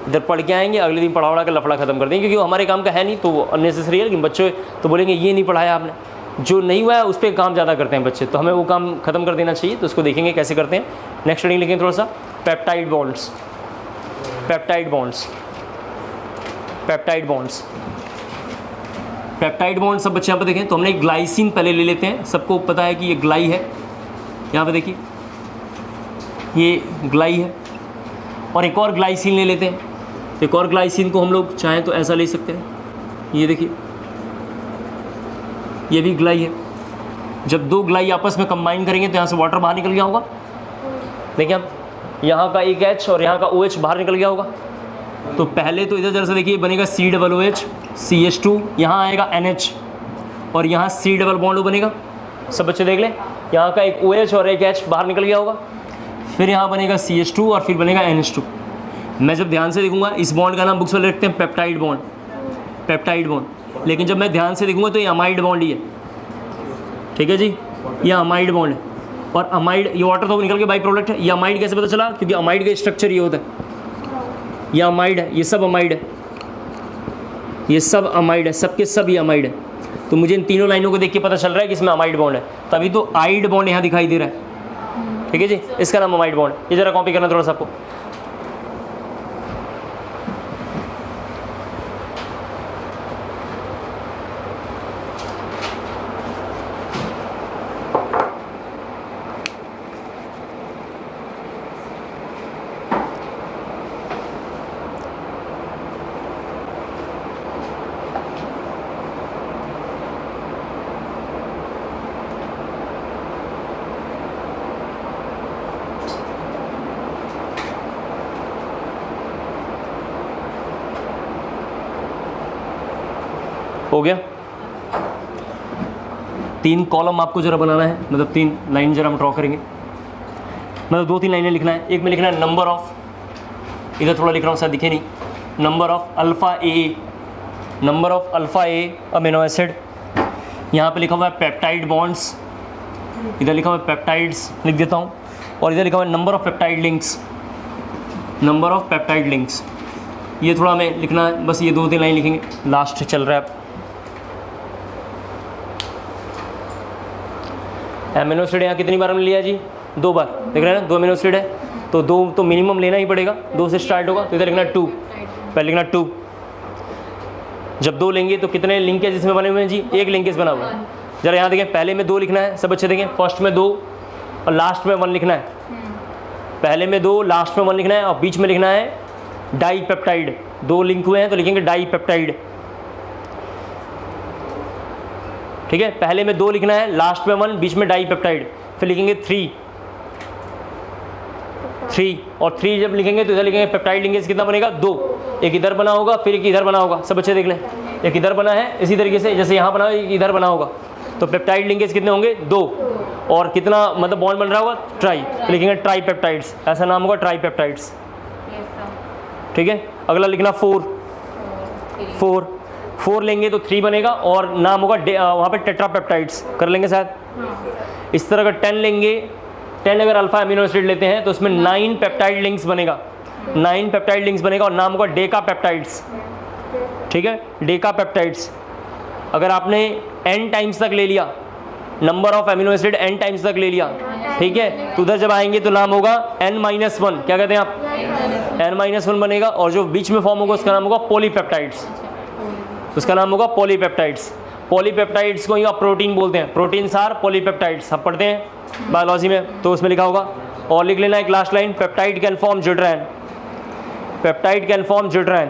इधर पढ़ के आएंगे, अगले दिन पढ़ा के लफड़ा खत्म कर देंगे, क्योंकि वो हमारे काम का है नहीं, तो वो अननेसेसरी है। लेकिन बच्चे तो बोलेंगे ये नहीं पढ़ाया आपने, जो नहीं हुआ है उस पर काम ज़्यादा करते हैं बच्चे, तो हमें वो काम खत्म कर देना चाहिए। तो उसको देखेंगे कैसे करते हैं। नेक्स्ट रीडिंग लिखेंगे थोड़ा सा, peptide bonds, peptide bonds, peptide bonds, peptide bond. सब बच्चे यहाँ पर देखें, तो हमने ग्लाइसिन पहले ले लेते हैं, सबको पता है कि ये ग्लाई है, यहाँ पे देखिए ये ग्लाई है, और एक और ग्लाइसिन ले लेते हैं। एक और ग्लाइसिन को हम लोग चाहें तो ऐसा ले सकते हैं, ये देखिए ये भी ग्लाई है। जब दो ग्लाई आपस में कंबाइन करेंगे तो यहाँ से वाटर बाहर निकल गया होगा, देखिए आप, यहाँ का एक H और यहाँ का OH बाहर निकल गया होगा। तो पहले तो इधर जरा सा देखिए, बनेगा COOH CH2, यहाँ आएगा NH और यहाँ C डबल बॉन्ड बनेगा। सब बच्चे देख लें, यहाँ का एक OH और एक H बाहर निकल गया होगा, फिर यहाँ बनेगा CH2 और फिर बनेगा NH2। मैं जब ध्यान से देखूंगा, इस बॉन्ड का नाम बुक्स वाले रखते हैं पेप्टाइड बॉन्ड, पेप्टाइड बॉन्ड, लेकिन जब मैं ध्यान से देखूंगा तो ये अमाइड बॉन्ड ही है। ठीक है जी, ये अमाइड बॉन्ड है, और अमाइड ये वाटर तो निकल के बाई प्रोडक्ट है। ये अमाइड कैसे पता चला, क्योंकि अमाइड का स्ट्रक्चर ये होता है, ये अमाइड है, ये सब अमाइड है, ये सब अमाइड है, सबके सब ये अमाइड है। तो मुझे इन तीनों लाइनों को देख के पता चल रहा है कि इसमें अमाइड बॉन्ड है, तभी तो आइड बॉन्ड यहाँ दिखाई दे रहा है। ठीक है जी, इसका नाम अमाइड बॉन्ड। ये जरा कॉपी करना थोड़ा सा आपको। हो गया। 3 कॉलम आपको जरा बनाना है, मतलब 3 लाइन जरा हम ड्रॉ करेंगे, मतलब 2-3 लाइनें लिखना है। एक में लिखना है नंबर ऑफ, इधर थोड़ा लिख रहा हूँ शायद दिखे नहीं, number of alpha A, number of alpha A amino acid. यहाँ पे लिखा हुआ है पेप्टाइड बॉन्ड्स, इधर लिखा हुआ है पेप्टाइड्स लिख देता हूँ, और इधर लिखा हुआ है number of peptide links, number of peptide links. ये थोड़ा हमें लिखना है, बस ये 2-3 लाइन लिखेंगे, लास्ट चल रहा है। एमिनो एसिड यहाँ कितनी बार हमने लिया जी? 2 बार, देख रहे हैं ना, 2 एमिनो एसिड है तो 2 तो मिनिमम लेना ही पड़ेगा, 2 से स्टार्ट होगा, तो इधर लिखना 2, पहले लिखना 2। जब 2 लेंगे तो कितने लिंकेज इसमें बने हुए हैं जी? 1 लिंकेज बना हुआ है। जरा यहाँ देखें, पहले में 2 लिखना है, सब अच्छे देखें, फर्स्ट में 2 और लास्ट में 1 लिखना है। पहले में 2, लास्ट में 1 लिखना है, और बीच में लिखना है डाई पेप्टाइड। 2 लिंक हुए हैं तो लिखेंगे डाई पेप्टाइड, ठीक है। पहले में 2 लिखना है, लास्ट में 1, बीच में डाई पेप्टाइड, फिर लिखेंगे 3 और 3 जब लिखेंगे तो इधर लिखेंगे पेप्टाइड लिंकेज कितना बनेगा? 2। एक इधर बना होगा, फिर एक इधर बना होगा, सब अच्छे देख लें, एक इधर बना है इसी तरीके से जैसे यहाँ बना, एक इधर बना होगा, तो पेप्टाइड लिंकेज कितने होंगे? 2। और कितना मतलब बॉन्ड बन रहा होगा? ट्राई, तो लिखेंगे ट्राई पेप्टाइड्स, ऐसा नाम होगा ट्राई पेप्टाइड्स, ठीक है। अगला लिखना 4 लेंगे तो 3 बनेगा, और नाम होगा वहाँ पे टेट्रा पेप्टाइड्स, कर लेंगे शायद। इस तरह का 10 लेंगे, 10 अगर अल्फा अमीनो एसिड लेते हैं तो उसमें 9 पेप्टाइड लिंक्स बनेगा, 9 पेप्टाइड लिंक्स बनेगा, और नाम होगा डेका पेप्टाइड्स, ठीक है, डेका पेप्टाइड्स। अगर आपने n टाइम्स तक ले लिया, number of amino acid n times तक ले लिया, ठीक है, तो उधर जब आएंगे तो नाम होगा n-1, क्या कहते हैं आप? n-1 बनेगा, और जो बीच में फॉर्म होगा उसका नाम होगा पॉलीपेप्टाइड्स, उसका नाम होगा पॉलीपेप्टाइड्स। पॉलीपेप्टाइड्स को ही आप प्रोटीन बोलते हैं, प्रोटीन्स आर पॉलीपेप्टाइड्स, आप पढ़ते हैं बायोलॉजी में, तो उसमें लिखा होगा। और लिख लेना एक last line, peptide can form zwitterion, peptide can form zwitterion,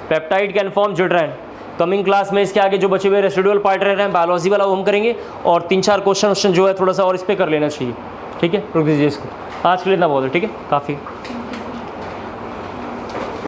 peptide can form zwitterion. Coming class में इसके आगे जो बचे हुए रेसिडुअल पार्ट रह रहे हैं बायोलॉजी वाला वो हम करेंगे, और 3-4 क्वेश्चन जो है थोड़ा सा और इस पर कर लेना चाहिए, ठीक है। रुक दीजिए इसको, आज के लिए इतना बहुत है, ठीक है, काफ़ी।